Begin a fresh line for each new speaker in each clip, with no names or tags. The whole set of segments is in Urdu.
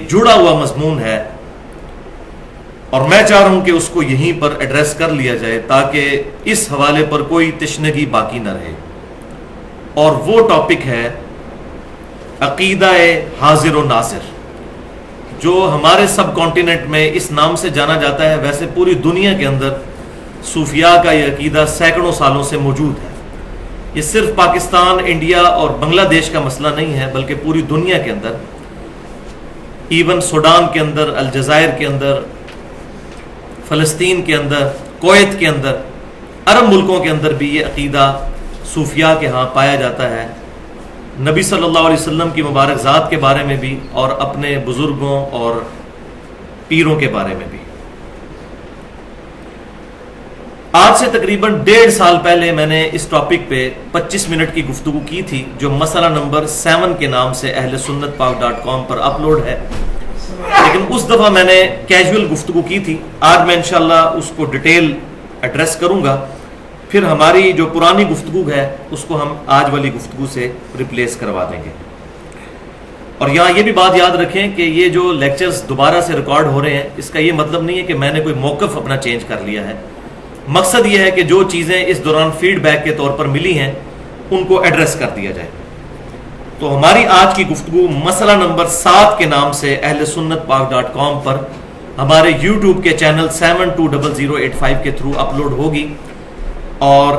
جڑا ہوا مضمون ہے اور میں چاہ رہا ہوں کہ اس کو یہیں پر ایڈریس کر لیا جائے تاکہ اس حوالے پر کوئی تشنگی باقی نہ رہے. اور وہ ٹاپک ہے عقیدہ حاضر و ناظر، جو ہمارے سب کانٹیننٹ میں اس نام سے جانا جاتا ہے. ویسے پوری دنیا کے اندر صوفیاء کا یہ عقیدہ سینکڑوں سالوں سے موجود ہے. یہ صرف پاکستان، انڈیا اور بنگلہ دیش کا مسئلہ نہیں ہے، بلکہ پوری دنیا کے اندر، ایون سوڈان کے اندر، الجزائر کے اندر، فلسطین کے اندر، کویت کے اندر، عرب ملکوں کے اندر بھی یہ عقیدہ صوفیاء کے ہاں پایا جاتا ہے. نبی صلی اللہ علیہ وسلم کی مبارک ذات کے بارے میں بھی اور اپنے بزرگوں اور پیروں کے بارے میں بھی. آج سے تقریباً 1.5 سال پہلے میں نے اس ٹاپک پہ 25 منٹ کی گفتگو کی تھی، جو مسئلہ نمبر 7 کے نام سے اہل سنت پاک.com پر اپلوڈ ہے. لیکن اس دفعہ میں نے کیجول گفتگو کی تھی. آج میں انشاءاللہ اس کو ڈیٹیل ایڈریس کروں گا. پھر ہماری جو پرانی گفتگو ہے اس کو ہم آج والی گفتگو سے ریپلیس کروا دیں گے. اور یہاں یہ بھی بات یاد رکھیں کہ یہ جو لیکچرز دوبارہ سے ریکارڈ ہو رہے ہیں، اس کا یہ مطلب نہیں ہے کہ میں نے کوئی موقف اپنا چینج کر لیا ہے. مقصد یہ ہے کہ جو چیزیں اس دوران فیڈ بیک کے طور پر ملی ہیں ان کو ایڈریس کر دیا جائے. تو ہماری آج کی گفتگو مسئلہ نمبر 7 کے نام سے اہل سنت پاک.com پر ہمارے یوٹیوب کے چینل 720085 کے تھرو اپلوڈ ہوگی، اور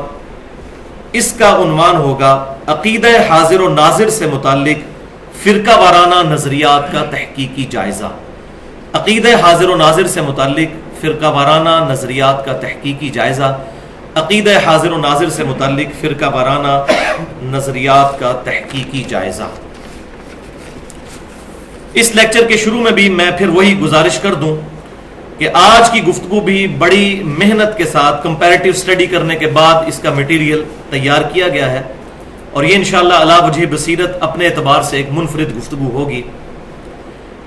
اس کا عنوان ہوگا عقیدہ حاضر و ناظر سے متعلق فرقہ وارانہ نظریات کا تحقیقی جائزہ. عقیدہ حاضر و ناظر سے متعلق فرقہ وارانہ نظریات کا تحقیقی جائزہ. عقیدہ حاضر و ناظر سے متعلق فرقہ وارانہ نظریات کا تحقیقی جائزہ. اس لیکچر کے شروع میں بھی میں پھر وہی گزارش کر دوں کہ آج کی گفتگو بھی بڑی محنت کے ساتھ کمپیریٹیو اسٹڈی کرنے کے بعد اس کا مٹیریل تیار کیا گیا ہے، اور یہ انشاءاللہ علی وجہ بصیرت اپنے اعتبار سے ایک منفرد گفتگو ہوگی.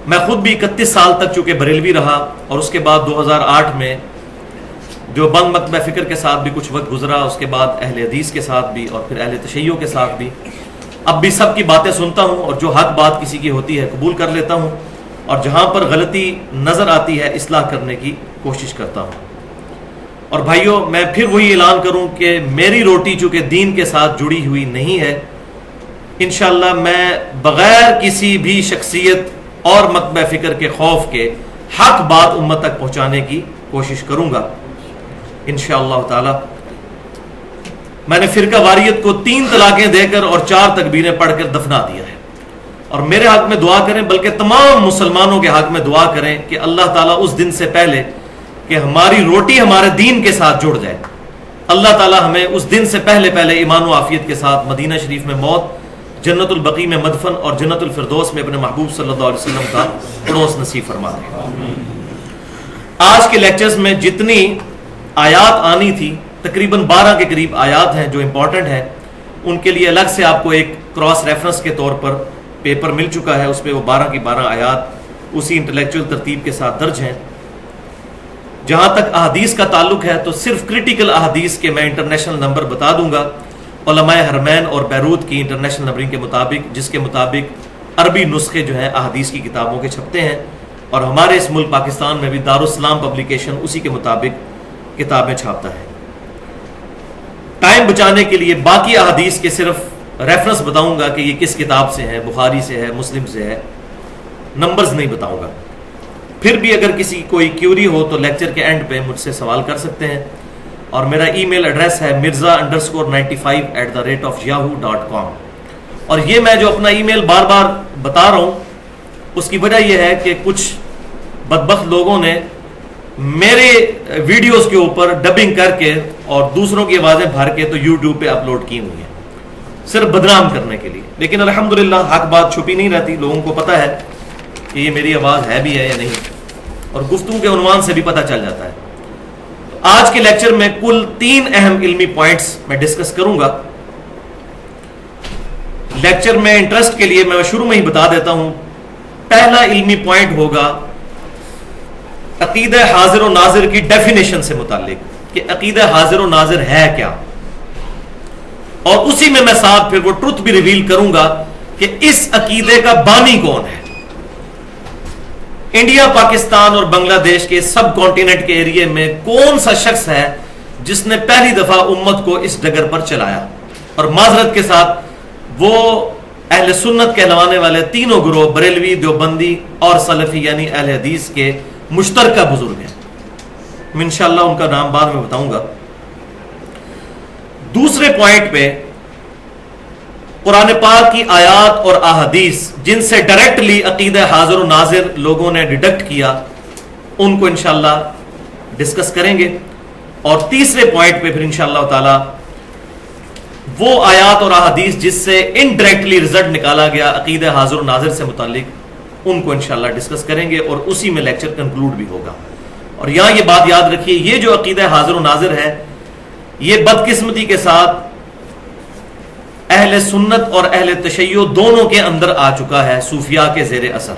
میں خود بھی 31 سال تک چونکہ بریلوی رہا، اور اس کے بعد 2008 میں جو بند مکتبہ فکر کے ساتھ بھی کچھ وقت گزرا، اس کے بعد اہل حدیث کے ساتھ بھی اور پھر اہل تشیع کے ساتھ بھی. اب بھی سب کی باتیں سنتا ہوں، اور جو حق بات کسی کی ہوتی ہے قبول کر لیتا ہوں، اور جہاں پر غلطی نظر آتی ہے اصلاح کرنے کی کوشش کرتا ہوں. اور بھائیوں، میں پھر وہی اعلان کروں کہ میری روٹی چونکہ دین کے ساتھ جڑی ہوئی نہیں ہے، انشاءاللہ میں بغیر کسی بھی شخصیت اور مکتبہ فکر کے خوف کے حق بات امت تک پہنچانے کی کوشش کروں گا انشاءاللہ تعالی. میں نے فرقہ واریت کو 3 طلاقیں دے کر اور 4 تکبیریں پڑھ کر دفنا دیا ہے، اور میرے حق میں دعا کریں، بلکہ تمام مسلمانوں کے حق میں دعا کریں کہ اللہ تعالیٰ اس دن سے پہلے کہ ہماری روٹی ہمارے دین کے ساتھ جڑ جائے، اللہ تعالیٰ ہمیں اس دن سے پہلے ایمان و عافیت کے ساتھ مدینہ شریف میں موت، جنت البقیع میں مدفن اور جنت الفردوس میں اپنے محبوب صلی اللہ علیہ وسلم کا پڑوس نصیب فرما دے. آج کے لیکچرز میں جتنی آیات آنی تھی، تقریباً 12 کے قریب آیات ہیں جو امپورٹنٹ ہیں. ان کے لیے الگ سے آپ کو ایک کراس ریفرنس کے طور پر پیپر مل چکا ہے، اس پہ وہ 12 کی 12 آیات اسی انٹلیکچوئل ترتیب کے ساتھ درج ہیں. جہاں تک احادیث کا تعلق ہے تو صرف کرٹیکل احادیث کے میں انٹرنیشنل نمبر بتا دوں گا، علماء حرمین اور بیروت کی انٹرنیشنل نمبرنگ کے مطابق، جس کے مطابق عربی نسخے جو ہیں احادیث کی کتابوں کے چھپتے ہیں، اور ہمارے اس ملک پاکستان میں بھی دارالاسلام پبلیکیشن اسی کے مطابق کتابیں چھاپتا ہے. ٹائم بچانے کے لیے باقی احادیث کے صرف ریفرنس بتاؤں گا کہ یہ کس کتاب سے ہے، بخاری سے ہے، مسلم سے ہے، نمبرز نہیں بتاؤں گا. پھر بھی اگر کسی کوئی کیوری ہو تو لیکچر کے اینڈ پہ مجھ سے سوال کر سکتے ہیں، اور میرا ای میل ایڈریس ہے mirza_95@yahoo.com. اور یہ میں جو اپنا ای میل بار بار بتا رہا ہوں، اس کی وجہ یہ ہے کہ کچھ بدبخت لوگوں نے میرے ویڈیوز کے اوپر ڈبنگ کر کے اور دوسروں کی آوازیں بھر کے تو یوٹیوب پہ اپلوڈ کی ہوئی ہیں، صرف بدنام کرنے کے لیے. لیکن الحمدللہ حق بات چھپی نہیں رہتی، لوگوں کو پتہ ہے کہ یہ میری آواز ہے بھی ہے یا نہیں، اور گفتگو کے عنوان سے بھی پتہ چل جاتا ہے. آج کے لیکچر میں کل 3 اہم علمی پوائنٹس میں ڈسکس کروں گا. لیکچر میں انٹرسٹ کے لیے میں شروع میں ہی بتا دیتا ہوں، پہلا علمی پوائنٹ ہوگا عقیدہ حاضر و ناظر کی ڈیفینیشن سے متعلق کہ عقیدہ حاضر و ناظر ہے کیا، اور اسی میں ساتھ پھر وہ ٹروتھ بھی ریویل کروں گا کہ اس عقیدے کا بانی کون ہے. انڈیا، پاکستان اور بنگلہ دیش کے سب کانٹیننٹ کے ایریے میں کون سا شخص ہے جس نے پہلی دفعہ امت کو اس ڈگر پر چلایا؟ اور معذرت کے ساتھ وہ اہل سنت کہلوانے والے تینوں گروہ بریلوی، دیوبندی اور سلفی یعنی اہل حدیث کے مشترکہ بزرگ ہیں. میں انشاءاللہ ان کا نام بعد میں بتاؤں گا. دوسرے پوائنٹ پہ قرآن پاک کی آیات اور احادیث جن سے ڈائریکٹلی عقیدہ حاضر و ناظر لوگوں نے ڈیڈکٹ کیا، ان کو انشاءاللہ ڈسکس کریں گے. اور تیسرے پوائنٹ پہ پھر انشاءاللہ تعالی وہ آیات اور احادیث جس سے انڈائریکٹلی رزلٹ نکالا گیا عقیدہ حاضر و ناظر سے متعلق، ان کو انشاءاللہ ڈسکس کریں گے اور اسی میں لیکچر کنکلوڈ بھی ہوگا. اور یہاں یہ بات یاد رکھیے، یہ جو عقیدہ حاضر و ناظر ہے یہ بدقسمتی کے ساتھ اہل سنت اور اہل تشیع دونوں کے اندر آ چکا ہے صوفیاء کے زیر اثر.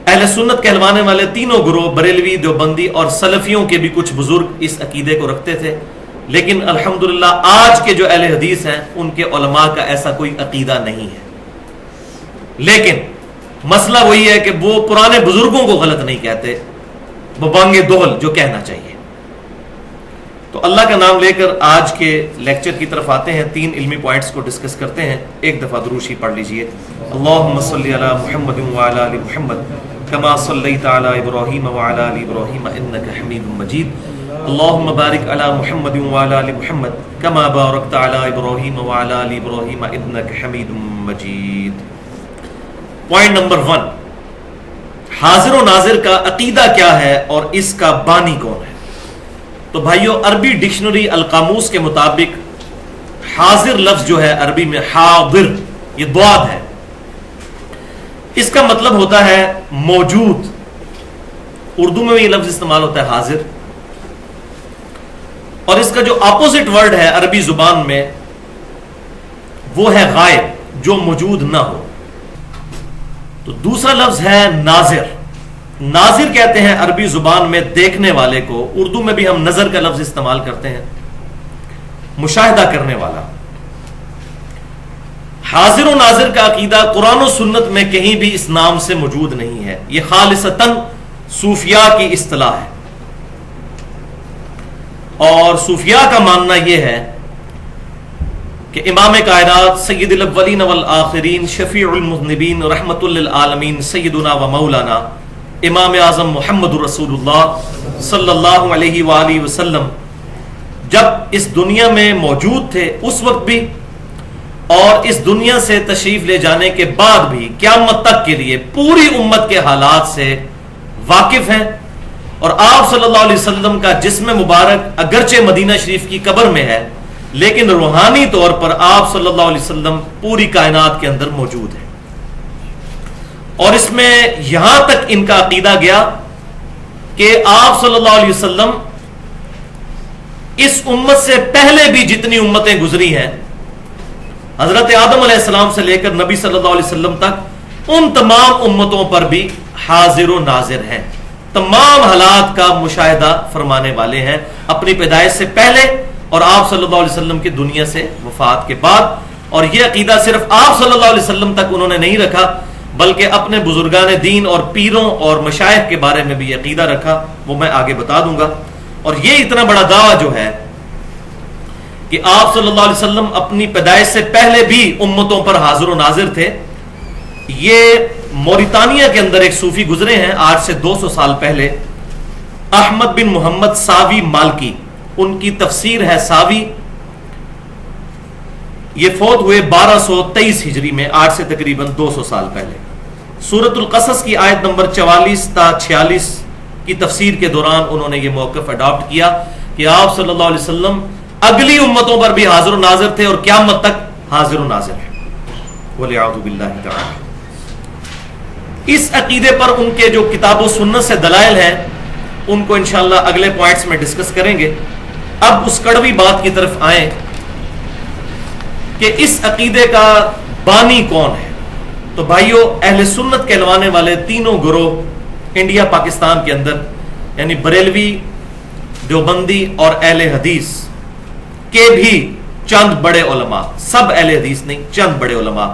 اہل سنت کہلوانے والے تینوں گروہ بریلوی، دیوبندی اور سلفیوں کے بھی کچھ بزرگ اس عقیدے کو رکھتے تھے، لیکن الحمدللہ آج کے جو اہل حدیث ہیں ان کے علماء کا ایسا کوئی عقیدہ نہیں ہے. لیکن مسئلہ وہی ہے کہ وہ پرانے بزرگوں کو غلط نہیں کہتے، وہ بانگ دہل جو کہنا چاہیے. تو اللہ کا نام لے کر آج کے لیکچر کی طرف آتے ہیں. 3 علمی پوائنٹس کو ڈسکس کرتے ہیں. ایک دفعہ درود شریف پڑھ لیجئے. اللہم صلی علی محمد وعلی آل محمد کما صلیت علی ابراہیم وعلی آل ابراہیم انک حمید مجید. اللہم بارک علی محمد وعلی آل محمد کما بارکت علی ابراہیم وعلی آل ابراہیم انک حمید مجید. پوائنٹ نمبر 1، حاضر و ناظر کا عقیدہ کیا ہے اور اس کا بانی کون ہے؟ تو بھائیو، عربی ڈکشنری القاموس کے مطابق حاضر لفظ جو ہے عربی میں حاضر، یہ ضاد ہے. اس کا مطلب ہوتا ہے موجود. اردو میں یہ لفظ استعمال ہوتا ہے حاضر. اور اس کا جو اپوزٹ ورڈ ہے عربی زبان میں وہ ہے غائب، جو موجود نہ ہو. تو دوسرا لفظ ہے ناظر. ناظر کہتے ہیں عربی زبان میں دیکھنے والے کو. اردو میں بھی ہم نظر کا لفظ استعمال کرتے ہیں، مشاہدہ کرنے والا. حاضر و ناظر کا عقیدہ قرآن و سنت میں کہیں بھی اس نام سے موجود نہیں ہے. یہ خالصتاً صوفیاء کی اصطلاح ہے. اور صوفیاء کا ماننا یہ ہے کہ امام کائنات سید الاولین والآخرین شفیع المذنبین رحمت للعالمین سیدنا و مولانا امام اعظم محمد رسول اللہ صلی اللہ علیہ وآلہ وسلم جب اس دنیا میں موجود تھے اس وقت بھی اور اس دنیا سے تشریف لے جانے کے بعد بھی قیامت تک کے لیے پوری امت کے حالات سے واقف ہیں. اور آپ صلی اللہ علیہ وسلم کا جسم مبارک اگرچہ مدینہ شریف کی قبر میں ہے لیکن روحانی طور پر آپ صلی اللہ علیہ وسلم پوری کائنات کے اندر موجود ہے. اور اس میں یہاں تک ان کا عقیدہ گیا کہ آپ صلی اللہ علیہ وسلم اس امت سے پہلے بھی جتنی امتیں گزری ہیں، حضرت آدم علیہ السلام سے لے کر نبی صلی اللہ علیہ وسلم تک، ان تمام امتوں پر بھی حاضر و ناظر ہیں. تمام حالات کا مشاہدہ فرمانے والے ہیں، اپنی پیدائش سے پہلے اور آپ صلی اللہ علیہ وسلم کی دنیا سے وفات کے بعد. اور یہ عقیدہ صرف آپ صلی اللہ علیہ وسلم تک انہوں نے نہیں رکھا بلکہ اپنے بزرگان دین اور پیروں اور مشائخ کے بارے میں بھی یہ عقیدہ رکھا، وہ میں آگے بتا دوں گا. اور یہ اتنا بڑا دعویٰ جو ہے کہ آپ صلی اللہ علیہ وسلم اپنی پیدائش سے پہلے بھی امتوں پر حاضر و ناظر تھے، یہ موریتانیہ کے اندر ایک صوفی گزرے ہیں آج سے 200 سال پہلے، احمد بن محمد ساوی مالکی. ان کی تفسیر ہے ساوی. یہ فوت ہوئے 1223 ہجری میں، آج سے تقریباً 200 سال پہلے. سورۃ القصص کی آیت نمبر 44 تا 46 کی تفسیر کے دوران انہوں نے یہ موقف اڈاپٹ کیا کہ آپ صلی اللہ علیہ وسلم اگلی امتوں پر بھی حاضر و ناظر تھے اور قیامت تک حاضر و ناظر ہیں. وَلِعَوْذُ بِاللَّهِ تَعَالَى. اس عقیدے پر ان کے جو کتاب و سنت سے دلائل ہیں ان کو انشاءاللہ اگلے پوائنٹس میں ڈسکس کریں گے. اب اس کڑوی بات کی طرف آئیں کہ اس عقیدے کا بانی کون ہے. تو بھائیو، اہل سنت کہلوانے والے تینوں گروہ انڈیا پاکستان کے اندر یعنی بریلوی، دیوبندی اور اہل حدیث کے بھی چند بڑے علماء، سب اہل حدیث نہیں، چند بڑے علماء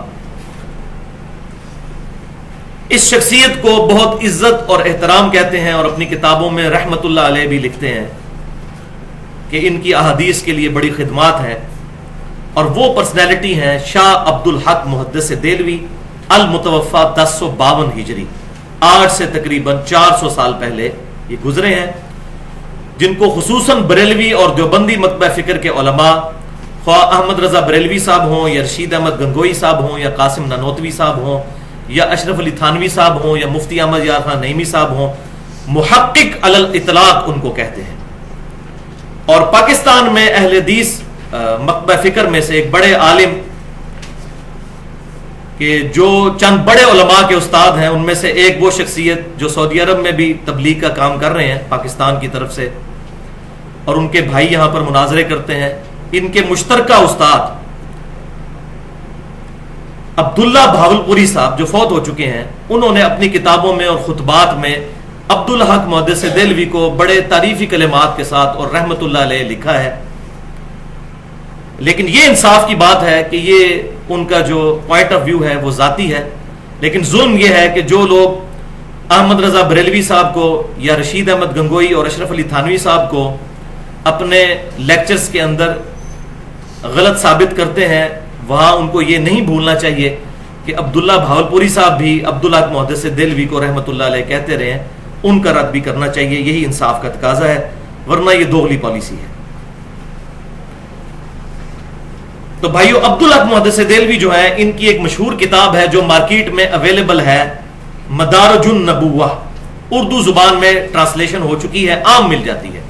اس شخصیت کو بہت عزت اور احترام کہتے ہیں، اور اپنی کتابوں میں رحمت اللہ علیہ بھی لکھتے ہیں کہ ان کی احادیث کے لیے بڑی خدمات ہیں، اور وہ پرسنالٹی ہیں شاہ عبد الحق محدث دہلوی المتوفا 1052 ہجری، آج سے تقریباً 400 سال پہلے یہ گزرے ہیں، جن کو خصوصاً بریلوی اور دیوبندی مکتبہ فکر کے علماء، خواہ احمد رضا بریلوی صاحب ہوں یا رشید احمد گنگوئی صاحب ہوں یا قاسم نانوتوی صاحب ہوں یا اشرف علی تھانوی صاحب ہوں یا مفتی احمد یار خان نعیمی صاحب ہوں، محقق علی الاطلاق ان کو کہتے ہیں، اور پاکستان میں اہل حدیث مکتبہ فکر میں سے ایک بڑے عالم کہ جو چند بڑے علماء کے استاد ہیں، ان میں سے ایک وہ شخصیت جو سعودی عرب میں بھی تبلیغ کا کام کر رہے ہیں پاکستان کی طرف سے، اور ان کے بھائی یہاں پر مناظرے کرتے ہیں، ان کے مشترکہ استاد عبداللہ بھاولپوری صاحب جو فوت ہو چکے ہیں، انہوں نے اپنی کتابوں میں اور خطبات میں عبد الحق محدث دہلوی کو بڑے تعریفی کلمات کے ساتھ اور رحمت اللہ علیہ لکھا ہے۔ لیکن یہ انصاف کی بات ہے کہ یہ ان کا جو پوائنٹ آف ویو ہے وہ ذاتی ہے، لیکن ظلم یہ ہے کہ جو لوگ احمد رضا بریلوی صاحب کو یا رشید احمد گنگوئی اور اشرف علی تھانوی صاحب کو اپنے لیکچرز کے اندر غلط ثابت کرتے ہیں، وہاں ان کو یہ نہیں بھولنا چاہیے کہ عبداللہ بھاولپوری صاحب بھی عبدالحق محدث دہلوی کو رحمت اللہ علیہ کہتے رہے ہیں، ان کا رد بھی کرنا چاہیے، یہی انصاف کا تقاضا ہے، ورنہ یہ دوغلی پالیسی ہے۔ تو بھائیو، عبدالحق محدث دہلوی جو ہیں، ان کی ایک مشہور کتاب ہے جو مارکیٹ میں اویلیبل ہے، مدارج النبوہ، اردو زبان میں ٹرانسلیشن ہو چکی ہے، عام مل جاتی ہے۔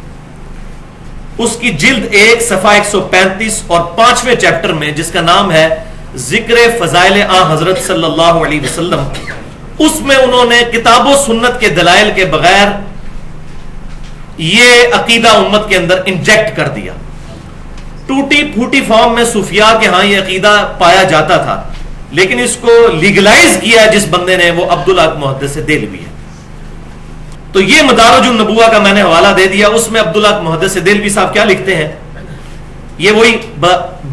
اس کی جلد 1 صفحہ 135 اور 5ویں چیپٹر میں، جس کا نام ہے ذکر فضائل آن حضرت صلی اللہ علیہ وسلم، اس میں انہوں نے کتاب و سنت کے دلائل کے بغیر یہ عقیدہ امت کے اندر انجیکٹ کر دیا۔ ٹوٹی پھوٹی فارم میں صوفیاء کے ہاں یہ عقیدہ پایا جاتا تھا، لیکن اس کو لیگلائز کیا جس بندے نے، وہ عبدالحق محدث دہلوی ہے۔ تو یہ مدارج النبوہ کا میں نے حوالہ دے دیا، اس میں عبدالحق محدث دہلوی صاحب کیا لکھتے ہیں، یہ وہی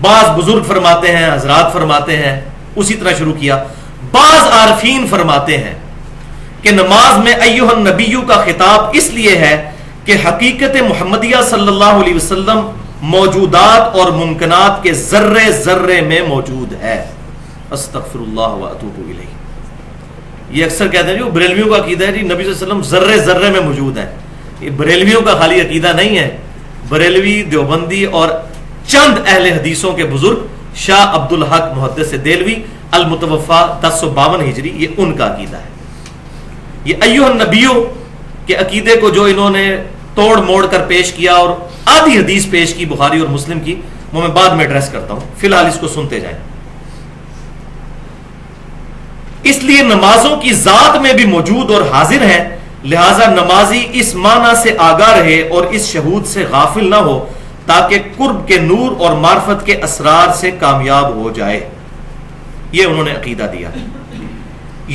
بعض بزرگ فرماتے ہیں، حضرات فرماتے ہیں، اسی طرح شروع کیا۔ بعض عارفین فرماتے ہیں کہ نماز میں ایھا النبی کا خطاب اس لیے ہے کہ حقیقت محمدیہ صلی اللہ علیہ وسلم موجودات اور ممکنات کے ذرے ذرے میں موجود ہے۔ استغفر اللہ واتوب الیہ۔ یہ اکثر کہتے ہیں جو بریلویوں کا عقیدہ ہے جی نبی صلی اللہ علیہ وسلم ذرے ذرے میں موجود ہیں، یہ بریلویوں کا خالی عقیدہ نہیں ہے، بریلوی، دیوبندی اور چند اہل حدیثوں کے بزرگ شاہ عبد الحق محدث دہلوی المتوفا 1052 ہجری، یہ ان کا عقیدہ ہے۔ یہ ایھا النبیوں کے عقیدے کو جو انہوں نے توڑ موڑ کر پیش کیا اور آدھی حدیث پیش کی بخاری اور مسلم کی، وہ میں بعد میں ایڈریس کرتا ہوں، فی الحال اس کو سنتے جائیں۔ اس لیے نمازوں کی ذات میں بھی موجود اور حاضر ہیں، لہذا نمازی اس معنی سے آگاہ رہے اور اس شہود سے غافل نہ ہو تاکہ قرب کے نور اور معرفت کے اسرار سے کامیاب ہو جائے۔ یہ انہوں نے عقیدہ دیا۔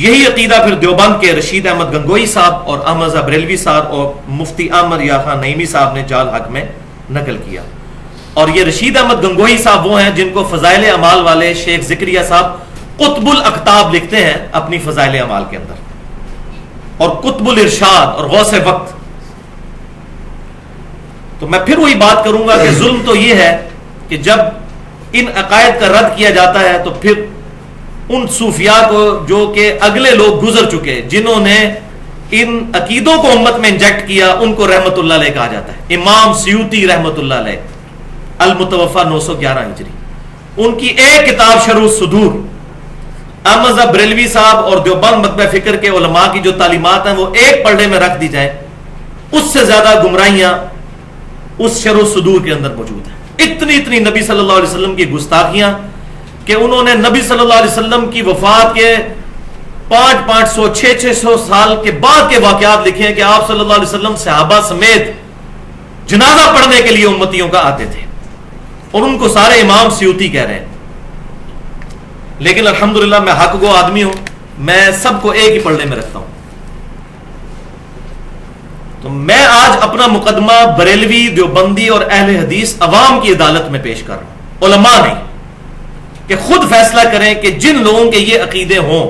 یہی عقیدہ پھر دیوبند کے رشید احمد گنگوئی صاحب اور احمد رضا بریلوی صاحب اور مفتی احمد یار خان نعیمی صاحب نے جال حق میں نقل کیا۔ اور یہ رشید احمد گنگوئی صاحب وہ ہیں جن کو فضائل اعمال والے شیخ زکریا صاحب قطب الاقطاب لکھتے ہیں اپنی فضائل اعمال کے اندر، اور قطب الارشاد اور غوث وقت۔ تو میں پھر وہی بات کروں گا کہ ظلم تو یہ ہے کہ جب ان عقائد کا رد کیا جاتا ہے تو پھر ان صوفیاء کو جو کہ اگلے لوگ گزر چکے جنہوں نے ان عقیدوں کو امت میں انجیکٹ کیا، ان کو رحمت اللہ علیہ کہا جاتا ہے۔ امام سیوطی رحمت اللہ علیہ المتوفا 911 ہجری، ان کی ایک کتاب شرح الصدور، احمد رضا بریلوی صاحب اور دیوبند مکتبہ فکر کے علماء کی جو تعلیمات ہیں وہ ایک پلڑے میں رکھ دی جائیں، اس سے زیادہ گمراہیاں اس شرح الصدور کے اندر موجود ہیں۔ اتنی نبی صلی اللہ علیہ وسلم کی گستاخیاں کہ انہوں نے نبی صلی اللہ علیہ وسلم کی وفات کے 500 600 سال کے بعد کے واقعات لکھے ہیں کہ آپ صلی اللہ علیہ وسلم صحابہ سمیت جنازہ پڑھنے کے لیے امتیوں کا آتے تھے، اور ان کو سارے امام سیوطی کہہ رہے ہیں۔ لیکن الحمدللہ میں حق گو آدمی ہوں، میں سب کو ایک ہی پلڑے میں رکھتا ہوں۔ تو میں آج اپنا مقدمہ بریلوی، دیوبندی اور اہل حدیث عوام کی عدالت میں پیش کر رہا ہوں، علماء نہیں، کہ خود فیصلہ کریں کہ جن لوگوں کے یہ عقیدے ہوں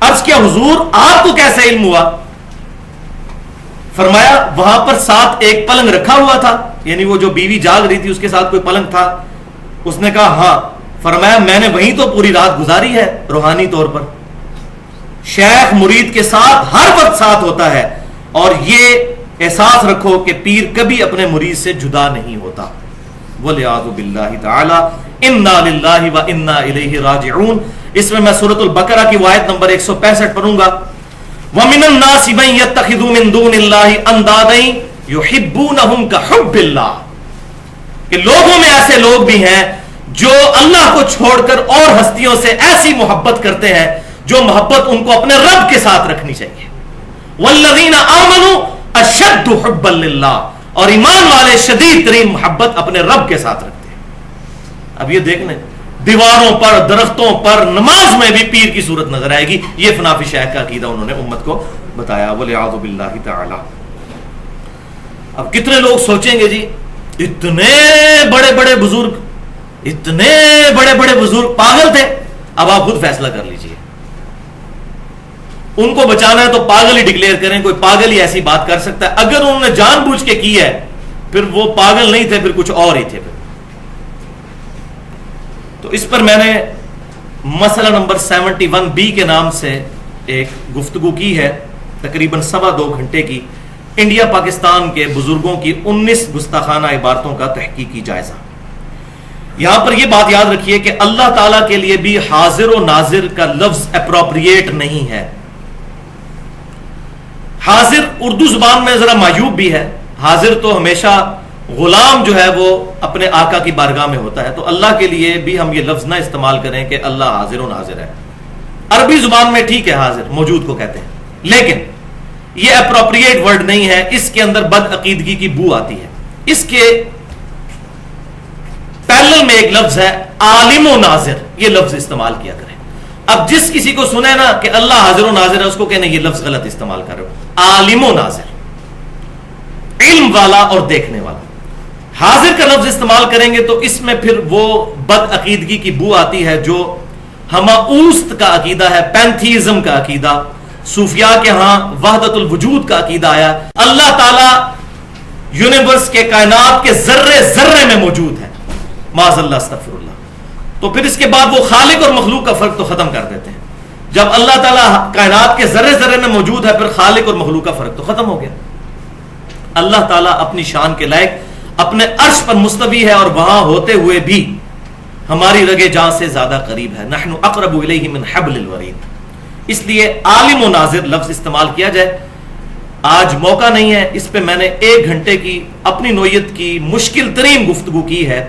عرض کیا حضور آپ کو کیسے علم ہوا؟ فرمایا وہاں پر ساتھ ایک پلنگ رکھا ہوا تھا، یعنی وہ جو بیوی جاگ رہی تھی اس کے ساتھ کوئی پلنگ تھا؟ اس نے کہا ہاں۔ فرمایا میں نے وہیں تو پوری رات گزاری ہے روحانی طور پر۔ شیخ مرید کے ساتھ ہر وقت ساتھ ہوتا ہے، اور یہ احساس رکھو کہ پیر کبھی اپنے مرید سے جدا نہیں ہوتا۔ وَلِعَاذُ بِاللَّهِ تَعَالَى اِنَّا لِلَّهِ وَإِنَّا إِلَيْهِ رَاجِعُونَ۔ اس میں سورۃ البقرہ کی آیت نمبر 165 پڑھوں گا۔ وَمِنَ النَّاسِ مَن يَتَّخِذُ مِن دُونِ اللَّهِ أَندَادًا يُحِبُّونَهُمْ كَحُبِّ اللَّهِ، کہ لوگوں میں ایسے لوگ بھی ہیں جو اللہ کو چھوڑ کر اور ہستیوں سے ایسی محبت کرتے ہیں جو محبت ان کو اپنے رب کے ساتھ رکھنی چاہیے۔ وَالَّذِينَ آمَنُوا أَشَدُّ حُبًّا لِلَّهِ، اور ایمان والے شدید ترین محبت اپنے رب کے ساتھ رکھتے ہیں۔ اب یہ دیکھنے دیواروں پر، درختوں پر، نماز میں بھی پیر کی صورت نظر آئے گی۔ یہ فنافی شیخ کا عقیدہ انہوں نے امت کو بتایا۔ وَلِعَاذُ بِاللَّهِ تَعَالَى۔ اب کتنے لوگ سوچیں گے جی اتنے بڑے بڑے بزرگ پاگل تھے؟ اب آپ خود فیصلہ کر لیجئے، ان کو بچانا ہے تو پاگل ہی ڈکلیئر کریں۔ کوئی پاگل ہی ایسی بات کر سکتا ہے؟ اگر انہوں نے جان بوجھ کے کی ہے پھر وہ پاگل نہیں تھے، پھر کچھ اور ہی تھے۔ تو اس پر میں نے مسئلہ نمبر 71B کے نام سے ایک گفتگو کی ہے، تقریباً 2.25 گھنٹے کی، انڈیا پاکستان کے بزرگوں کی 19 گستاخانہ عبارتوں کا تحقیقی جائزہ۔ یہاں پر یہ بات یاد رکھیے کہ اللہ تعالیٰ کے لیے بھی حاضر و ناظر کا لفظ اپروپریٹ نہیں ہے۔ حاضر اردو زبان میں ذرا معیوب بھی ہے، حاضر تو ہمیشہ غلام جو ہے وہ اپنے آقا کی بارگاہ میں ہوتا ہے، تو اللہ کے لیے بھی ہم یہ لفظ نہ استعمال کریں کہ اللہ حاضر و ناظر ہے۔ عربی زبان میں ٹھیک ہے حاضر موجود کو کہتے ہیں، لیکن یہ اپروپریٹ ورڈ نہیں ہے، اس کے اندر بد عقیدگی کی بو آتی ہے۔ اس کے پیرلل میں ایک لفظ ہے عالم و ناظر، یہ لفظ استعمال کیا کریں۔ اب جس کسی کو سنے نا کہ اللہ حاضر و ناظر ہے، اس کو کہنے یہ لفظ غلط استعمال کر رہے ہو۔ عالم و ناظر، علم والا اور دیکھنے والا۔ حاضر کا لفظ استعمال کریں گے تو اس میں پھر وہ بد عقیدگی کی بو آتی ہے جو ہماؤست کا عقیدہ ہے، پینتھیزم کا عقیدہ، صوفیاء کے ہاں وحدت الوجود کا عقیدہ آیا۔ اللہ تعالیٰ یونیورس کے کائنات کے ذرے ذرے میں موجود ہے، معاذ اللہ استغفر اللہ۔ تو پھر اس کے بعد وہ خالق اور مخلوق کا فرق تو ختم کر دیتے ہیں۔ جب اللہ تعالیٰ کائنات کے ذرے ذرے میں موجود ہے، پھر خالق اور مخلوق کا فرق تو ختم ہو گیا۔ اللہ تعالیٰ اپنی شان کے لائق اپنے عرش پر مستوی ہے، اور وہاں ہوتے ہوئے بھی ہماری رگے جان سے زیادہ قریب ہے۔ نحن اقرب الیہ من حبل الورید۔ اس لیے عالم و ناظر لفظ استعمال کیا جائے۔ آج موقع نہیں ہے، اس پہ میں نے 1 گھنٹے کی اپنی نوعیت کی مشکل ترین گفتگو کی ہے،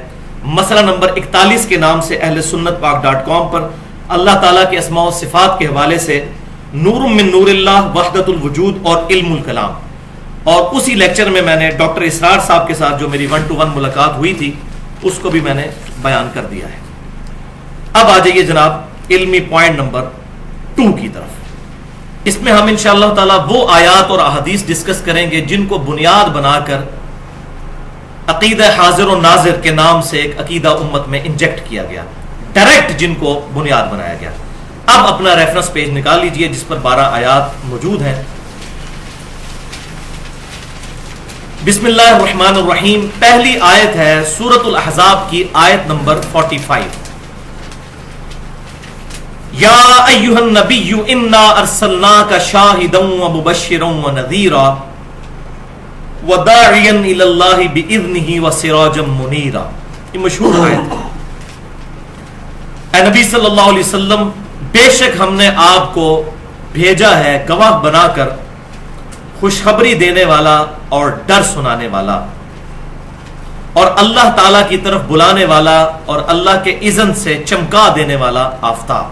مسئلہ نمبر 41 کے نام سے اہل سنت پاک.com پر اللہ تعالیٰ کے اسماء و صفات کے حوالے سے نور من نور اللہ، وحدت الوجود اور علم الکلام۔ اور اسی لیکچر میں نے ڈاکٹر اسرار صاحب کے ساتھ جو میری 1-to-1 ملاقات ہوئی تھی اس کو بھی میں نے بیان کر دیا ہے۔ اب آ جائیے جناب علمی پوائنٹ نمبر 2 کی طرف۔ اس میں ہم انشاءاللہ تعالیٰ وہ آیات اور احادیث ڈسکس کریں گے جن کو بنیاد بنا کر عقیدہ حاضر و ناظر کے نام سے ایک عقیدہ امت میں انجیکٹ کیا گیا، ڈائریکٹ جن کو بنیاد بنایا گیا۔ اب اپنا ریفرنس پیج نکال لیجئے جس پر 12 آیات موجود ہیں۔ بسم اللہ الرحمن الرحیم۔ پہلی آیت ہے سورۃ الاحزاب کی آیت نمبر 45۔ یا ایھا النبی انا ارسلناک شاہدا ومبشرا ونذیرا وداعیا الی اللہ باذنہ وسراجا منیرا۔ یہ مشہور آیت ہے۔ اے نبی صلی اللہ علیہ وسلم، بے شک ہم نے آپ کو بھیجا ہے گواہ بنا کر، خوشخبری دینے والا اور ڈر سنانے والا، اور اللہ تعالیٰ کی طرف بلانے والا، اور اللہ کے اذن سے چمکا دینے والا آفتاب۔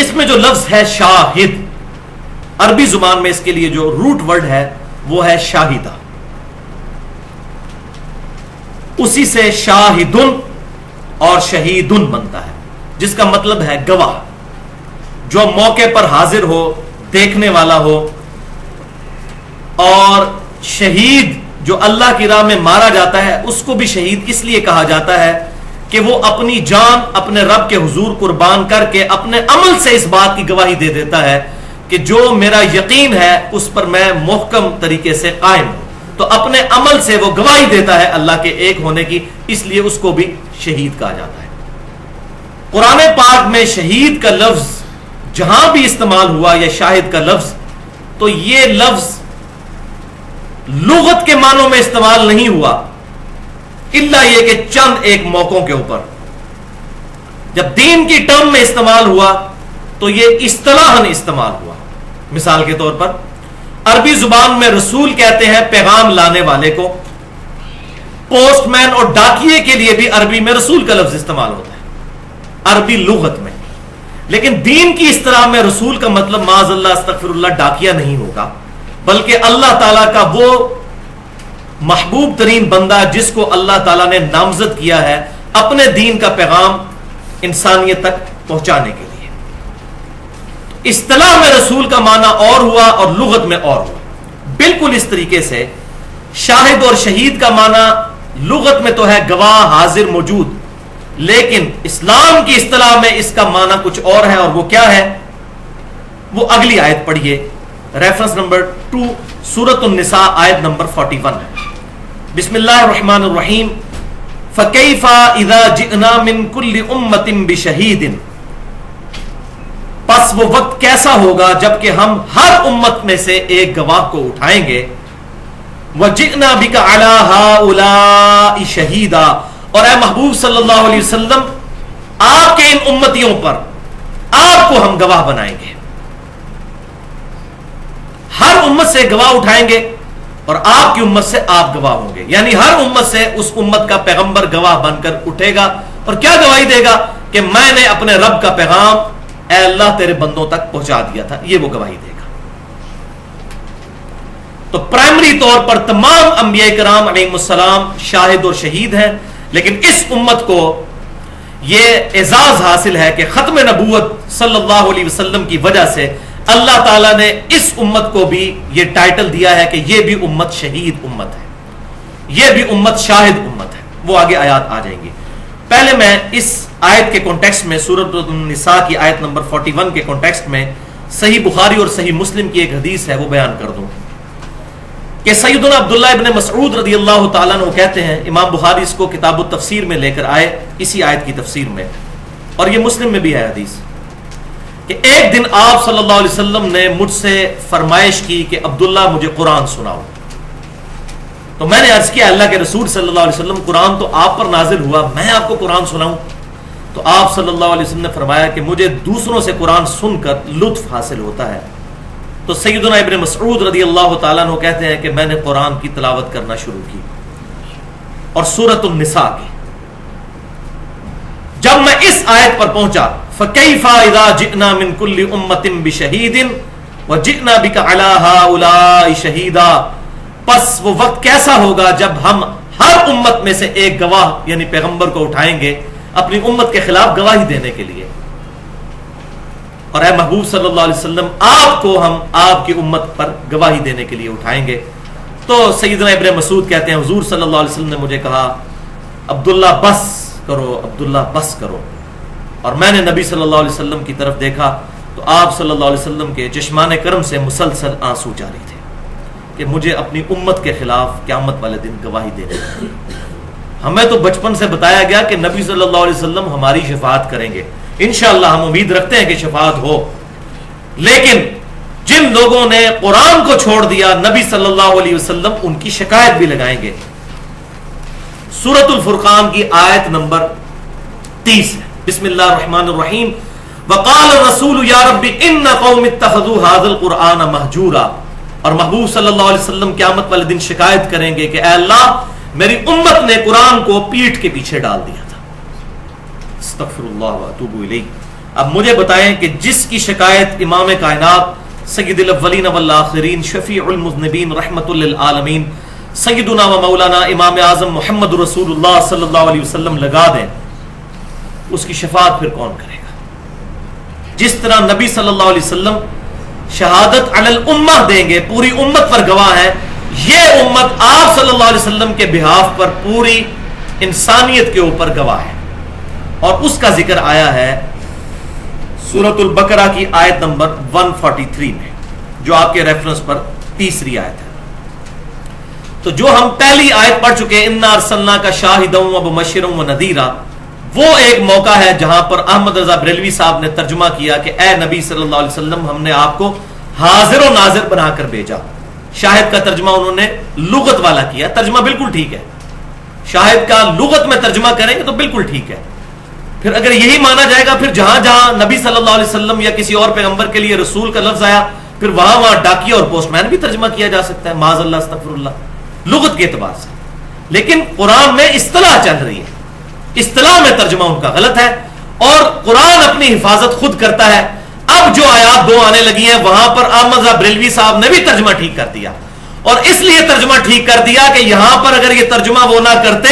اس میں جو لفظ ہے شاہد، عربی زبان میں اس کے لیے جو روٹ ورڈ ہے وہ ہے شاہدہ، اسی سے شاہدن اور شہیدن بنتا ہے، جس کا مطلب ہے گواہ، جو موقع پر حاضر ہو، دیکھنے والا ہو۔ اور شہید جو اللہ کی راہ میں مارا جاتا ہے اس کو بھی شہید اس لیے کہا جاتا ہے کہ وہ اپنی جان اپنے رب کے حضور قربان کر کے اپنے عمل سے اس بات کی گواہی دے دیتا ہے کہ جو میرا یقین ہے اس پر میں محکم طریقے سے قائم ہوں، تو اپنے عمل سے وہ گواہی دیتا ہے اللہ کے ایک ہونے کی، اس لیے اس کو بھی شہید کہا جاتا ہے۔ قرآن پاک میں شہید کا لفظ جہاں بھی استعمال ہوا یا شاہد کا لفظ، تو یہ لفظ لغت کے معنوں میں استعمال نہیں ہوا، الا یہ کہ چند ایک موقعوں کے اوپر جب دین کی ٹرم میں استعمال ہوا تو یہ اصطلاحاً استعمال ہوا۔ مثال کے طور پر عربی زبان میں رسول کہتے ہیں پیغام لانے والے کو، پوسٹ مین اور ڈاکیے کے لیے بھی عربی میں رسول کا لفظ استعمال ہوتا ہے عربی لغت میں، لیکن دین کی اصطلاح میں رسول کا مطلب معاذ اللہ استغفر اللہ ڈاکیہ نہیں ہوگا، بلکہ اللہ تعالیٰ کا وہ محبوب ترین بندہ جس کو اللہ تعالیٰ نے نامزد کیا ہے اپنے دین کا پیغام انسانیت تک پہنچانے کے لیے۔ اصطلاح میں رسول کا معنی اور ہوا اور لغت میں اور ہوا۔ بالکل اس طریقے سے شاہد اور شہید کا معنی لغت میں تو ہے گواہ، حاضر، موجود، لیکن اسلام کی اصطلاح میں اس کا معنی کچھ اور ہے، اور وہ کیا ہے؟ وہ اگلی آیت پڑھیے، ریفرنس نمبر 2 سورۃ النساء آیت نمبر 41 ہے۔ بسم اللہ الرحمن الرحیم فَكَيْفَ إِذَا جِئْنَا مِن كُلِّ أُمَّةٍ بِشَهِيدٍ، پس وہ وقت کیسا ہوگا جبکہ ہم ہر امت میں سے ایک گواہ کو اٹھائیں گے، وَجِئْنَا بِكَ عَلَى هَؤُلَاءِ شَهِيدًا، اور اے محبوب صلی اللہ علیہ وسلم آپ کے ان امتیوں پر آپ کو ہم گواہ بنائیں گے۔ ہر امت سے گواہ اٹھائیں گے اور آپ کی امت سے آپ گواہ ہوں گے، یعنی ہر امت سے اس امت کا پیغمبر گواہ بن کر اٹھے گا، اور کیا گواہی دے گا؟ کہ میں نے اپنے رب کا پیغام اے اللہ تیرے بندوں تک پہنچا دیا تھا، یہ وہ گواہی دے گا۔ تو پرائمری طور پر تمام انبیاء کرام علیہم السلام شاہد اور شہید ہیں، لیکن اس امت کو یہ اعزاز حاصل ہے کہ ختم نبوت صلی اللہ علیہ وسلم کی وجہ سے اللہ تعالیٰ نے اس امت کو بھی یہ ٹائٹل دیا ہے کہ یہ بھی امت شہید امت ہے، یہ بھی امت شاہد امت ہے۔ وہ آگے آیات آ جائیں گی۔ پہلے میں اس آیت کے کانٹیکسٹ میں سورۃ النساء کی آیت نمبر 41 کے کانٹیکسٹ میں صحیح بخاری اور صحیح مسلم کی ایک حدیث ہے وہ بیان کر دوں کہ سیدنا عبداللہ ابن مسعود رضی اللہ تعالیٰ عنہ کہتے ہیں، امام بخاری اس کو کتاب التفسیر میں لے کر آئے اسی آیت کی تفسیر میں، اور یہ مسلم میں بھی ہے حدیث، کہ ایک دن آپ صلی اللہ علیہ وسلم نے مجھ سے فرمائش کی کہ عبداللہ مجھے قرآن سناؤ۔ تو میں نے عرض کیا اللہ کے رسول صلی اللہ علیہ وسلم قرآن تو آپ پر نازل ہوا، میں آپ کو قرآن سناؤں؟ تو آپ صلی اللہ علیہ وسلم نے فرمایا کہ مجھے دوسروں سے قرآن سن کر لطف حاصل ہوتا ہے۔ تو سیدنا ابن مسعود رضی اللہ تعالیٰ عنہ کہتے ہیں کہ میں نے قرآن کی تلاوت کرنا شروع کی، اور سورۃ النساء کی جب میں اس آیت پر پہنچا فَكَيْفَ إِذَا جِئْنَا مِن كُلِّ أُمَّةٍ بِشَهِيدٍ وَجِئْنَا بِكَ عَلَى هَؤُلَاءِ شَهِيدًا، پس وہ وقت کیسا ہوگا جب ہم ہر امت میں سے ایک گواہ یعنی پیغمبر کو اٹھائیں گے اپنی امت کے خلاف گواہی دینے کے لیے، اور اے محبوب صلی اللہ علیہ وسلم آپ کو ہم آپ کی امت پر گواہی دینے کے لیے اٹھائیں گے۔ تو سیدنا ابن مسعود کہتے ہیں حضور صلی اللہ علیہ وسلم نے مجھے کہا عبداللہ بس کرو، عبداللہ بس کرو، اور میں نے نبی صلی اللہ علیہ وسلم کی طرف دیکھا تو آپ صلی اللہ علیہ وسلم کے چشمان کرم سے مسلسل آنسو جاری تھے کہ مجھے اپنی امت کے خلاف قیامت والے دن گواہی دینے کی۔ ہمیں تو بچپن سے بتایا گیا کہ نبی صلی اللہ علیہ وسلم ہماری شفاعت کریں گے، انشاءاللہ ہم امید رکھتے ہیں کہ شفاعت ہو، لیکن جن لوگوں نے قرآن کو چھوڑ دیا نبی صلی اللہ علیہ وسلم ان کی شکایت بھی لگائیں گے۔ سورۃ الفرقان کی آیت نمبر 30 ہے، بسم اللہ الرحمن الرحیم وقال الرسول یا رب ان قوم اتخذوا هذا القرآن مہجورا، اور محبوب صلی اللہ علیہ وسلم قیامت والے دن شکایت کریں گے کہ اے اللہ میری امت نے قرآن کو پیٹھ کے پیچھے ڈال دیا تھا۔ استغفر اللہ واتوب الیہ۔ اب مجھے بتائیں کہ جس کی شکایت امام کائنات سید الاولین والآخرین شفیع المذنبین رحمت للعالمین سیدنا و مولانا امام اعظم محمد رسول اللہ صلی اللہ علیہ وسلم لگا دیں، اس کی شفاعت پھر کون کرے گا؟ جس طرح نبی صلی اللہ علیہ وسلم شہادت علی الامہ دیں گے، پوری امت پر گواہ ہے، یہ امت آپ صلی اللہ علیہ وسلم کے بہاف پر پوری انسانیت کے اوپر گواہ ہے۔ اور اس کا ذکر آیا ہے سورۃ البقرہ کی آیت نمبر 143 میں، جو آپ کے ریفرنس پر تیسری آیت ہے۔ تو جو ہم پہلی آیت پڑھ چکے انا ارسلناک شاہدا ومبشرا ونذیرا، وہ ایک موقع ہے جہاں پر احمد رضا بریلوی صاحب نے ترجمہ کیا کہ اے نبی صلی اللہ علیہ وسلم، ہم نے آپ کو حاضر و ناظر بنا کر بھیجا۔ شاہد کا ترجمہ انہوں نے لغت والا کیا، ترجمہ بالکل ٹھیک ہے، شاہد کا لغت میں ترجمہ کریں گے تو بالکل ٹھیک ہے۔ پھر اگر یہی مانا جائے گا، پھر جہاں جہاں نبی صلی اللہ علیہ وسلم یا کسی اور پیغمبر کے لیے رسول کا لفظ آیا، پھر وہاں ڈاکیہ اور پوسٹ مین بھی ترجمہ کیا جا سکتا ہے، معاذ اللہ استغفر اللہ، لغت کے اعتبار سے۔ لیکن قرآن میں اصطلاح چل رہی ہے، اصطلاح میں ترجمہ ان کا غلط ہے، اور قرآن اپنی حفاظت خود کرتا ہے۔ اب جو آیات دو آنے لگی ہیں وہاں پر احمد رضا بریلوی صاحب نے بھی ترجمہ ٹھیک کر دیا، اور اس لیے ترجمہ ٹھیک کر دیا کہ یہاں پر اگر یہ ترجمہ وہ نہ کرتے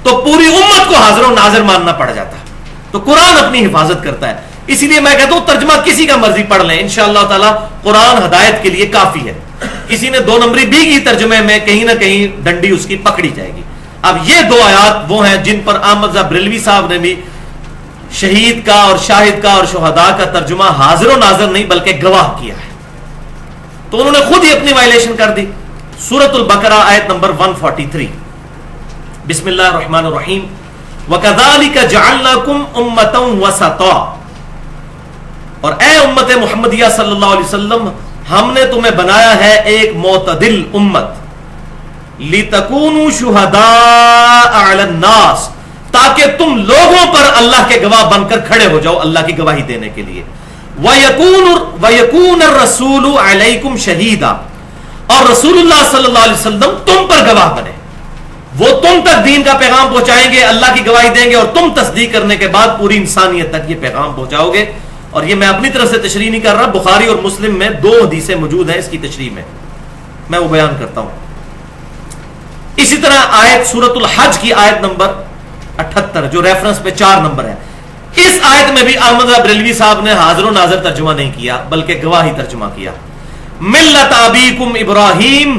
تو پوری امت کو حاضر و ناظر ماننا پڑ جاتا۔ تو قرآن اپنی حفاظت کرتا ہے، اسی لیے میں کہتا ہوں ترجمہ کسی کا مرضی پڑھ لیں، انشاءاللہ تعالی قرآن ہدایت کے لیے کافی ہے۔ کسی نے 2 نمبری بھی کی ترجمے میں، کہیں نہ کہیں ڈنڈی اس کی پکڑی جائے گی۔ اب یہ 2 آیات وہ ہیں جن پر احمد رضا بریلوی صاحب نے بھی شہید کا اور شاہد کا اور شہداء کا ترجمہ حاضر و ناظر نہیں بلکہ گواہ کیا ہے، تو انہوں نے خود ہی اپنی وائلیشن کر دی۔ سورۃ البقرہ آیت نمبر 143، بسم اللہ الرحمن الرحیم، وَكَذَلِكَ جَعَلْنَاكُمْ أُمَّةً وَسَطًا، اور اے امت محمدیہ صلی اللہ علیہ وسلم، ہم نے تمہیں بنایا ہے ایک معتدل امت، لِتَكُونُوا شُهَدَاءَ عَلَى النَّاسِ، تاکہ تم لوگوں پر اللہ کے گواہ بن کر کھڑے ہو جاؤ اللہ کی گواہی دینے کے لیے، وَيَكُونَ الرَّسُولُ عَلَيْكُمْ شَهِيدًا، اور رسول اللہ صلی اللہ علیہ وسلم تم پر گواہ بنے، وہ تم تک دین کا پیغام پہنچائیں گے، اللہ کی گواہی دیں گے، اور تم تصدیق کرنے کے بعد پوری انسانیت تک یہ پیغام پہنچاؤ گے۔ اور یہ میں اپنی طرف سے تشریح نہیں کر رہا، بخاری اور مسلم میں 2 حدیثیں موجود ہیں اس کی تشریح میں وہ بیان کرتا ہوں۔ اسی طرح آیت سورۃ الحج کی آیت نمبر 78 جو ریفرنس پہ 4 نمبر ہے، اس آیت میں بھی احمد رضا بریلوی صاحب نے حاضر و ناظر ترجمہ نہیں کیا بلکہ گواہی ترجمہ کیا۔ ملت ابیکم ابراہیم،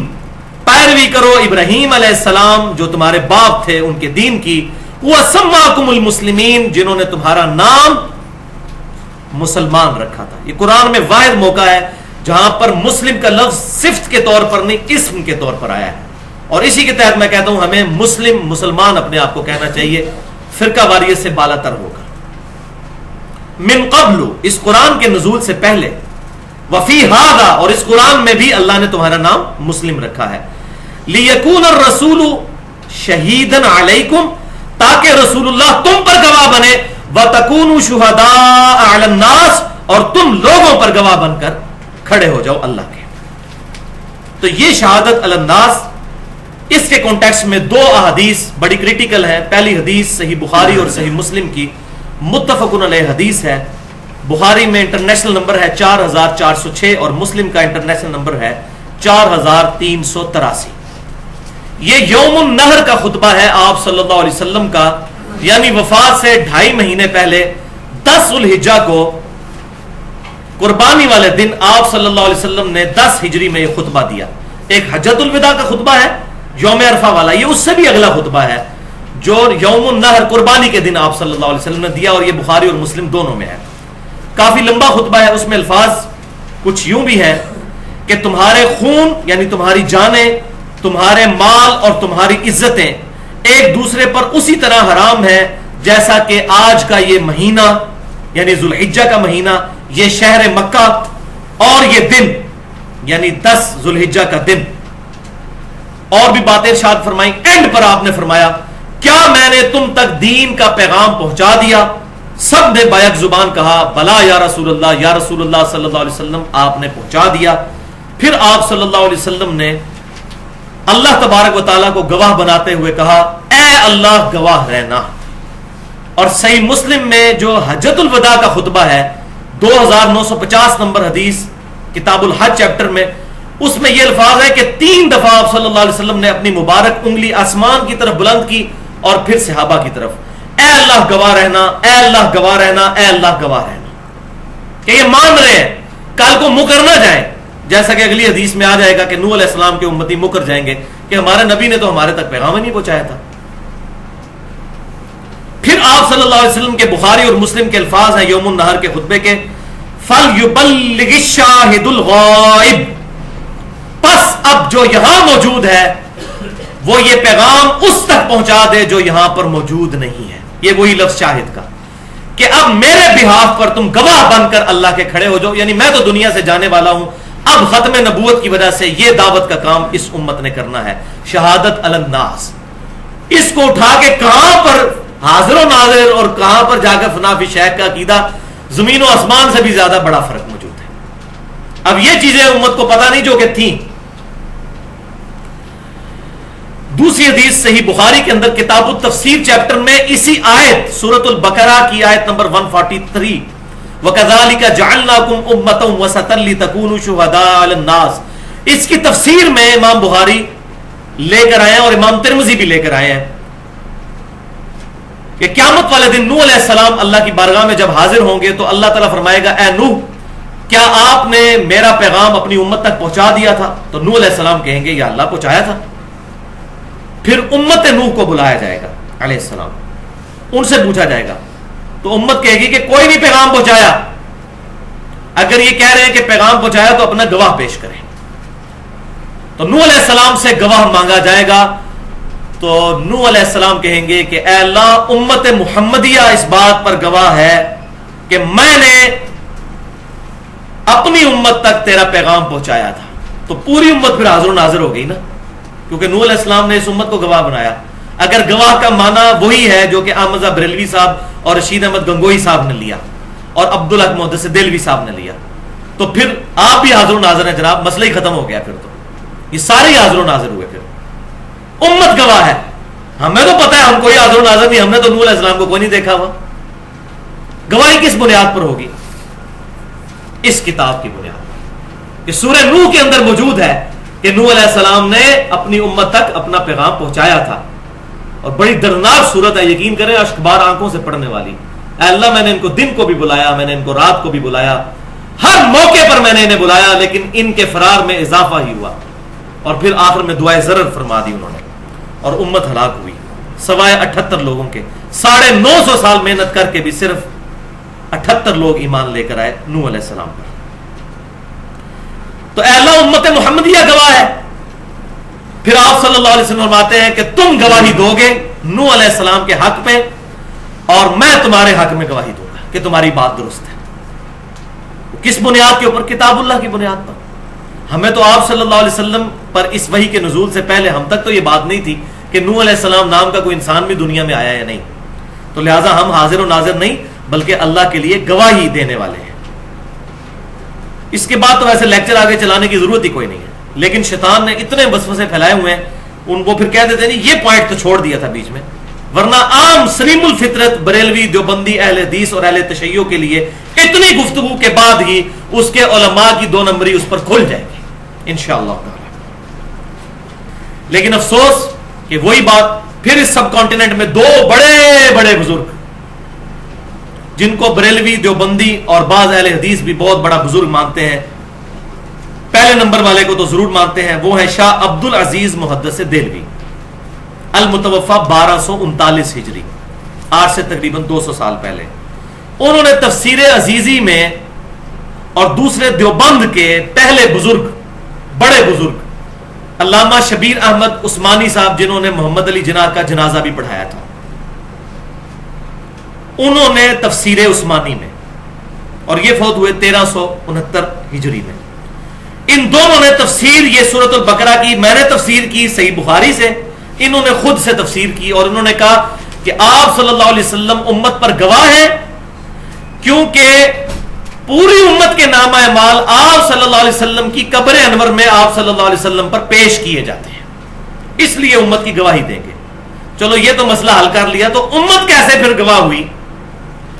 پیروی کرو ابراہیم علیہ السلام جو تمہارے باپ تھے ان کے دین کی، وَسَمَّاكُمُ الْمُسْلِمِينَ، جنہوں نے تمہارا نام مسلمان رکھا تھا۔ یہ قرآن میں واحد موقع ہے جہاں پر مسلم کا لفظ صفت کے طور پر نہیں اسم کے طور پر آیا ہے، اور اسی کے تحت میں کہتا ہوں ہمیں مسلمان اپنے آپ کو کہنا چاہیے، فرقہ واریت سے بالا تر ہوگا۔ من قبل، اس قرآن کے نزول سے پہلے، وفی ہذا، اور اس قرآن میں بھی اللہ نے تمہارا نام مسلم رکھا ہے، لیکون الرسول شہیدن علیکم، تاکہ رسول اللہ تم پر گواہ بنے، وتکونوا شہداء علی الناس، اور تم لوگوں پر گواہ بن کر کھڑے ہو جاؤ اللہ کے۔ تو یہ شہادت علی الناس، اس کے کانٹیکسٹ میں 2 احادیث بڑی کریٹیکل ہیں۔ پہلی حدیث صحیح بخاری اور صحیح مسلم کی متفقن علیہ حدیث ہے، بخاری میں انٹرنیشنل نمبر ہے 4406 اور مسلم کا انٹرنیشنل نمبر ہے 4383۔ یہ یوم النہر کا خطبہ ہے آپ صلی اللہ علیہ وسلم کا، یعنی وفات سے 2.5 مہینے پہلے 10 ذو الحجہ کو، قربانی والے دن آپ صلی اللہ علیہ وسلم نے 10 ہجری میں یہ خطبہ دیا۔ ایک حجۃ الوداع کا خطبہ ہے یوم عرفہ والا، یہ اس سے بھی اگلا خطبہ ہے جو یوم النہر قربانی کے دن آپ صلی اللہ علیہ وسلم نے دیا، اور یہ بخاری اور مسلم دونوں میں ہے۔ کافی لمبا خطبہ ہے، اس میں الفاظ کچھ یوں بھی ہیں کہ تمہارے خون یعنی تمہاری جانیں، تمہارے مال اور تمہاری عزتیں ایک دوسرے پر اسی طرح حرام ہے جیسا کہ آج کا یہ مہینہ یعنی ذو الحجہ کا مہینہ، یہ شہر مکہ، اور یہ دن یعنی 10 ذو الحجہ کا دن۔ اور بھی باتیں ارشاد فرمائیں، اینڈ پر آپ نے فرمایا کیا میں نے تم تک دین کا پیغام پہنچا دیا؟ سب نے بیک زبان کہا بلا یا رسول اللہ، یا رسول اللہ صلی اللہ علیہ وسلم آپ نے پہنچا دیا۔ پھر آپ صلی اللہ علیہ وسلم نے اللہ تبارک و تعالیٰ کو گواہ بناتے ہوئے کہا اے اللہ گواہ رہنا۔ اور صحیح مسلم میں جو حجۃ الوداع کا خطبہ ہے 2950 نمبر حدیث کتاب الحج چیپٹر میں، اس میں یہ الفاظ ہے کہ 3 دفعہ آپ صلی اللہ علیہ وسلم نے اپنی مبارک انگلی آسمان کی طرف بلند کی اور پھر صحابہ کی طرف، اے اللہ گواہ رہنا، اے اللہ گواہ رہنا، اے اللہ گواہ رہنا، کہ یہ مان رہے ہیں کل کو مکر نہ جائیں، جیسا کہ اگلی حدیث میں آ جائے گا کہ نوح علیہ السلام کے امتی مکر جائیں گے کہ ہمارے نبی نے تو ہمارے تک پیغام ہی نہیں پہنچایا تھا۔ پھر آپ صلی اللہ علیہ وسلم کے بخاری اور مسلم کے الفاظ ہیں یوم النہر کے خطبے کے، فَلْيُبَلِّغِ الشَّاهِدُ الْغَائِبُ، پس اب جو یہاں موجود ہے وہ یہ پیغام اس تک پہنچا دے جو یہاں پر موجود نہیں ہے. یہ وہی لفظ شاہد کا کہ اب میرے بہاف پر تم گواہ بن کر اللہ کے کھڑے ہو جاؤ، یعنی میں تو دنیا سے جانے والا ہوں، اب ختم نبوت کی وجہ سے یہ دعوت کا کام اس امت نے کرنا ہے، شہادت علی الناس. اس کو اٹھا کے کہاں پر حاضر و ناظر اور کہاں پر جا کر فنا فی شیخ کا عقیدہ، زمین و آسمان سے بھی زیادہ بڑا فرق موجود ہے. اب یہ چیزیں امت کو پتہ نہیں جو کہ تھیں. دوسری حدیث صحیح بخاری کے اندر کتاب التفسیر چیپٹر میں اسی آیت سورۃ البقرہ کی آیت نمبر 143 وَكَذَلِكَ جَعَلْنَاكُمْ أُمَّةً وَسَطًا لِتَكُونُوا شُهَدَاءَ عَلَى النَّاسِ، اس کی تفسیر میں امام بخاری لے کر آئے ہیں اور امام ترمذی بھی لے کر آئے ہیں کہ قیامت والے دن نوح علیہ السلام اللہ کی بارگاہ میں جب حاضر ہوں گے تو اللہ تعالیٰ فرمائے گا اے نوح کیا آپ نے میرا پیغام اپنی امت تک پہنچا دیا تھا؟ تو نوح علیہ السلام کہیں گے یا اللہ پہنچایا تھا. پھر امت نوح کو بلایا جائے گا علیہ السلام، ان سے پوچھا جائے گا تو امت کہے گی کہ کوئی نہیں پیغام پہنچایا. اگر یہ کہہ رہے ہیں کہ پیغام پہنچایا تو اپنا گواہ پیش کریں. تو نوح علیہ السلام سے گواہ مانگا جائے گا تو نوح علیہ السلام کہیں گے کہ اے اللہ امت محمدیہ اس بات پر گواہ ہے کہ میں نے اپنی امت تک تیرا پیغام پہنچایا تھا. تو پوری امت پھر حاضر و ناظر ہو گئی نا، کیونکہ نوح علیہ السلام نے اس امت کو گواہ بنایا. اگر گواہ کا معنی وہی ہے جو کہ احمد بریلوی صاحب اور رشید احمد گنگوئی صاحب نے لیا اور عبدالحق محدث دہلوی صاحب نے لیا تو پھر آپ بھی حاضر و ناظر ہیں جناب، مسئلہ ہی ختم ہو گیا. پھر تو یہ سارے ہی حاضر و ناظر ہوئے. پھر امت گواہ ہے، ہمیں تو پتہ ہے ہم کوئی حاضر و ناظر نہیں، ہم نے تو نوح علیہ السلام کو کوئی نہیں دیکھا ہوا. گواہی کس بنیاد پر ہوگی؟ اس کتاب کی بنیاد پر کہ سورہ نوح کے اندر موجود ہے کہ نوح علیہ السلام نے اپنی امت تک اپنا پیغام پہنچایا تھا. اور بڑی دردناک صورت ہے، یقین کریں اشک بار آنکھوں سے پڑنے والی. اے اللہ میں نے ان کو دن کو بھی بلایا، میں نے ان کو رات کو بھی بلایا، ہر موقع پر میں نے انہیں بلایا، لیکن ان کے فرار میں اضافہ ہی ہوا. اور پھر آخر میں دعائے ضرر فرما دی انہوں نے اور امت ہلاک ہوئی سوائے 78 لوگوں کے. 950 سال محنت کر کے بھی صرف 78 لوگ ایمان لے کر آئے نوح علیہ السلام پر. تو اے اللہ امت محمدیہ گواہ ہے. پھر آپ صلی اللہ علیہ وسلم فرماتے ہیں کہ تم گواہی دو گے نوح علیہ السلام کے حق پہ اور میں تمہارے حق میں گواہی دوں گا کہ تمہاری بات درست ہے. کس بنیاد کے اوپر؟ کتاب اللہ کی بنیاد پر. ہمیں تو آپ صلی اللہ علیہ وسلم پر اس وحی کے نزول سے پہلے ہم تک تو یہ بات نہیں تھی کہ نوح علیہ السلام نام کا کوئی انسان بھی دنیا میں آیا یا نہیں. تو لہٰذا ہم حاضر و ناظر نہیں بلکہ اللہ کے لیے گواہی دینے والے ہیں. اس کے بعد تو ویسے لیکچر آگے چلانے کی ضرورت ہی کوئی نہیں ہے، لیکن شیطان نے اتنے وسوسے پھیلائے ہوئے ہیں ان کو پھر کہہ دیتے نہیں یہ پوائنٹ تو چھوڑ دیا تھا بیچ میں، ورنہ عام سلیم الفطرت بریلوی دیوبندی اہل حدیث اور اہل تشیع کے لیے اتنی گفتگو کے بعد ہی اس کے علماء کی 2 نمبری اس پر کھل جائے گی انشاءاللہ تعالی. لیکن افسوس کہ وہی بات پھر اس سب کانٹیننٹ میں 2 بڑے بڑے بزرگ جن کو بریلوی دیوبندی اور بعض اہل حدیث بھی بہت بڑا بزرگ مانتے ہیں، پہلے نمبر والے کو تو ضرور مانتے ہیں، وہ ہے شاہ عبد العزیز محدث دہلوی المتوفا 1239 ہجری، آج سے تقریباً 200 سال پہلے. انہوں نے تفسیر عزیزی میں اور دوسرے دیوبند کے پہلے بزرگ بڑے بزرگ علامہ شبیر احمد عثمانی صاحب جنہوں نے محمد علی جناح کا جنازہ بھی پڑھایا تھا، انہوں نے تفسیر عثمانی میں، اور یہ فوت ہوئے 1369 ہجری میں. ان دونوں نے تفسیر یہ سورۃ البقرہ کی، میں نے تفسیر کی صحیح بخاری سے، انہوں نے خود سے تفسیر کی اور انہوں نے کہا کہ آپ صلی اللہ علیہ وسلم امت پر گواہ ہیں کیونکہ پوری امت کے نامہ اعمال آپ صلی اللہ علیہ وسلم کی قبر انور میں آپ صلی اللہ علیہ وسلم پر پیش کیے جاتے ہیں، اس لیے امت کی گواہی دیں گے. چلو یہ تو مسئلہ حل کر لیا، تو امت کیسے پھر گواہ ہوئی؟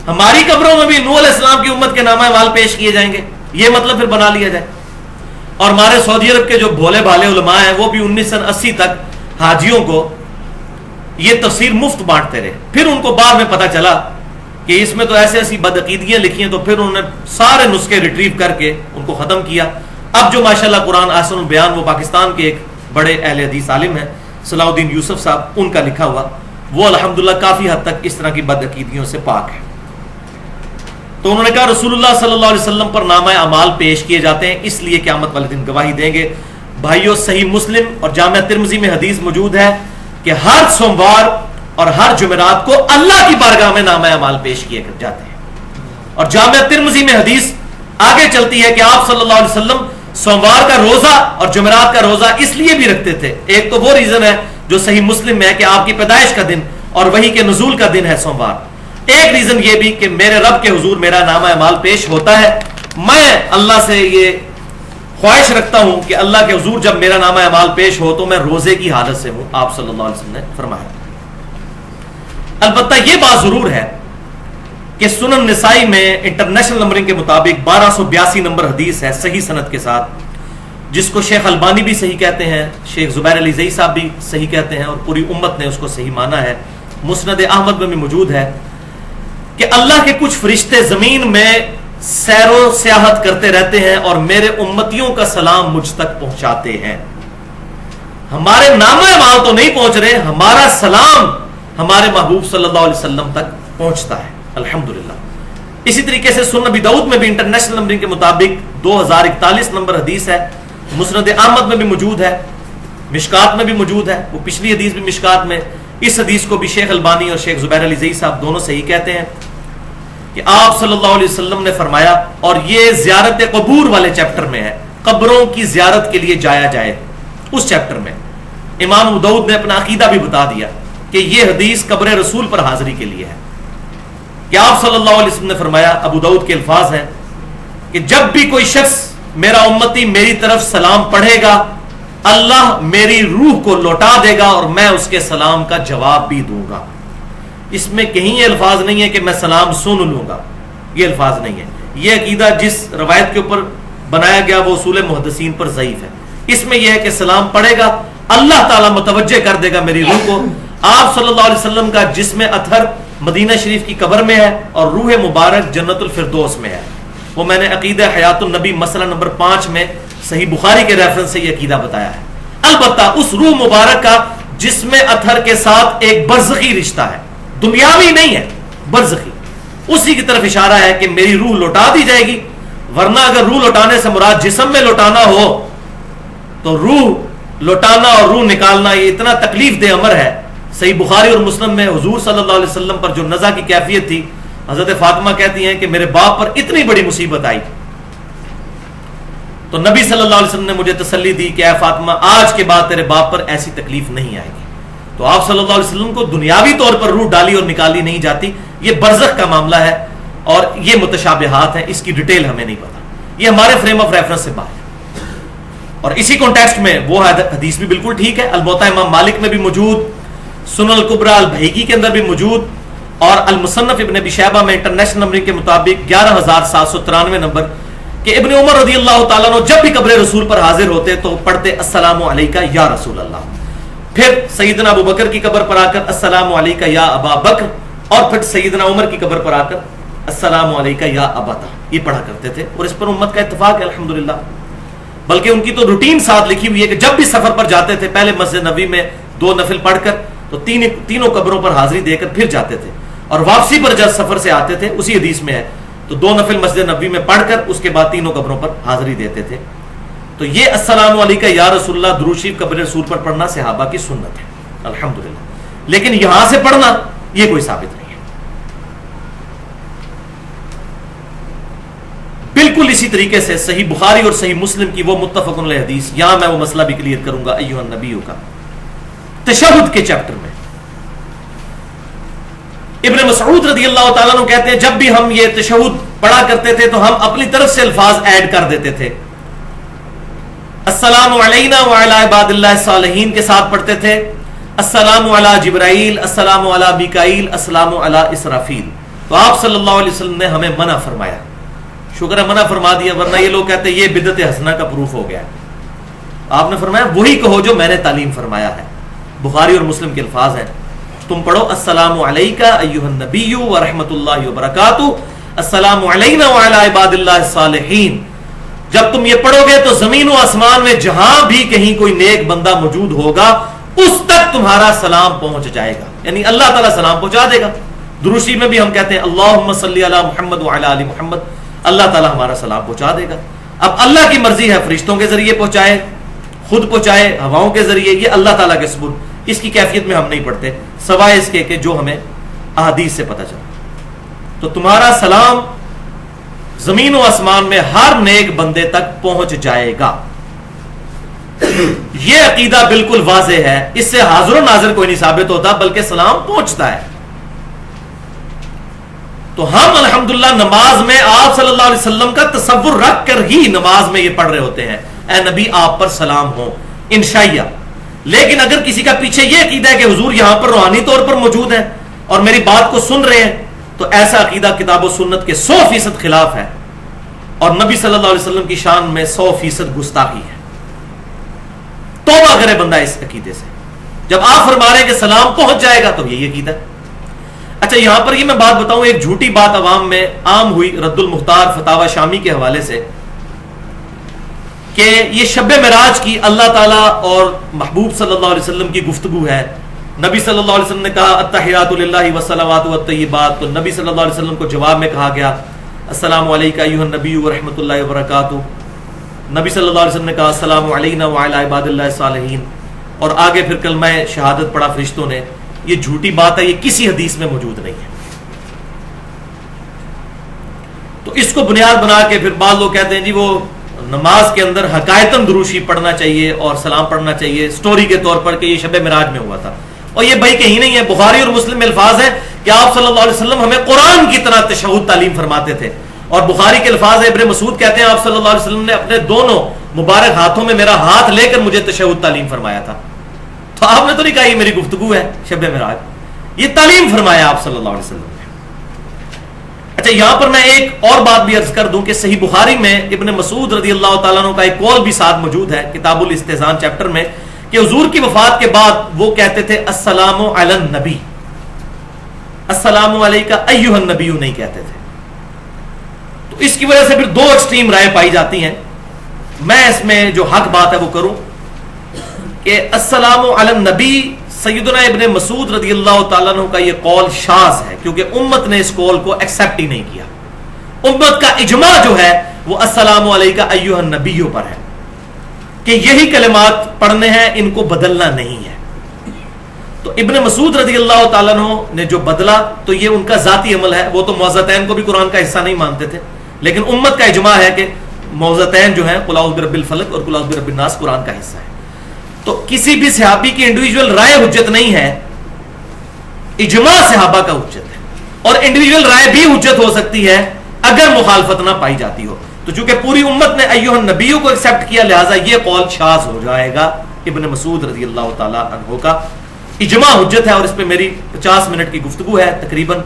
ہماری قبروں میں بھی نوح علیہ السلام کی امت کے نامہ اعمال پیش کیے جائیں گے، یہ مطلب پھر بنا لیا جائے. اور ہمارے سعودی عرب کے جو بھولے بھالے علماء ہیں وہ بھی 1980 تک حاجیوں کو یہ تفسیر مفت بانٹتے رہے. پھر ان کو بعد میں پتہ چلا کہ اس میں تو ایسی بدعقیدگیاں لکھی ہیں، تو پھر انہوں نے سارے نسخے ریٹریو کر کے ان کو ختم کیا. اب جو ماشاءاللہ قرآن احسن البیان وہ پاکستان کے ایک بڑے اہل حدیث عالم ہیں صلاح الدین یوسف صاحب، ان کا لکھا ہوا وہ الحمدللہ کافی حد تک اس طرح کی بدعقیدیوں سے پاک ہے. تو انہوں نے کہا رسول اللہ صلی اللہ علیہ وسلم پر نامہ اعمال پیش کیے جاتے ہیں اس لیے قیامت والے دن گواہی دیں گے. بھائیو صحیح مسلم اور جامعہ ترمذی میں حدیث موجود ہے کہ ہر سوموار اور ہر جمعرات کو اللہ کی بارگاہ میں نامہ اعمال پیش کیے جاتے ہیں. اور جامعہ ترمذی میں حدیث آگے چلتی ہے کہ آپ صلی اللہ علیہ وسلم سوموار کا روزہ اور جمعرات کا روزہ اس لیے بھی رکھتے تھے. ایک تو وہ ریزن ہے جو صحیح مسلم میں ہے کہ آپ کی پیدائش کا دن اور وحی کے نزول کا دن ہے سوموار. ایک ریزن یہ بھی کہ میرے رب کے حضور میرا نامہ اعمال پیش ہوتا ہے. میں اللہ سے یہ خواہش رکھتا ہوں کہ اللہ کے حضور جب میرا نامہ اعمال پیش ہو تو میں روزے کی حالت سے ہوں, آپ صلی اللہ علیہ وسلم نے فرمایا. البتہ یہ بات ضرور ہے کہ سنن نسائی میں انٹرنیشنل نمبرنگ کے مطابق 1282 نمبر حدیث ہے صحیح سند کے ساتھ, جس کو شیخ البانی بھی صحیح کہتے ہیں, شیخ زبیر علی زئی صاحب بھی صحیح کہتے ہیں اور پوری امت نے اس کو صحیح مانا ہے. مسند احمد میں بھی موجود ہے کہ اللہ کے کچھ فرشتے زمین میں سیر و سیاحت کرتے رہتے ہیں اور میرے امتیوں کا سلام مجھ تک پہنچاتے ہیں. ہمارے نامہ اعمال تو نہیں پہنچ رہے, ہمارا سلام ہمارے محبوب صلی اللہ علیہ وسلم تک پہنچتا ہے الحمدللہ. اسی طریقے سے سنن ابی داؤد میں بھی انٹرنیشنل نمبرنگ کے مطابق 2041 نمبر حدیث ہے, مسند احمد میں بھی موجود ہے, مشکات میں بھی موجود ہے, وہ پچھلی حدیث بھی مشکات میں. اس حدیث کو بھی شیخ البانی اور شیخ زبیر علی زئی صاحب دونوں صحیح کہتے ہیں کہ آپ صلی اللہ علیہ وسلم نے فرمایا, اور یہ زیارت قبور والے چیپٹر میں ہے, قبروں کی زیارت کے لیے جایا جائے, اس چیپٹر میں امام ابو داؤد نے اپنا عقیدہ بھی بتا دیا کہ یہ حدیث قبر رسول پر حاضری کے لیے ہے. کہ آپ صلی اللہ علیہ وسلم نے فرمایا, ابو داؤد کے الفاظ ہیں کہ جب بھی کوئی شخص میرا امتی میری طرف سلام پڑھے گا اللہ میری روح کو لوٹا دے گا اور میں اس کے سلام کا جواب بھی دوں گا. اس میں کہیں یہ الفاظ نہیں ہے کہ میں سلام سن لوں گا, یہ الفاظ نہیں ہے. یہ عقیدہ جس روایت کے اوپر بنایا گیا وہ اصول محدثین پر ضعیف ہے. اس میں یہ ہے کہ سلام پڑھے گا اللہ تعالیٰ متوجہ کر دے گا میری روح کو. آپ صلی اللہ علیہ وسلم کا جسم اطہر مدینہ شریف کی قبر میں ہے اور روح مبارک جنت الفردوس میں ہے. وہ میں نے عقیدہ حیات النبی مسئلہ نمبر 5 میں صحیح بخاری کے ریفرنس سے یہ عقیدہ بتایا ہے. البتہ اس روح مبارک کا جسم اطہر کے ساتھ ایک برزخی رشتہ ہے, دنیاوی نہیں ہے, برزخی. اسی کی طرف اشارہ ہے کہ میری روح لوٹا دی جائے گی. ورنہ اگر روح لوٹانے سے مراد جسم میں لوٹانا ہو تو روح لوٹانا اور روح نکالنا یہ اتنا تکلیف دہ امر ہے. صحیح بخاری اور مسلم میں حضور صلی اللہ علیہ وسلم پر جو نزع کی کیفیت تھی, حضرت فاطمہ کہتی ہیں کہ میرے باپ پر اتنی بڑی مصیبت آئی تو نبی صلی اللہ علیہ وسلم نے مجھے تسلی دی کہ اے فاطمہ آج کے بعد تیرے باپ پر ایسی تکلیف نہیں آئے گی. تو آپ صلی اللہ علیہ وسلم کو دنیاوی طور پر روح ڈالی اور نکالی نہیں جاتی. یہ برزخ کا معاملہ ہے اور یہ متشابہات ہیں, اس کی ڈیٹیل ہمیں نہیں پتا, یہ ہمارے فریم آف ریفرنس سے باہر ہے. اور اسی کانٹیکسٹ میں وہ حدیث بھی بالکل ٹھیک ہے, الموطا امام مالک میں بھی موجود, سنن الکبریٰ البہیقی کے اندر بھی موجود, اور المصنف ابن ابی شیبہ میں انٹرنیشنل نمبرنگ کے مطابق 11793 نمبر کہ ابن عمر رضی اللہ تعالیٰ عنہ جب بھی قبر رسول پر حاضر ہوتے تو پڑھتے السلام علیکہ یا رسول اللہ. پھر سیدنا ابو بکر کی قبر پر آ کر السلام علیکہ یا ابا بکر, اور پھر سیدنا عمر کی قبر پر آ کر السلام علیکہ یا ابتا, یہ پڑھا کرتے تھے. اور اس پر امت کا اتفاق ہے الحمدللہ. بلکہ ان کی تو روٹین ساتھ لکھی ہوئی ہے کہ جب بھی سفر پر جاتے تھے پہلے مسجد نبوی میں 2 نفل پڑھ کر تو تینوں قبروں پر حاضری دے کر پھر جاتے تھے, اور واپسی پر جب سفر سے آتے تھے اسی حدیث میں ہے تو 2 نفل مسجد نبوی میں پڑھ کر اس کے بعد 3 قبروں پر حاضری دیتے تھے. تو یہ السلام علیکہ یا رسول اللہ درود شریف قبر رسول پر پڑھنا صحابہ کی سنت ہے الحمدللہ. لیکن یہاں سے پڑھنا یہ کوئی ثابت نہیں ہے. بالکل اسی طریقے سے صحیح بخاری اور صحیح مسلم کی وہ متفق علیہ حدیث, یہاں میں وہ مسئلہ بھی کلیئر کروں گا ایھا النبیوں کا, تشہد کے چیپٹر میں ابن مسعود رضی اللہ تعالیٰ عنہ کہتے ہیں جب بھی ہم یہ تشہد پڑھا کرتے تھے تو ہم اپنی طرف سے الفاظ ایڈ کر دیتے تھے. السلام علینا وعلی عباد اللہ الصالحین کے ساتھ پڑھتے تھے, السلام علی جبرائیل, السلام علی میکائیل, السلام علی اسرافیل. تو آپ صلی اللہ علیہ وسلم نے ہمیں منع فرمایا, شکر ہے منع فرما دیا, ورنہ یہ لوگ کہتے ہیں یہ بدعت حسنہ کا پروف ہو گیا. آپ نے فرمایا وہی کہو جو میں نے تعلیم فرمایا ہے. بخاری اور مسلم کے الفاظ ہیں, تم پڑھو السلام علیکہ ایھا النبی ورحمۃ اللہ وبرکاتہ, السلام علینا وعلی عباد اللہ الصالحین. جب تم یہ پڑھو گے تو زمین و آسمان میں جہاں بھی کہیں کوئی نیک بندہ موجود ہوگا اس تک تمہارا سلام پہنچ جائے گا، یعنی اللہ تعالیٰ سلام پہنچا دے گا. دروشی میں بھی ہم کہتے ہیں اللہم صلی علی محمد وعلی آل محمد، اللہ تعالیٰ ہمارا سلام پہنچا دے گا. اب اللہ کی مرضی ہے فرشتوں کے ذریعے پہنچائے، خود پہنچائے، ہواؤں کے ذریعے، یہ اللہ تعالیٰ کے ثبوت، اس کی کیفیت میں ہم نہیں پڑھتے سوائے اس کے کہ جو ہمیں احادیث سے پتہ چلا. تو تمہارا سلام زمین و آسمان میں ہر نیک بندے تک پہنچ جائے گا. یہ عقیدہ بالکل واضح ہے، اس سے حاضر و ناظر کوئی نہیں ثابت ہوتا بلکہ سلام پہنچتا ہے. تو ہم الحمدللہ نماز میں آپ صلی اللہ علیہ وسلم کا تصور رکھ کر ہی نماز میں یہ پڑھ رہے ہوتے ہیں، اے نبی آپ پر سلام ہو انشائیہ. لیکن اگر کسی کا پیچھے یہ عقیدہ ہے کہ حضور یہاں پر روحانی طور پر موجود ہیں اور میری بات کو سن رہے ہیں، تو ایسا عقیدہ کتاب و سنت کے 100% خلاف ہے اور نبی صلی اللہ علیہ وسلم کی شان میں 100% گستاخی ہے. توبہ کرے بندہ اس عقیدے سے. جب آپ فرما رہے ہیں کہ سلام پہنچ جائے گا تو یہی عقیدہ. اچھا یہاں پر یہ میں بات بتاؤں، ایک جھوٹی بات عوام میں عام ہوئی رد المختار فتاوی شامی کے حوالے سے کہ یہ شب معراج کی اللہ تعالیٰ اور محبوب صلی اللہ علیہ وسلم کی گفتگو ہے. نبی صلی اللہ علیہ وسلم نے کہا التحیات للہ والصلوات والطیبات، تو نبی صلی اللہ علیہ وسلم کو جواب میں کہا گیا السلام علیکہ ایھا النبی ورحمۃ اللہ وبرکاتہ. نبی صلی اللہ علیہ وسلم نے کہا السلام علینا وعلی عباد اللہ الصالحین، اور آگے پھر کلمہ شہادت پڑھا فرشتوں نے. یہ جھوٹی بات ہے، یہ کسی حدیث میں موجود نہیں ہے. تو اس کو بنیاد بنا کے پھر بعض لوگ کہتے ہیں جی وہ نماز کے اندر حقائقاً دروشی پڑھنا چاہیے اور سلام پڑھنا چاہیے اسٹوری کے طور پر کہ یہ شب معراج میں ہوا تھا. اور یہ بھائی کہیں نہیں ہے، بخاری اور مسلم میں الفاظ ہیں کہ آپ صلی اللہ علیہ وسلم ہمیں قرآن کی طرح تشہد تعلیم فرماتے تھے. اور بخاری کے الفاظ ہے، ابن مسعود کہتے ہیں آپ صلی اللہ علیہ وسلم نے اپنے دونوں مبارک ہاتھوں میں میرا ہاتھ لے کر مجھے تشہد تعلیم فرمایا تھا. تو آپ نے تو نہیں کہا یہ میری گفتگو ہے شب معراج، یہ تعلیم فرمایا آپ صلی اللہ علیہ وسلم نے. اچھا یہاں پر میں ایک اور بات بھی عرض کر دوں کہ صحیح بخاری میں ابن مسعود رضی اللہ تعالیٰ عنہ کا ایک قول بھی ساتھ موجود ہے کتاب الاستئذان چیپٹر میں کہ حضور کی وفات کے بعد وہ کہتے تھے السلام علی النبی، السلام علیکہ ایھا النبی نہیں کہتے تھے. تو اس کی وجہ سے پھر دو ایکسٹریم رائے پائی جاتی ہیں. میں اس میں جو حق بات ہے وہ کروں کہ السلام علی النبی سیدنا ابن مسعود رضی اللہ تعالیٰ عنہ کا یہ قول شاذ ہے، کیونکہ امت نے اس قول کو ایکسیپٹ ہی نہیں کیا. امت کا اجماع جو ہے وہ السلام علیکہ ایھا النبی پر ہے کہ یہی کلمات پڑھنے ہیں، ان کو بدلنا نہیں ہے. تو ابن مسعود رضی اللہ تعالیٰ عنہ نے جو بدلا تو یہ ان کا ذاتی عمل ہے. وہ تو معوذتین کو بھی قرآن کا حصہ نہیں مانتے تھے، لیکن امت کا اجماع ہے کہ معوذتین جو ہیں قل اعوذ برب الفلق اور قل اعوذ برب الناس قرآن کا حصہ ہے. تو کسی بھی صحابی کی انڈیویجول رائے حجت نہیں ہے، اجماع صحابہ کا حجت ہے. اور انڈیویجول رائے بھی حجت ہو سکتی ہے اگر مخالفت نہ پائی جاتی ہو. تو چونکہ پوری امت نے ایھا النبی کو ایکسیپٹ کیا، لہٰذا یہ قول شاذ ہو جائے گا. ابن مسعود رضی اللہ تعالی عنہ کا اجماع حجت ہے، اور اس پہ میری 50 منٹ کی گفتگو ہے تقریباً.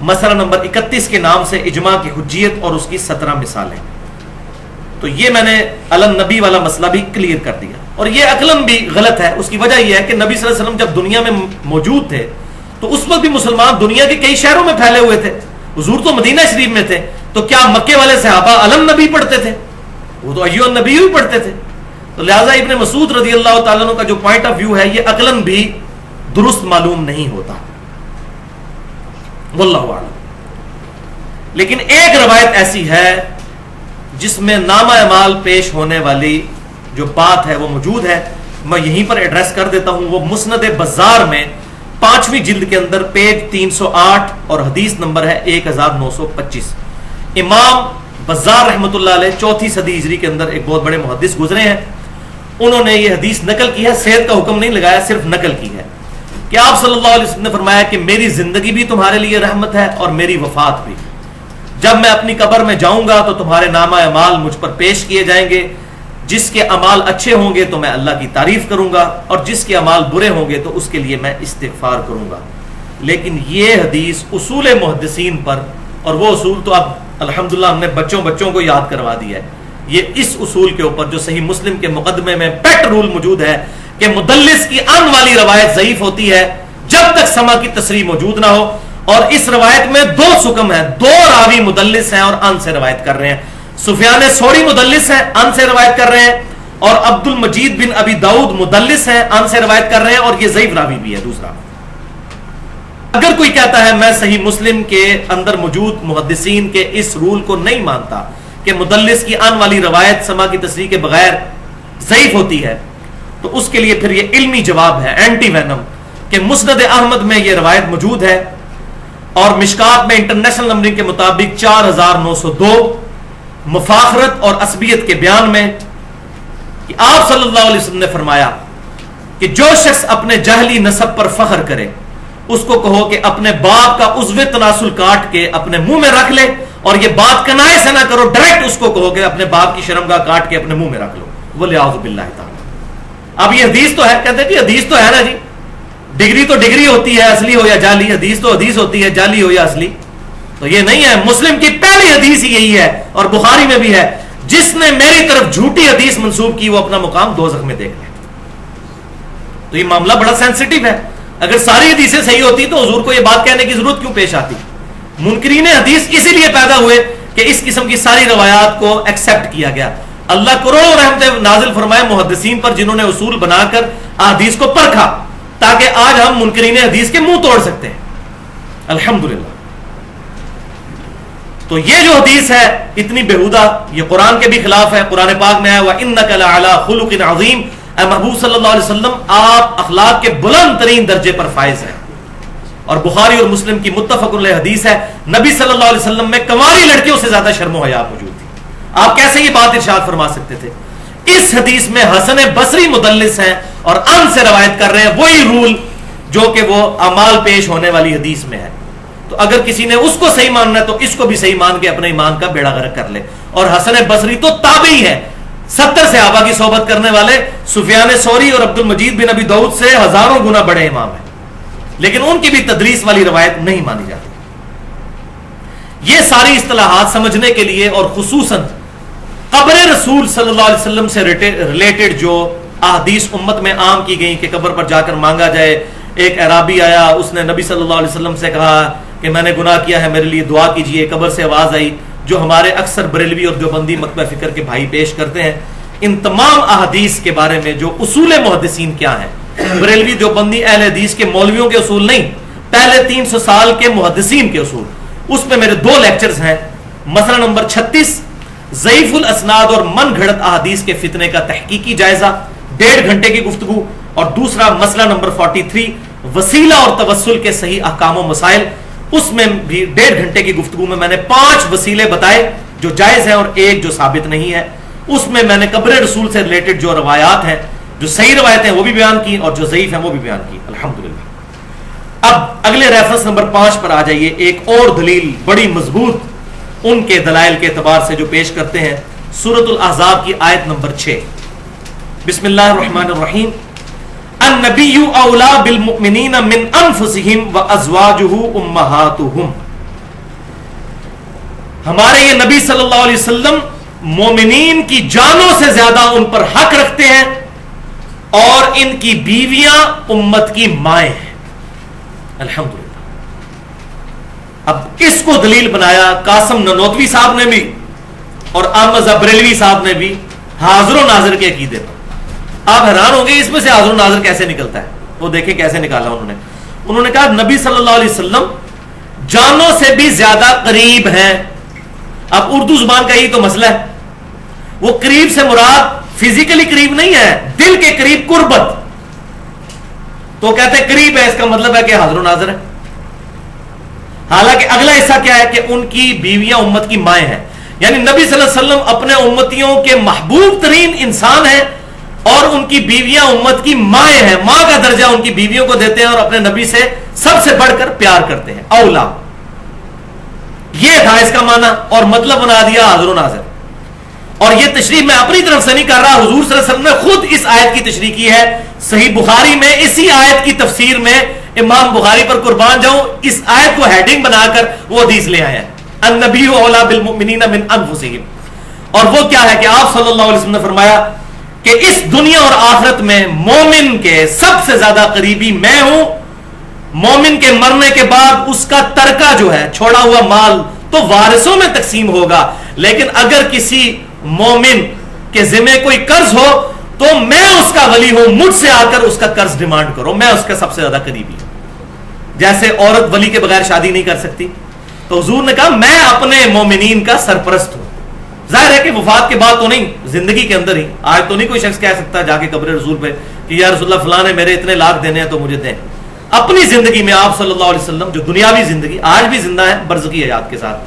مسئلہ نمبر 31 کے نام سے اجماع کی حجیت اور اس کی 17 مثالیں. تو یہ میں نے علی النبی والا مسئلہ بھی کلیئر کر دیا. اور یہ عقلاً بھی غلط ہے. اس کی وجہ یہ ہے کہ نبی صلی اللہ علیہ وسلم جب دنیا میں موجود تھے تو اس وقت بھی مسلمان دنیا کے کئی شہروں میں پھیلے ہوئے تھے. حضور تو مدینہ شریف میں تھے، تو کیا مکے والے صحابہ علی النبی پڑھتے تھے؟ وہ تو ایھا النبی ہی پڑھتے تھے. تو لہٰذا ابن مسعود رضی اللہ تعالیٰ عنہ کا جو پوائنٹ آف ویو ہے یہ عقلاً بھی درست معلوم نہیں ہوتا، واللہ اعلم. لیکن ایک روایت ایسی ہے جس میں نامہ اعمال پیش ہونے والی جو بات ہے وہ موجود ہے، میں یہیں پر ایڈریس کر دیتا ہوں. وہ مسند بزار میں 5ویں جلد کے اندر پیج 308 اور حدیث نمبر ہے 1925. امام بزار رحمۃ اللہ علیہ 4 صدی ہجری کے اندر ایک بہت بڑے محدث گزرے ہیں. انہوں نے یہ حدیث نقل کی ہے، صحت کا حکم نہیں لگایا، صرف نقل کی ہے کہ آپ صلی اللہ علیہ وسلم نے فرمایا کہ میری زندگی بھی تمہارے لیے رحمت ہے اور میری وفات بھی. جب میں اپنی قبر میں جاؤں گا تو تمہارے نامہ اعمال مجھ پر پیش کیے جائیں گے. جس کے اعمال اچھے ہوں گے تو میں اللہ کی تعریف کروں گا، اور جس کے اعمال برے ہوں گے تو اس کے لیے میں استغفار کروں گا. لیکن یہ حدیث اصول محدثین پر، اور وہ اصول تو اب الحمدللہ ہم نے بچوں کو یاد کروا دیا ہے. یہ اس اصول کے اوپر جو صحیح مسلم کے مقدمے میں پیٹ رول موجود ہے کہ مدلس کی ان والی روایت ضعیف ہوتی ہے جب تک سما کی تصریح موجود نہ ہو. اور اس روایت میں 2 سکم ہیں، 2 راوی مدلس ہیں اور ان سے روایت کر رہے ہیں. سفیان ثوری مدلس ہیں، ان سے روایت کر رہے ہیں، اور عبد المجید بن ابی داؤد مدلس ہے، ان سے روایت کر رہے ہیں، اور یہ ضعیف راوی بھی ہے۔ دوسرا، اگر کوئی کہتا ہے میں صحیح مسلم کے اندر موجود محدثین کے اس رول کو نہیں مانتا کہ مدلس کی ان والی روایت سما کی تصریح کے بغیر ضعیف ہوتی ہے، تو اس کے لیے پھر یہ علمی جواب ہے، اینٹی وینم، کہ مسند احمد میں یہ روایت موجود ہے، اور مشکات میں انٹرنیشنل نمبرنگ کے مطابق 4902، مفاخرت اور عصبیت کے بیان میں کہ آپ صلی اللہ علیہ وسلم نے فرمایا کہ جو شخص اپنے جہلی نسب پر فخر کرے اس کو کہو کہ اپنے باپ کا عضو تناسل کاٹ کے اپنے منہ میں رکھ لے، اور یہ بات کنائے سے نہ کرو، ڈائریکٹ اس کو کہو کہ اپنے باپ کی شرمگاہ کاٹ کے اپنے منہ میں رکھ لو، وَلِعَوْذُ بِاللَّهِ تعالی۔ اب یہ حدیث تو ہے، کہتے ہیں جی حدیث تو ہے نا جی، ڈگری تو ڈگری ہوتی ہے، اصلی ہو یا جعلی، حدیث تو حدیث ہوتی ہے، جعلی ہو یا اصلی۔ تو یہ نہیں ہے، مسلم کی پہلی حدیث ہی یہی ہے، اور بخاری میں بھی ہے، جس نے میری طرف جھوٹی حدیث منسوب کی وہ اپنا مقام دوزخ میں دیکھ لے۔ تو یہ معاملہ بڑا سینسٹیو ہے، اگر ساری حدیثیں صحیح ہوتی تو حضور کو یہ بات کہنے کی ضرورت کیوں پیش آتی؟ منکرین حدیث اسی لیے پیدا ہوئے کہ اس قسم کی ساری روایات کو ایکسپٹ کیا گیا۔ اللہ کروڑوں رحمتیں نازل فرمائے محدثین پر جنہوں نے اصول بنا کر حدیث کو پرکھا، تاکہ آج ہم منکرین حدیث کے منہ توڑ سکتے ہیں، الحمدللہ۔ تو یہ جو حدیث ہے اتنی بےہودہ، یہ قرآن کے بھی خلاف ہے۔ قرآن پاک میں ہے وَإِنَّكَ لَعَلَىٰ خُلُقٍ عَظِيمٍ، اے محبوب صلی اللہ علیہ وسلم آپ اخلاق کے بلند ترین درجے پر فائز ہیں۔ اور بخاری اور مسلم کی متفق علیہ حدیث ہے، نبی صلی اللہ علیہ وسلم میں کنواری لڑکیوں سے زیادہ شرم و حیا موجود تھی۔ آپ کیسے یہ بات ارشاد فرما سکتے تھے؟ اس حدیث میں حسن بصری مدلس ہیں اور ان سے روایت کر رہے ہیں وہی رول جو کہ وہ اعمال پیش ہونے والی حدیث میں ہے۔ تو اگر کسی نے اس کو صحیح ماننا ہے تو اس کو بھی صحیح مان کے اپنے ایمان کا بیڑا غرق کر لے۔ اور حسن بصری تو تابعی ہے، 70 صحابہ کی صحبت کرنے والے، سفیان ثوری اور عبد المجید بن ابی داؤد سے ہزاروں گنا بڑے امام ہیں، لیکن ان کی بھی تدریس والی روایت نہیں مانی جاتی۔ یہ ساری اصطلاحات سمجھنے کے لیے، اور خصوصاً قبر رسول صلی اللہ علیہ وسلم سے ریلیٹڈ جو احادیث امت میں عام کی گئی کہ قبر پر جا کر مانگا جائے۔ ایک اعرابی آیا، اس نے نبی صلی اللہ علیہ وسلم سے کہا کہ میں نے گناہ کیا ہے، میرے لیے دعا کیجئے۔ قبر سے آواز آئی، جو ہمارے اکثر بریلوی اور دیوبندی مکتبہ فکر کے بھائی پیش کرتے ہیں۔ ان تمام احادیث کے بارے میں جو اصول محدثین کیا ہیں، بریلوی دیوبندی اہل حدیث کے مولویوں کے اصول نہیں، پہلے 300 سال کے محدثین کے اصول، اس میں میرے 2 لیکچرز ہیں۔ مسئلہ نمبر 36 ضعیف الاسناد اور من گھڑت احادیث کے فتنے کا تحقیقی جائزہ، 1.5 گھنٹے کی گفتگو، اور دوسرا مسئلہ نمبر 43 وسیلہ اور توسل کے صحیح احکام و مسائل، اس میں بھی 1.5 گھنٹے کی گفتگو میں نے 5 وسیلے بتائے جو جائز ہیں اور 1 جو ثابت نہیں ہے۔ اس میں نے قبر رسول سے ریلیٹڈ جو روایات ہیں، جو صحیح روایتیں وہ بھی بیان کی اور جو ضعیف ہیں وہ بھی بیان کی، الحمدللہ۔ اب اگلے ریفرنس نمبر 5 پر آ جائیے۔ ایک اور دلیل بڑی مضبوط ان کے دلائل کے اعتبار سے جو پیش کرتے ہیں، سورۃ الاحزاب کی آیت نمبر 6، بسم اللہ الرحمن الرحیم، النبی اولا بالمؤمنین من انفسہم وازواجہ امہاتہم۔ ہمارے یہ نبی صلی اللہ علیہ وسلم مومنین کی جانوں سے زیادہ ان پر حق رکھتے ہیں، اور ان کی بیویاں امت کی مائیں ہیں، الحمدللہ۔ اب اس کو دلیل بنایا قاسم ننوتوی صاحب نے بھی اور احمد بریلوی صاحب نے بھی حاضر و ناظر کے عقیدے پر۔ آپ حیران ہوں گے اس میں سے حاضر و ناظر کیسے نکلتا ہے، وہ دیکھیں کیسے نکالا انہوں نے کہا نبی صلی اللہ علیہ وسلم جانوں سے بھی زیادہ قریب ہیں۔ اب اردو زبان کا یہی تو مسئلہ ہے، وہ قریب سے مراد فزیکلی قریب نہیں ہے، دل کے قریب قربت، تو کہتے ہیں قریب ہے، اس کا مطلب ہے کہ حاضر و ناظر ہے۔ حالانکہ اگلا حصہ کیا ہے کہ ان کی بیویاں امت کی مائیں ہیں، یعنی نبی صلی اللہ علیہ وسلم اپنے امتیوں کے محبوب ترین انسان ہیں، اور ان کی بیویاں امت کی مائیں ہیں، ماں کا درجہ ان کی بیویوں کو دیتے ہیں، اور اپنے نبی سے سب سے بڑھ کر پیار کرتے ہیں، اولا۔ یہ تھا اس کا معنی، اور مطلب بنا دیا حاضر و ناظر۔ اور یہ تشریح میں اپنی طرف سے نہیں کر رہا، حضور صلی اللہ علیہ وسلم نے خود اس آیت کی تشریح کی ہے صحیح بخاری میں۔ اسی آیت کی تفسیر میں امام بخاری پر قربان جاؤں، اس آیت کو ہیڈنگ بنا کر وہ حدیث لے آئے ہیں، النبی اولا بالمؤمنین من انفسہم۔ اور وہ کیا ہے کہ آپ صلی اللہ علیہ وسلم نے فرمایا کہ اس دنیا اور آخرت میں مومن کے سب سے زیادہ قریبی میں ہوں۔ مومن کے مرنے کے بعد اس کا ترکہ جو ہے، چھوڑا ہوا مال، تو وارثوں میں تقسیم ہوگا، لیکن اگر کسی مومن کہ ذمہ کوئی قرض ہو تو میں اس کا ولی ہوں, مجھ سے آ کر اس کا قرض ڈیمانڈ کرو, میں اس کا سب سے زیادہ قریبی ہوں. جیسے عورت ولی کے بغیر شادی نہیں کر سکتی, تو حضور نے کہا میں اپنے مومنین کا سرپرست ہوں. ظاہر ہے کہ وفات کے بعد تو نہیں, زندگی کے اندر ہی. آج تو نہیں کوئی شخص کہہ سکتا جا کے قبر رسول پہ کہ یا رسول اللہ فلاں نے میرے اتنے لاکھ دینے ہیں تو مجھے دیں. اپنی زندگی میں آپ صلی اللہ علیہ وسلم جو دنیاوی زندگی آج بھی زندہ ہے برزخی حیات کے ساتھ,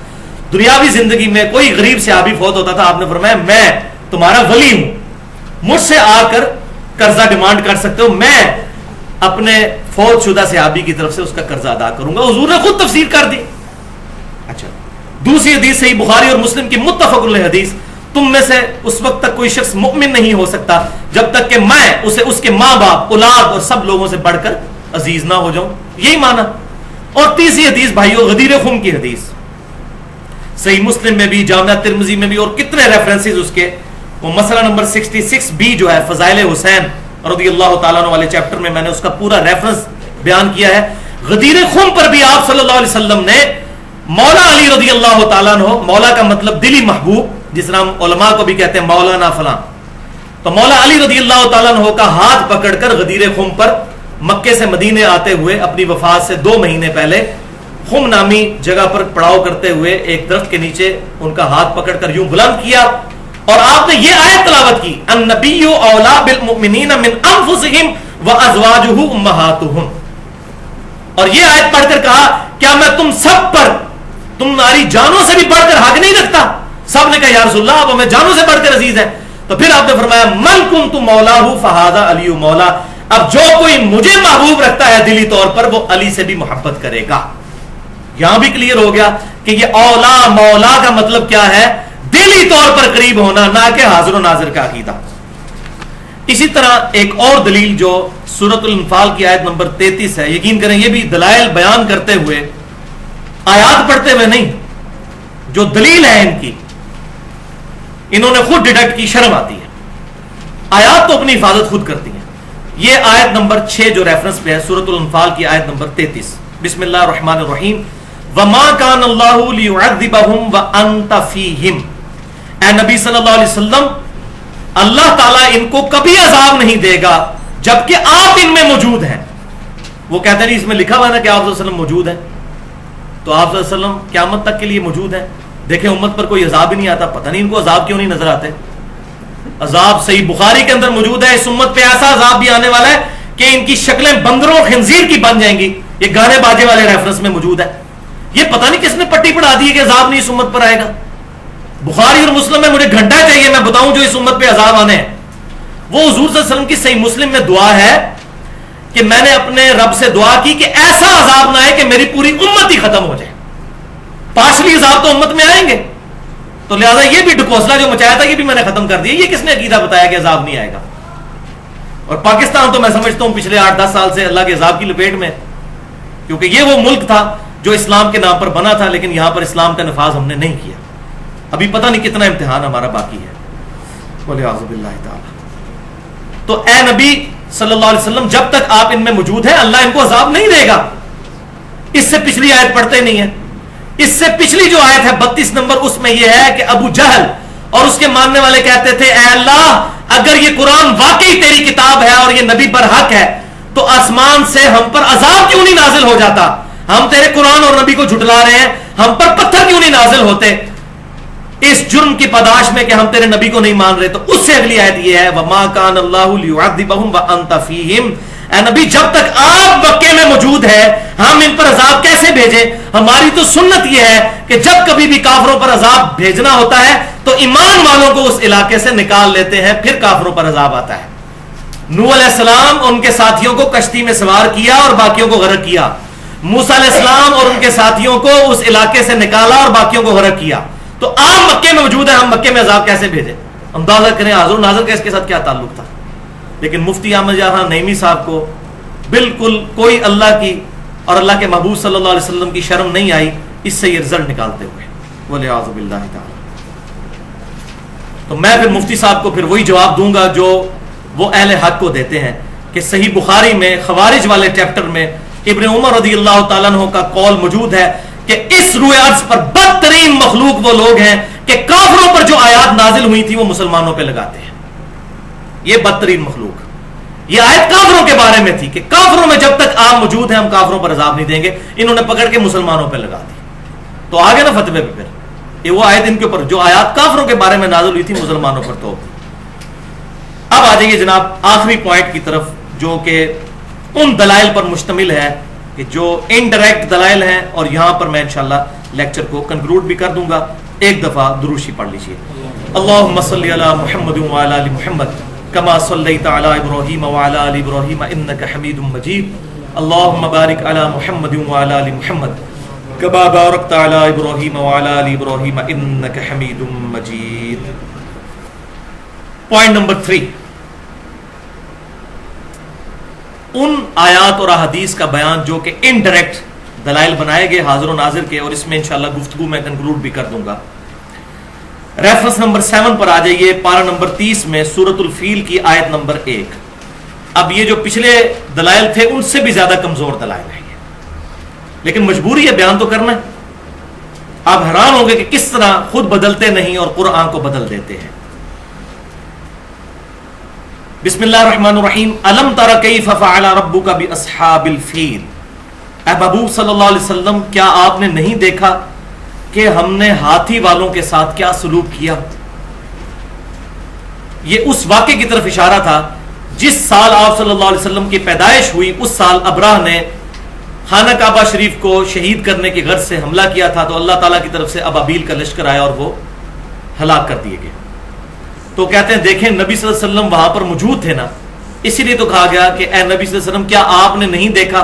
دنیاوی زندگی میں کوئی غریب صحابی فوت ہوتا تھا, آپ نے فرمایا میں تمہارا ولی ہوں, مجھ سے آ کر قرضہ ڈیمانڈ کر سکتے ہو, میں اپنے فوت شدہ صحابی کی طرف سے اس کا قرضہ ادا کروں گا. حضور نے خود تفسیر کر دی. اچھا, دوسری حدیث صحیح بخاری اور مسلم کی متفق علیہ حدیث, تم میں سے اس وقت تک کوئی شخص مؤمن نہیں ہو سکتا جب تک کہ میں اسے اس کے ماں باپ, اولاد اور سب لوگوں سے بڑھ کر عزیز نہ ہو جاؤں. یہی معنی. اور تیسری حدیث بھائیو غدیر خم کی حدیث, صحیح مسلم میں بھی, جامعہ ترمذی میں بھی, اور کتنے ریفرنسز اس کے. وہ مسئلہ نمبر 66B جو ہے فضائل حسین رضی اللہ تعالیٰ عنہ والے چیپٹر میں نے اس کا پورا ریفرنس بیان کیا ہے. غدیر خم پر بھی آپ صلی اللہ علیہ وسلم نے مولا علی رضی اللہ تعالیٰ عنہ, مولا کا مطلب دلی محبوب, جس طرح ہم علماء کو بھی کہتے ہیں مولانا فلاں, تو مولا علی رضی اللہ تعالیٰ عنہ کا ہاتھ پکڑ کر غدیر خم پر مکے سے مدینے آتے ہوئے اپنی وفات سے 2 مہینے پہلے خم نامی جگہ پر پڑاؤ کرتے ہوئے ایک درخت کے نیچے ان کا ہاتھ پکڑ کر یوں بلند کیا, اور آپ نے یہ آیت تلاوت کی, النبی اولا بالمؤمنین من انفسہم وازواجہ امہاتہم, اور یہ آیت پڑھ کر کہا کیا میں تم سب پر تمہاری جانوں سے بھی بڑھ کر حق نہیں رکھتا؟ سب نے کہا یا رسول اللہ آپ ہمیں جانوں سے بڑھ کر عزیز ہیں. تو پھر آپ نے فرمایا من کنت مولاہ فہذا علی مولا, اب جو کوئی مجھے محبوب رکھتا ہے دلی طور پر وہ علی سے بھی محبت کرے گا. یہاں بھی کلیئر ہو گیا کہ یہ اولا مولا کا مطلب کیا ہے, دلی طور پر قریب ہونا, نہ کہ حاضر و ناظر کا عقیدہ. اسی طرح ایک اور دلیل جو سورۃ الانفال کی آیت نمبر 33 ہے, یقین کریں یہ بھی دلائل بیان کرتے ہوئے, آیات پڑھتے ہوئے نہیں, جو دلیل ہے ان کی انہوں نے خود ڈیڈکٹ کی, شرم آتی ہے. آیات تو اپنی حفاظت خود کرتی ہیں. یہ آیت نمبر 6 جو ریفرنس پہ ہے سورۃ الانفال کی آیت نمبر 33, بسم اللہ الرحمن الرحیم, وما کان اللہ لیعذبہم وانت فیہم, اے نبی صلی اللہ علیہ وسلم اللہ تعالیٰ ان کو کبھی عذاب نہیں دے گا جبکہ آپ ان میں موجود ہیں. وہ کہتے ہیں اس میں لکھا ہوا ہے نا کہ آپ صلی اللہ علیہ وسلم موجود ہیں, تو آپ صلی اللہ علیہ وسلم قیامت تک کے لیے موجود ہیں. دیکھیں امت پر کوئی عذاب ہی نہیں آتا, پتہ نہیں ان کو عذاب کیوں نہیں نظر آتے. عذاب صحیح بخاری کے اندر موجود ہے, اس امت پہ ایسا عذاب بھی آنے والا ہے کہ ان کی شکلیں بندروں خنزیر کی بن جائیں گی. یہ گانے باجے والے ریفرنس میں موجود ہے. یہ پتہ نہیں کس نے پٹی پڑھا دی ہے کہ عذاب نہیں اس امت پر آئے گا. بخاری اور مسلم میں مجھے گھنٹہ چاہیے میں بتاؤں جو اس امت پہ عذاب آنے ہیں. وہ حضور صلی اللہ علیہ وسلم کی صحیح مسلم میں دعا ہے کہ میں نے اپنے رب سے دعا کی کہ ایسا عذاب نہ آئے کہ میری پوری امت ہی ختم ہو جائے. پارشلی عذاب تو امت میں آئیں گے, تو لہٰذا یہ بھی ڈکوسلا جو مچایا تھا یہ بھی میں نے ختم کر دیا. یہ کس نے عقیدہ بتایا کہ عذاب نہیں آئے گا؟ اور پاکستان تو میں سمجھتا ہوں پچھلے 8-10 سال سے اللہ کے عذاب کی لپیٹ میں, کیونکہ یہ وہ ملک تھا جو اسلام کے نام پر بنا تھا, لیکن یہاں پر اسلام کا نفاذ ہم نے نہیں کیا. ابھی پتہ نہیں کتنا امتحان ہمارا باقی ہے. وَلِعَوْذُ بِاللَّهِ تَعَالَى. تو اے نبی صلی اللہ علیہ وسلم جب تک آپ ان میں موجود ہیں اللہ ان کو عذاب نہیں دے گا. اس سے پچھلی آیت پڑھتے نہیں ہیں. اس سے پچھلی جو آیت ہے 32 نمبر, اس میں یہ ہے کہ ابو جہل اور اس کے ماننے والے کہتے تھے اے اللہ اگر یہ قرآن واقعی تیری کتاب ہے اور یہ نبی پر حق ہے تو آسمان سے ہم پر عذاب کیوں نہیں نازل ہو جاتا؟ ہم تیرے قرآن اور نبی کو جھٹلا رہے ہیں, ہم پر پتھر کیوں نہیں نازل ہوتے اس جرم کی پاداش میں کہ ہم تیرے نبی کو نہیں مان رہے. تو اس سے اگلی آیت یہ ہے وما کان اللہ لیعذبہم وانت فیہم, اے نبی جب تک آپ مکے میں موجود ہے ہم ان پر عذاب کیسے بھیجیں؟ ہماری تو سنت یہ ہے کہ جب کبھی بھی کافروں پر عذاب بھیجنا ہوتا ہے تو ایمان والوں کو اس علاقے سے نکال لیتے ہیں, پھر کافروں پر عذاب آتا ہے. نوح علیہ السلام ان کے ساتھیوں کو کشتی میں سوار کیا اور باقیوں کو غرق کیا. موسیٰ علیہ السلام اور ان کے ساتھیوں کو اس علاقے سے نکالا اور باقیوں کو غرق کیا. تو آپ مکے میں موجود ہیں, ہم مکے میں عذاب کیسے بھیجیں؟ اندازہ کریں حاضر و ناظر کا اس کے ساتھ کیا تعلق تھا. لیکن مفتی احمد جہاں نعیمی صاحب کو بالکل کوئی اللہ کی اور اللہ کے محبوب صلی اللہ علیہ وسلم کی شرم نہیں آئی اس سے یہ رزلٹ نکالتے ہوئے. وَلِعَوْذُ بِاللَّهِ تَعَالَى. تو میں پھر مفتی صاحب کو پھر وہی جواب دوں گا جو وہ اہل حق کو دیتے ہیں کہ صحیح بخاری میں خوارج والے چیپٹر میں ابن عمر رضی اللہ تعالیٰ عنہ کا قول موجود ہے کہ اس روئے ارض پر بدترین مخلوق وہ لوگ ہیں کہ کافروں پر جو آیات نازل ہوئی تھی وہ مسلمانوں پہ لگاتے ہیں. یہ بدترین مخلوق. یہ آیت کافروں کے بارے میں تھی کہ کافروں میں جب تک آپ موجود ہیں ہم کافروں پر عذاب نہیں دیں گے. انہوں نے پکڑ کے مسلمانوں پہ لگا دی. تو آگے نا فتوے پہ پھر یہ وہ آیت ان کے اوپر جو آیات کافروں کے بارے میں نازل ہوئی تھی مسلمانوں پر تو. اب آ جائیے جناب آخری پوائنٹ کی طرف جو کہ ان دلائل پر مشتمل ہے کہ جو انڈائریکٹ دلائل ہیں, اور یہاں پر میں انشاءاللہ لیکچر کو کنکلوڈ بھی کر دوں گا. ایک دفعہ دروشی پڑھ لیجیے. اللہم صلی علی محمد وعلی آل محمد کما صلیت علی ابراہیم وعلی آل ابراہیم انک حمید مجید. اللہم بارک علی محمد وعلی آل محمد کما بارکت علی ابراہیم وعلی آل ابراہیم انک حمید مجید. پوائنٹ نمبر 3, ان آیات اور احادیث کا بیان جو کہ انڈائریکٹ دلائل بنائے گئے حاضر و ناظر کے, اور اس میں انشاءاللہ گفتگو میں کنکلوڈ بھی کر دوں گا. ریفرنس نمبر 7 پر آ جائیے, پارہ نمبر 30 میں سورۃ الفیل کی آیت نمبر 1. اب یہ جو پچھلے دلائل تھے ان سے بھی زیادہ کمزور دلائل ہیں, لیکن مجبوری ہے بیان تو کرنا ہے. آپ حیران ہوں گے کہ کس طرح خود بدلتے نہیں اور قرآن کو بدل دیتے ہیں. بسم اللہ الرحمن الرحیم. الم تر کیف فعل ربک باصحاب الفیل. اے محبوب صلی اللہ علیہ وسلم کیا آپ نے نہیں دیکھا کہ ہم نے ہاتھی والوں کے ساتھ کیا سلوک کیا. یہ اس واقعے کی طرف اشارہ تھا جس سال آپ صلی اللہ علیہ وسلم کی پیدائش ہوئی, اس سال ابراہ نے خانہ کعبہ شریف کو شہید کرنے کی غرض سے حملہ کیا تھا. تو اللہ تعالیٰ کی طرف سے ابابیل کا لشکر آیا اور وہ ہلاک کر دیے گئے. تو کہتے ہیں دیکھیں نبی صلی اللہ علیہ وسلم وہاں پر موجود تھے نا, اسی لیے تو کہا گیا کہ اے نبی صلی اللہ علیہ وسلم کیا آپ نے نہیں دیکھا.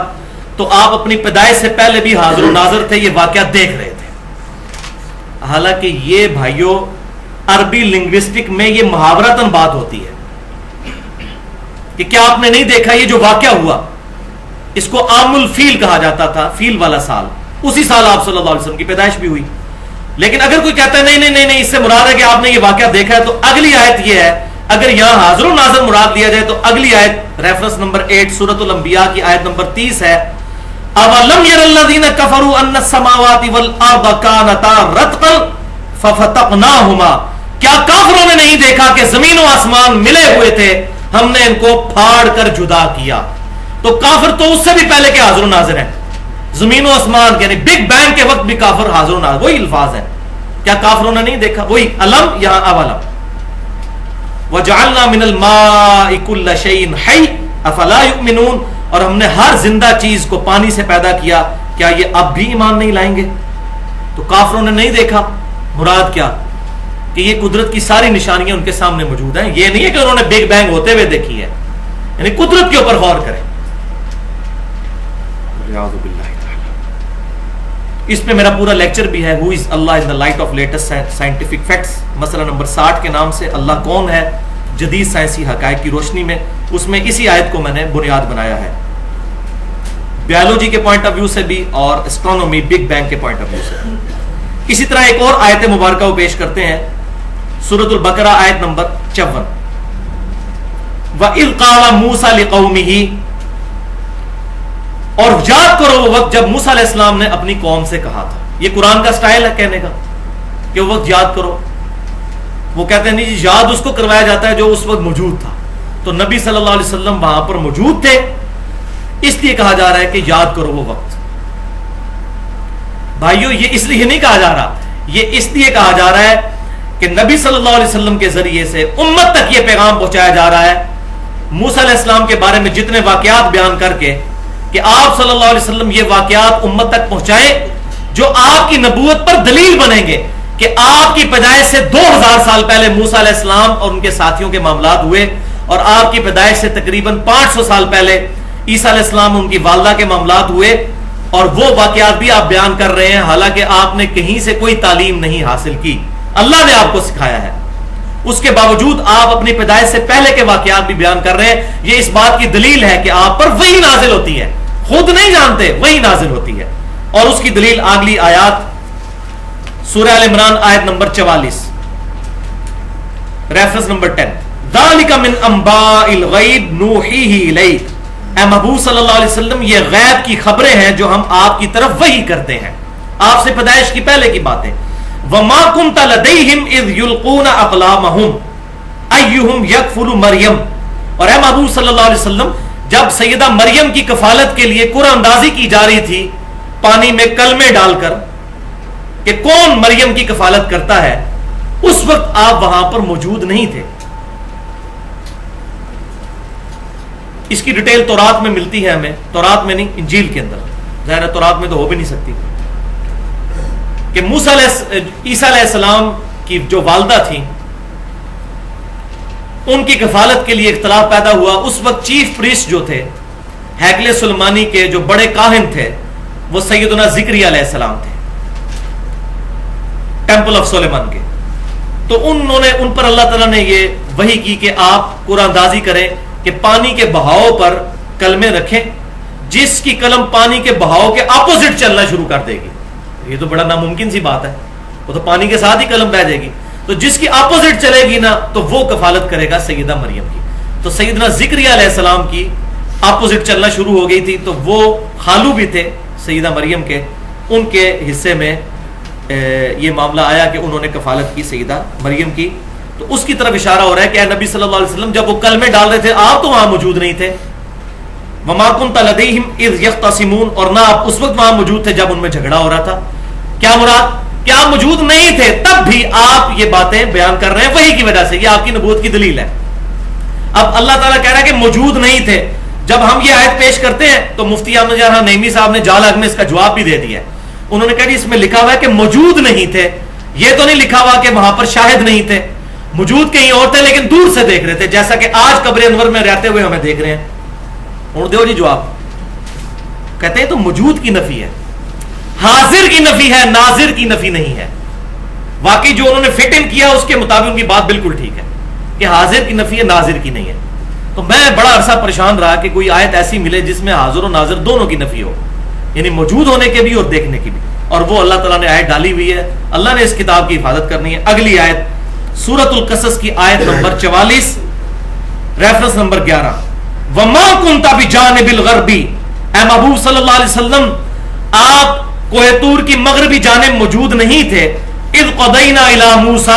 تو آپ اپنی پیدائش سے پہلے بھی حاضر و ناظر تھے, یہ واقعہ دیکھ رہے تھے. حالانکہ یہ بھائیوں عربی لنگوسٹک میں یہ محاورتاً بات ہوتی ہے کہ کیا آپ نے نہیں دیکھا. یہ جو واقعہ ہوا اس کو عام الفیل کہا جاتا تھا, فیل والا سال. اسی سال آپ صلی اللہ علیہ وسلم کی پیدائش بھی ہوئی. لیکن اگر کوئی کہتا ہے نہیں اس سے مراد ہے کہ آپ نے یہ واقعہ دیکھا ہے, تو اگلی آیت یہ ہے, اگر یہاں حاضر و ناظر مراد لیا جائے تو اگلی آیت ریفرنس نمبر 8 سورۃ الانبیاء کی آیت نمبر 30 ہے. اولم یر الذین کفروا ان السماوات والارض کانتا رتقا ففتقناہما. کیا کافروں نے نہیں دیکھا کہ زمین و آسمان ملے ہوئے تھے, ہم نے ان کو پھاڑ کر جدا کیا. تو کافر تو اس سے بھی پہلے کے حاضر و ناظر ہیں. زمین و آسمان یعنی بگ بینگ کے وقت بھی کافر حاضر و ناظر, وہی الفاظ ہیں. کیا کافروں نے نہیں دیکھا؟ وہی علم یہاں اولم. وجعلنا من الماء كل شيء حي افلا يؤمنون. اور ہم نے ہر زندہ چیز کو پانی سے پیدا کیا, کیا یہ اب بھی ایمان نہیں لائیں گے؟ تو کافروں نے نہیں دیکھا, مراد کیا کہ یہ قدرت کی ساری نشانیاں ان کے سامنے موجود ہیں. یہ نہیں ہے کہ انہوں نے بگ بینگ ہوتے ہوئے دیکھی ہے, یعنی قدرت کے اوپر غور کریں. اس پہ میرا پورا لیکچر بھی ہے, who is Allah in the light of latest scientific facts, مسئلہ نمبر 60 کے نام سے اللہ کون ہے جدید سائنسی حقائق کی روشنی میں. اس میں اسی آیت کو میں نے بنیاد بنایا ہے, بیالوجی کے پوائنٹ آف ویو سے بھی اور اسٹرانومی بگ بینگ کے پوائنٹ آف ویو سے. اسی طرح ایک اور آیت مبارکہ وہ پیش کرتے ہیں, سورۃ البقرہ آیت نمبر 54. وَإِذْ قَالَ مُوسَى لِقَوْمِهِ. اور یاد کرو وہ وقت جب موسیٰ علیہ السلام نے اپنی قوم سے کہا تھا. یہ قرآن کا سٹائل ہے کہنے کا کہ وہ وقت یاد کرو. وہ کہتے ہیں نہیں جی, یاد اس کو کروایا جاتا ہے جو اس وقت موجود تھا. تو نبی صلی اللہ علیہ وسلم وہاں پر موجود تھے, اس لیے کہا جا رہا ہے کہ یاد کرو وہ وقت. بھائیو یہ اس لیے نہیں کہا جا رہا, یہ اس لیے کہا جا رہا ہے کہ نبی صلی اللہ علیہ وسلم کے ذریعے سے امت تک یہ پیغام پہنچایا جا رہا ہے موسیٰ علیہ السلام کے بارے میں جتنے واقعات بیان کر کے, کہ آپ صلی اللہ علیہ وسلم یہ واقعات امت تک پہنچائیں جو آپ کی نبوت پر دلیل بنیں گے کہ آپ کی پیدائش سے 2000 سال پہلے موسیٰ علیہ السلام اور ان کے ساتھیوں کے معاملات ہوئے, اور آپ کی پیدائش سے تقریباً 500 سال پہلے عیسیٰ علیہ السلام ان کی والدہ کے معاملات ہوئے, اور وہ واقعات بھی آپ بیان کر رہے ہیں حالانکہ آپ نے کہیں سے کوئی تعلیم نہیں حاصل کی, اللہ نے آپ کو سکھایا ہے. اس کے باوجود آپ اپنی پیدائش سے پہلے کے واقعات بھی بیان کر رہے ہیں. یہ اس بات کی دلیل ہے کہ آپ پر وحی نازل ہوتی ہے, خود نہیں جانتے وحی نازل ہوتی ہے. اور اس کی دلیل اگلی آیات سورہ ال عمران آیت نمبر 44 ریفرنس نمبر 10. ذالک من انباء الغیب نوحیہ الیک. اے محبوب صلی اللہ علیہ وسلم یہ غیب کی خبریں ہیں جو ہم آپ کی طرف وحی کرتے ہیں, آپ سے پیدائش کی پہلے کی باتیں. وما كنت لديهم اذ يلقون اقلامهم ايهم يكفل مریم. اور اے محبوب صلی اللہ علیہ وسلم جب سیدہ مریم کی کفالت کے لیے قرعہ اندازی کی جا رہی تھی پانی میں کلمے ڈال کر کہ کون مریم کی کفالت کرتا ہے، اس وقت آپ وہاں پر موجود نہیں تھے. اس کی ڈیٹیل تورات میں ملتی ہے ہمیں، تورات میں نہیں، انجیل کے اندر. ظاہر ہے تورات میں تو ہو بھی نہیں سکتی کہ عیسیٰ علیہ السلام کی جو والدہ تھیں ان کی کفالت کے لیے اختلاف پیدا ہوا. اس وقت چیف پریسٹ جو تھے ہیکل سلیمانی کے جو بڑے کاہن تھے وہ سیدنا زکریا علیہ السلام تھے، ٹیمپل آف سلیمان کے. تو انہوں نے ان پر اللہ تعالیٰ نے یہ وحی کی کہ آپ قرآن اندازی کریں کہ پانی کے بہاؤ پر کلمے رکھیں، جس کی قلم پانی کے بہاؤ کے اپوزٹ چلنا شروع کر دے گی. یہ تو بڑا ناممکن سی بات ہے، وہ تو پانی کے ساتھ ہی قلم بہ جائے گی. تو جس کی اپوزٹ چلے گی نا تو وہ کفالت کرے گا سیدہ مریم کی. تو سیدنا زکریا علیہ السلام کی اپوزٹ چلنا شروع ہو گئی تھی، تو وہ خالو بھی تھے سیدہ مریم کے، ان کے حصے میں یہ معاملہ آیا کہ انہوں نے کفالت کی سیدہ مریم کی. تو اس کی طرف اشارہ ہو رہا ہے کہ اے نبی صلی اللہ علیہ وسلم جب وہ کلمے ڈال رہے تھے آپ تو وہاں موجود نہیں تھے. وما كنت لديهم اذ يختصمون، اور نہ آپ اس وقت وہاں موجود تھے جب ان میں جھگڑا ہو رہا تھا. کیا مراد؟ کہ آپ موجود نہیں تھے تب بھی آپ یہ باتیں بیان کر رہے ہیں وحی کی وجہ سے. یہ آپ کی نبوت کی دلیل ہے. اب اللہ تعالیٰ کہہ رہا ہے کہ موجود نہیں تھے. جب ہم یہ آیت پیش کرتے ہیں تو مفتی احمد جان نعیمی صاحب نے جال حق میں اس کا جواب بھی دے دیا ہے. انہوں نے کہا جی اس میں لکھا ہوا ہے کہ موجود نہیں تھے، یہ تو نہیں لکھا ہوا کہ وہاں پر شاہد نہیں تھے. موجود کہیں اور تھے لیکن دور سے دیکھ رہے تھے، جیسا کہ آج قبر انور میں رہتے ہوئے ہمیں دیکھ رہے ہیں. اور دیو جی جواب کہتے ہیں تو موجود کی نفی ہے، حاضر کی نفی ہے، ناظر کی نفی نہیں ہے. واقعی جو انہوں نے فٹ ان کیا اس کے مطابق ان کی بات بالکل ٹھیک ہے کہ حاضر کی نفی ہے، ناظر کی نہیں ہے. تو میں بڑا عرصہ پریشان رہا کہ کوئی آیت ایسی ملے جس میں حاضر و ناظر دونوں کی نفی ہو، یعنی موجود ہونے کے بھی اور دیکھنے کی بھی. اور وہ اللہ تعالیٰ نے آیت ڈالی ہوئی ہے. اللہ نے اس کتاب کی حفاظت کرنی ہے. اگلی آیت سورۃ القصص کی آیت نمبر 44 ریفرنس نمبر 11. وما كنت بجانب الغربی، اے محبوب صلی اللہ علیہ وسلم آپ کوہ طور کی مغربی جانب موجود نہیں تھے. اذ قضینا الی موسی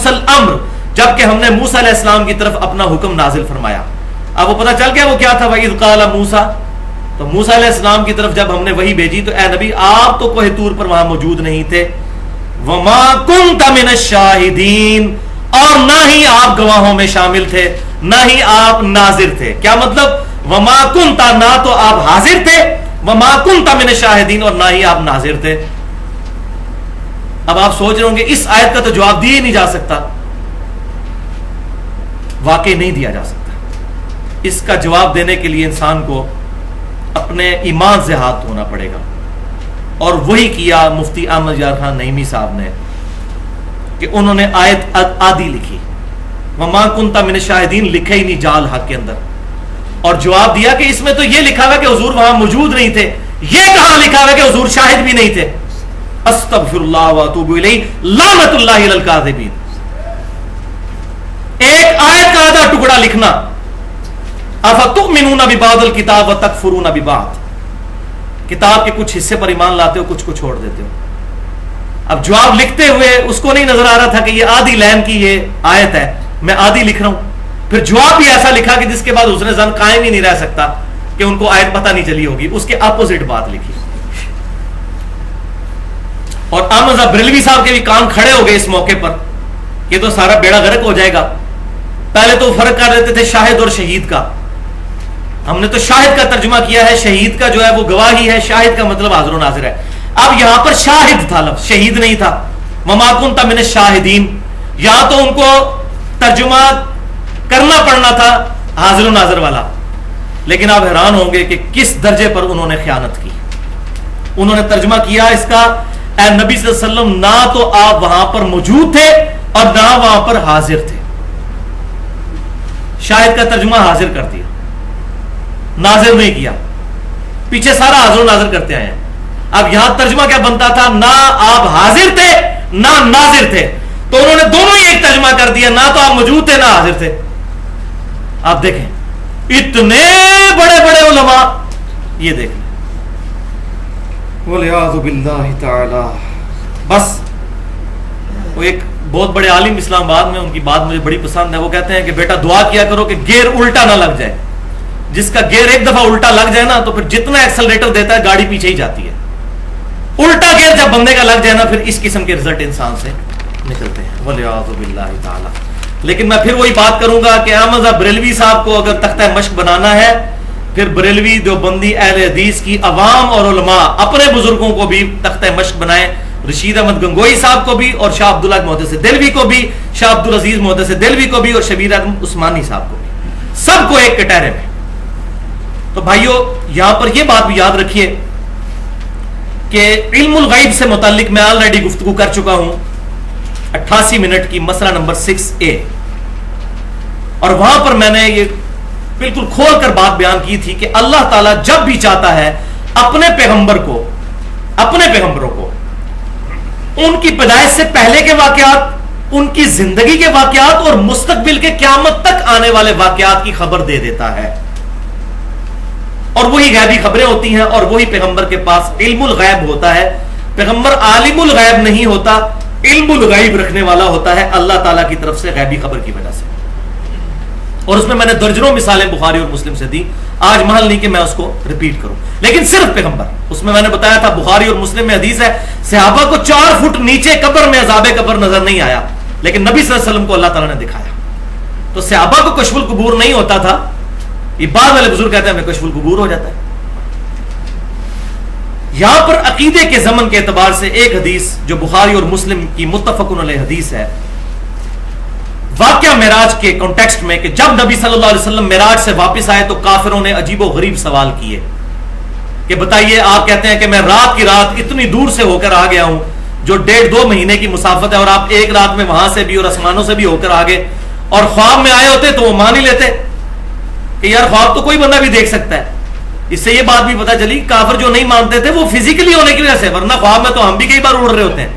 الامر، جبکہ ہم نے موسیٰ علیہ السلام کی طرف اپنا حکم نازل فرمایا. اب وہ پتہ چل گیا وہ کیا تھا. وَإِذْ قَالَ مُوسَىٰ، تو موسیٰ علیہ السلام کی طرف جب ہم نے وحی بھیجی تو اے نبی آپ تو کوہ طور پر وہاں موجود نہیں تھے. وَمَا كُنْتَ مِنَ الشَّاهِدِينَ، اور نہ ہی آپ گواہوں میں شامل تھے، نہ ہی آپ ناظر تھے. کیا مطلب؟ وَمَا كُنْتَ، نہ تو آپ حاضر تھے، وَمَا كُنْتَ مِنَ الشَّاهِدِينَ، اور نہ ہی آپ ناظر تھے. اب آپ سوچ رہے ہوں گے اس آیت کا تو جواب دیا ہی نہیں جا سکتا. واقعی نہیں دیا جا سکتا. اس کا جواب دینے کے لیے انسان کو اپنے ایمان سے ہاتھ دھونا پڑے گا، اور وہی کیا مفتی احمد یار خان نعیمی صاحب نے کہ انہوں نے آیت آدھی لکھی، وما کنت من الشاہدین لکھے ہی نہیں جال حق کے اندر، اور جواب دیا کہ اس میں تو یہ لکھا ہوا کہ حضور وہاں موجود نہیں تھے. یہ کہاں لکھا ہوا کہ حضور شاہد بھی نہیں تھے؟ استغفر اللہ واتوب الیہ، لعنت اللہ علی الکاذبین. ایک آیت کا آدھا ٹکڑا لکھنا، افتؤمنون ببعض الکتاب وتکفرون ببعض، کتاب کے کچھ حصے پر ایمان لاتے ہو، کچھ کو چھوڑ دیتے ہو. اب جواب لکھتے ہوئے اس کو نہیں نظر آ رہا تھا کہ یہ آدھی لین کی یہ آیت ہے، میں آدھی لکھ رہا ہوں. پھر جواب بھی ایسا لکھا کہ جس کے بعد حسن ظن قائم ہی نہیں رہ سکتا کہ ان کو آیت پتہ نہیں چلی ہوگی، اس کے اپوزٹ بات لکھی. اور احمد بریلوی صاحب کے بھی کان کھڑے ہو گئے اس موقع پر، یہ تو سارا بیڑا غرق ہو جائے گا. پہلے تو فرق کر دیتے تھے شاہد اور شہید کا، ہم نے تو شاہد کا ترجمہ کیا ہے، شہید کا جو ہے وہ گواہی ہے، شاہد کا مطلب حاضر و ناظر ہے. اب یہاں پر شاہد تھا لفظ، شہید نہیں تھا. وما کنت من الشاہدین، یہاں تو ان کو ترجمہ کرنا پڑنا تھا حاضر و ناظر والا. لیکن آپ حیران ہوں گے کہ کس درجے پر انہوں نے خیانت کی. انہوں نے ترجمہ کیا اس کا، اے نبی صلی اللہ علیہ وسلم نہ تو آپ وہاں پر موجود تھے اور نہ وہاں پر حاضر تھے. شاہد کا ترجمہ حاضر کر دیا، ناظر نہیں کیا. پیچھے سارا حاضر و ناظر کرتے آئے ہیں. اب یہاں ترجمہ کیا بنتا تھا؟ نہ آپ حاضر تھے نہ ناظر تھے. تو انہوں نے دونوں ہی ایک ترجمہ کر دیا، نہ تو آپ موجود تھے نہ حاضر تھے. آپ دیکھیں اتنے بڑے بڑے علماء، یہ دیکھ لیں، وَلِعَاذُ بِاللَّهِ تَعَالَى بس وہ ایک بہت بڑے عالم اسلام آباد میں، ان کی بات مجھے بڑی پسند ہے، وہ کہتے ہیں کہ بیٹا دعا کیا کرو کہ گیئر الٹا نہ لگ جائے. جس کا گیئر ایک دفعہ الٹا لگ جائے نا تو پھر جتنا ایکسلریٹر دیتا ہے گاڑی پیچھے ہی جاتی ہے. الٹا گیئر جب بندے کا لگ جائے نا پھر اس قسم کے رزلٹ انسان سے نکلتے ہیں، والعیاذ باللہ تعالی. لیکن میں پھر وہی بات کروں گا کہ احمد بریلوی صاحب کو اگر تختہ مشق بنانا ہے، پھر بریلوی دیوبندی اہل حدیث کی عوام اور علماء اپنے بزرگوں کو بھی تختہ مشق بنائیں. رشید احمد گنگوئی صاحب کو بھی، اور شاہ عبداللہ محدث دہلوی کو بھی، شاہ عبدالعزیز محدث دہلوی کو بھی، اور شبیر احمد عثمانی صاحب کو بھی، سب کو ایک کٹہرے میں. تو بھائیو یہاں پر یہ بات بھی یاد رکھیے کہ علم الغیب سے متعلق میں آلریڈی گفتگو کر چکا ہوں 88 منٹ کی، مسئلہ نمبر 6A، اور وہاں پر میں نے یہ بالکل کھول کر بات بیان کی تھی کہ اللہ تعالیٰ جب بھی چاہتا ہے اپنے پیغمبروں کو ان کی پیدائش سے پہلے کے واقعات، ان کی زندگی کے واقعات اور مستقبل کے قیامت تک آنے والے واقعات کی خبر دے دیتا ہے. اور وہی غیبی خبریں ہوتی ہیں، اور وہی پیغمبر کے پاس علم الغیب ہوتا ہے. پیغمبر عالم الغیب نہیں ہوتا، علم الغیب رکھنے والا ہوتا ہے اللہ تعالیٰ کی طرف سے غیبی خبر کی وجہ سے. اور اس میں نے درجنوں مثالیں بخاری اور مسلم سے دی، آج محل نہیں کہ میں اس کو ریپیٹ کروں. لیکن صرف پیغمبر، اس میں نے بتایا تھا بخاری اور مسلم میں حدیث ہے صحابہ کو 4 فٹ نیچے قبر میں عذاب قبر نظر نہیں آیا، لیکن نبی صلی اللہ علیہ وسلم کو اللہ تعالیٰ نے دکھایا. تو صحابہ کو کشف القبور نہیں ہوتا تھا، یہ بعد والے بزرگ کہتے ہیں ہمیں کشف القبور ہو جاتا ہے. یہاں پر عقیدے کے ضمن کے اعتبار سے ایک حدیث جو بخاری اور مسلم کی متفق علیہ حدیث ہے، واقعہ معراج کے کانٹیکسٹ میں، کہ جب نبی صلی اللہ علیہ وسلم معراج سے واپس آئے تو کافروں نے عجیب و غریب سوال کیے کہ بتائیے، آپ کہتے ہیں کہ میں رات کی رات اتنی دور سے ہو کر آ گیا ہوں جو 1.5-2 مہینے کی مسافت ہے، اور آپ ایک رات میں وہاں سے بھی اور آسمانوں سے بھی ہو کر آگے، اور خواب میں آئے ہوتے تو وہ مان ہی لیتے کہ یار خواب تو کوئی بندہ بھی دیکھ سکتا ہے. اس سے یہ بات بھی پتہ چلی کافر جو نہیں مانتے تھے وہ فزیکلی ہونے کی وجہ سے، ورنہ خواب میں تو ہم بھی کئی بار اڑ رہے ہوتے ہیں،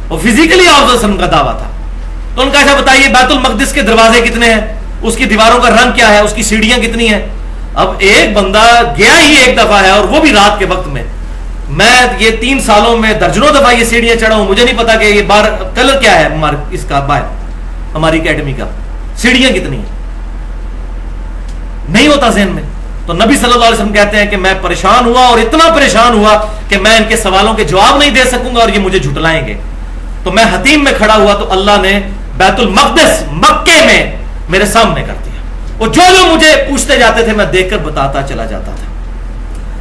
وہ فزیکلی آپ وسلم کا دعویٰ تھا. تو ان کا ایسا بتائیے بیت المقدس کے دروازے کتنے ہیں، اس کی دیواروں کا رنگ کیا ہے، اس کی سیڑھیاں کتنی ہیں. اب ایک بندہ گیا ہی ایک دفعہ ہے اور وہ بھی رات کے وقت میں یہ 3 سالوں میں درجنوں دفعہ یہ سیڑھیاں چڑھا ہوں، مجھے نہیں پتا کہ یہ بار کلر کیا ہے اس کا، باہر ہماری اکیڈمی کا سیڑھیاں کتنی ہیں، نہیں ہوتا ذہن میں. تو نبی صلی اللہ علیہ وسلم کہتے ہیں کہ میں پریشان ہوا، اور اتنا پریشان ہوا کہ میں ان کے سوالوں کے جواب نہیں دے سکوں گا اور یہ مجھے جھٹلائیں گے. تو میں حتیم میں کھڑا ہوا تو اللہ نے بیت المقدس مکے میں میرے سامنے کر دیا، وہ جو مجھے پوچھتے جاتے تھے میں دیکھ کر بتاتا چلا جاتا تھا.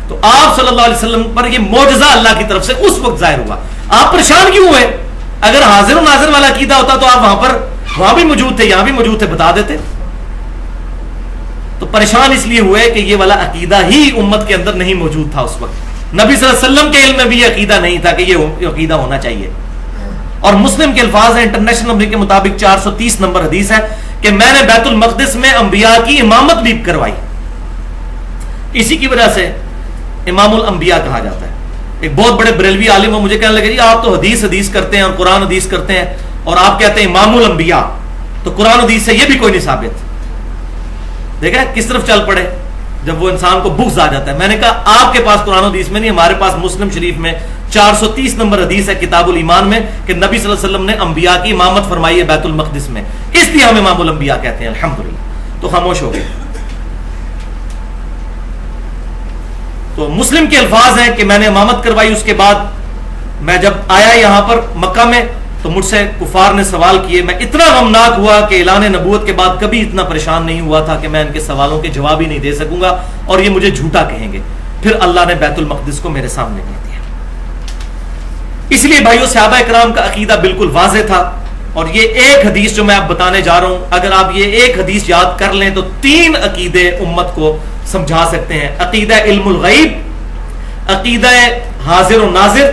تو آپ صلی اللہ علیہ وسلم پر یہ معجزہ اللہ کی طرف سے اس وقت ظاہر ہوا. آپ پریشان کیوں ہوئے؟ اگر حاضر و ناظر والا عقیدہ ہوتا تو آپ وہاں بھی موجود تھے، یہاں بھی موجود تھے، بتا دیتے. تو پریشان اس لیے ہوئے کہ یہ والا عقیدہ ہی امت کے اندر نہیں موجود تھا اس وقت. نبی صلی اللہ علیہ وسلم کے علم میں بھی یہ عقیدہ نہیں تھا کہ یہ عقیدہ ہونا چاہیے. اور مسلم کے الفاظ ہیں، انٹرنیشنل نمبر کے مطابق 430 نمبر حدیث ہے کہ میں نے بیت المقدس میں انبیاء کی امامت بھی کروائی. اسی کی وجہ سے امام الانبیاء کہا جاتا ہے. ایک بہت بڑے بریلوی عالم مجھے کہنے لگے جی آپ تو حدیث کرتے ہیں اور قرآن حدیث کرتے ہیں اور آپ کہتے ہیں امام الانبیاء، تو قرآن حدیث سے یہ بھی کوئی نہیں ثابت. دیکھا کس طرف چل پڑے جب وہ انسان کو بغض آ جاتا ہے. میں نے کہا آپ کے پاس قرآن حدیث میں نہیں، ہمارے پاس مسلم شریف میں 430 نمبر حدیث ہے کتاب الایمان میں کہ نبی صلی اللہ علیہ وسلم نے انبیاء کی امامت فرمائی ہے بیت المقدس میں، اس لیے ہم امام الانبیاء کہتے ہیں. الحمدللہ. تو خاموش ہو گئے. تو مسلم کے الفاظ ہیں کہ میں نے امامت کروائی. اس کے بعد میں جب آیا یہاں پر مکہ میں تو مجھ سے کفار نے سوال کیے. میں اتنا غمناک ہوا کہ اعلان نبوت کے بعد کبھی اتنا پریشان نہیں ہوا تھا کہ میں ان کے سوالوں کے جواب ہی نہیں دے سکوں گا اور یہ مجھے جھوٹا کہیں گے. پھر اللہ نے بیت المقدس کو میرے سامنے کر دیا. اس لیے بھائیو صحابہ کرام کا عقیدہ بالکل واضح تھا. اور یہ ایک حدیث جو میں آپ بتانے جا رہا ہوں، اگر آپ یہ ایک حدیث یاد کر لیں تو 3 عقیدے امت کو سمجھا سکتے ہیں. عقیدہ علم الغیب، عقیدہ حاضر و ناظر،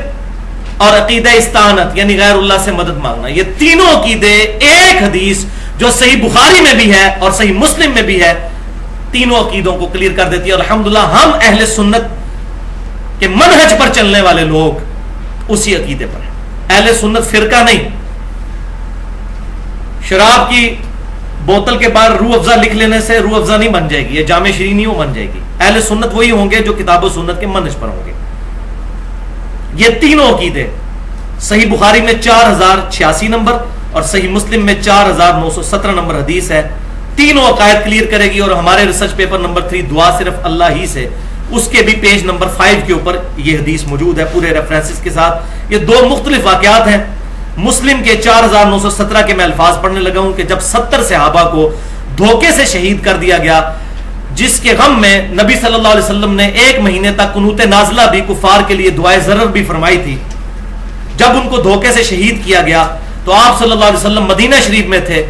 اور عقیدہ استعانت یعنی غیر اللہ سے مدد مانگنا. یہ تینوں عقیدے ایک حدیث جو صحیح بخاری میں بھی ہے اور صحیح مسلم میں بھی ہے، تینوں عقیدوں کو کلیئر کر دیتی ہے. اور الحمدللہ ہم اہل سنت کے منہج پر چلنے والے لوگ اسی عقیدے پر ہیں. اہل سنت فرقہ نہیں. شراب کی بوتل کے بعد روح افزا لکھ لینے سے روح افزا نہیں بن جائے گی، یہ جامع شیرین نہیں بن جائے گی. اہل سنت وہی ہوں گے جو کتاب و سنت کے منہج پر ہوں گے. یہ تینوں عقیدے صحیح بخاری میں 4086 نمبر اور صحیح مسلم میں 4917 نمبر حدیث ہے. تینوں عقائد کلیئر کرے گی. اور ہمارے ریسرچ پیپر نمبر 3 دعا صرف اللہ ہی سے، اس کے بھی پیج نمبر 5 کے اوپر یہ حدیث موجود ہے پورے ریفرنسز کے ساتھ. یہ دو مختلف واقعات ہیں. مسلم کے 4917 کے میں الفاظ پڑھنے لگا ہوں کہ جب 70 صحابہ کو دھوکے سے شہید کر دیا گیا، جس کے غم میں نبی صلی اللہ علیہ وسلم نے 1 مہینے تک قنوت نازلہ بھی کفار کے لیے دعائے ضرر بھی فرمائی تھی. جب ان کو دھوکے سے شہید کیا گیا تو آپ صلی اللہ علیہ وسلم مدینہ شریف میں تھے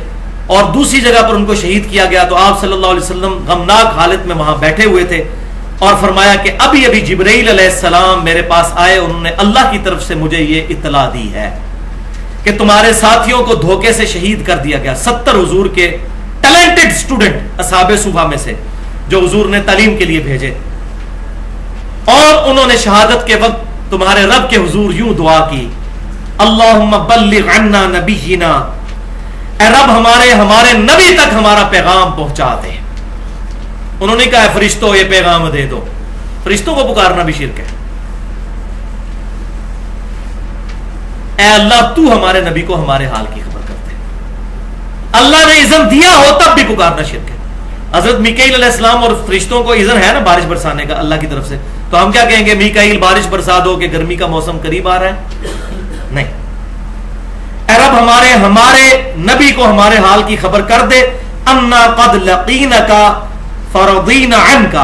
اور دوسری جگہ پر ان کو شہید کیا گیا تو آپ صلی اللہ علیہ وسلم غمناک حالت میں وہاں بیٹھے ہوئے تھے اور فرمایا کہ ابھی ابھی جبرائیل علیہ السلام میرے پاس آئے، انہوں نے اللہ کی طرف سے مجھے یہ اطلاع دی ہے کہ تمہارے ساتھیوں کو دھوکے سے شہید کر دیا گیا. 70 حضور کے ٹیلنٹڈ اسٹوڈنٹ اصحاب صفہ میں سے جو حضور نے تعلیم کے لیے بھیجے، اور انہوں نے شہادت کے وقت تمہارے رب کے حضور یوں دعا کی، اللہم بلغ عنا نبینا، اے رب ہمارے نبی تک ہمارا پیغام پہنچا دے. انہوں نے کہا فرشتوں یہ پیغام دے دو. فرشتوں کو پکارنا بھی شرک ہے. اے اللہ تو ہمارے نبی کو ہمارے حال کی خبر کر دے. اللہ نے اذن دیا ہو تب بھی پکارنا شرک ہے. حضرت میکائیل علیہ السلام اور فرشتوں کو اذن ہے نا بارش برسانے کا اللہ کی طرف سے، تو ہم کیا کہیں گے میکائیل بارش برسا دو کہ گرمی کا موسم قریب آ رہا ہے؟ نہیں. اے رب ہمارے نبی کو ہمارے حال کی خبر کر دے، انا قد لقینک فرضینا عنک،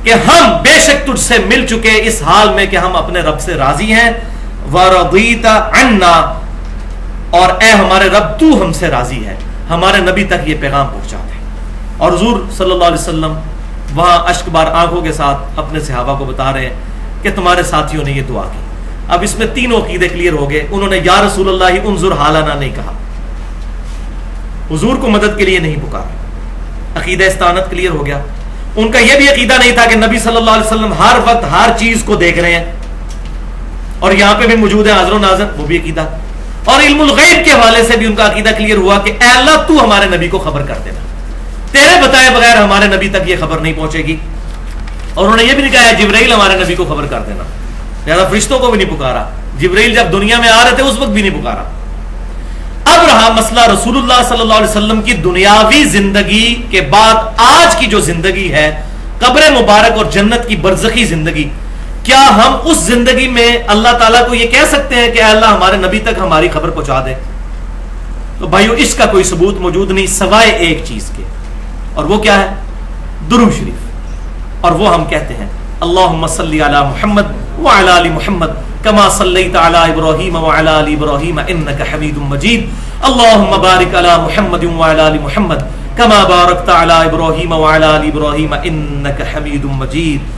کہ ہم بے شک تجھ سے مل چکے اس حال میں کہ ہم اپنے رب سے راضی ہیں، ورضیت عنا، اور اے ہمارے رب تو ہم سے راضی ہے. ہمارے نبی تک یہ پیغام پہنچا دے. اور حضور صلی اللہ علیہ وسلم وہاں اشک بار آنکھوں کے ساتھ اپنے صحابہ کو بتا رہے ہیں کہ تمہارے ساتھیوں نے یہ دعا کی. اب اس میں تینوں عقیدے کلیئر ہو گئے. انہوں نے یا رسول اللہ انظر حالنا نہیں کہا، حضور کو مدد کے لیے نہیں پکارا. عقیدہ استعانت کلیئر ہو گیا. ان کا یہ بھی عقیدہ نہیں تھا کہ نبی صلی اللہ علیہ وسلم ہر وقت ہر چیز کو دیکھ رہے ہیں اور یہاں پہ بھی موجود ہے حاضر و ناظر، وہ بھی عقیدہ. اور علم الغیب کے حوالے سے بھی ان کا عقیدہ کلیئر ہوا کہ اے اللہ تو ہمارے نبی کو خبر کر دینا، تیرے بتائے بغیر ہمارے نبی تک یہ خبر نہیں پہنچے گی. اور انہوں نے یہ بھی نہیں کہا جبرائیل ہمارے نبی کو خبر کر دینا، لہذا فرشتوں کو بھی نہیں پکارا. جبرائیل جب دنیا میں آ رہے تھے اس وقت بھی نہیں پکارا. اب رہا مسئلہ رسول اللہ صلی اللہ علیہ وسلم کی دنیاوی زندگی کے بعد آج کی جو زندگی ہے، قبر مبارک اور جنت کی برزخی زندگی، کیا ہم اس زندگی میں اللہ تعالیٰ کو یہ کہہ سکتے ہیں کہ اے اللہ ہمارے نبی تک ہماری خبر پہنچا دے؟ تو بھائیو اس کا کوئی ثبوت موجود نہیں سوائے ایک چیز کے، اور وہ کیا ہے؟ درود شریف. اور وہ ہم کہتے ہیں اللہم صلی علی محمد وعلی آل محمد کما صلیت علی ابراہیم وعلی آل ابراہیم انک حمید مجید. اللہم بارک علی محمد وعلی آل محمد کما بارکت علی ابراہیم وعلی آل ابراہیم انک حمید مجید.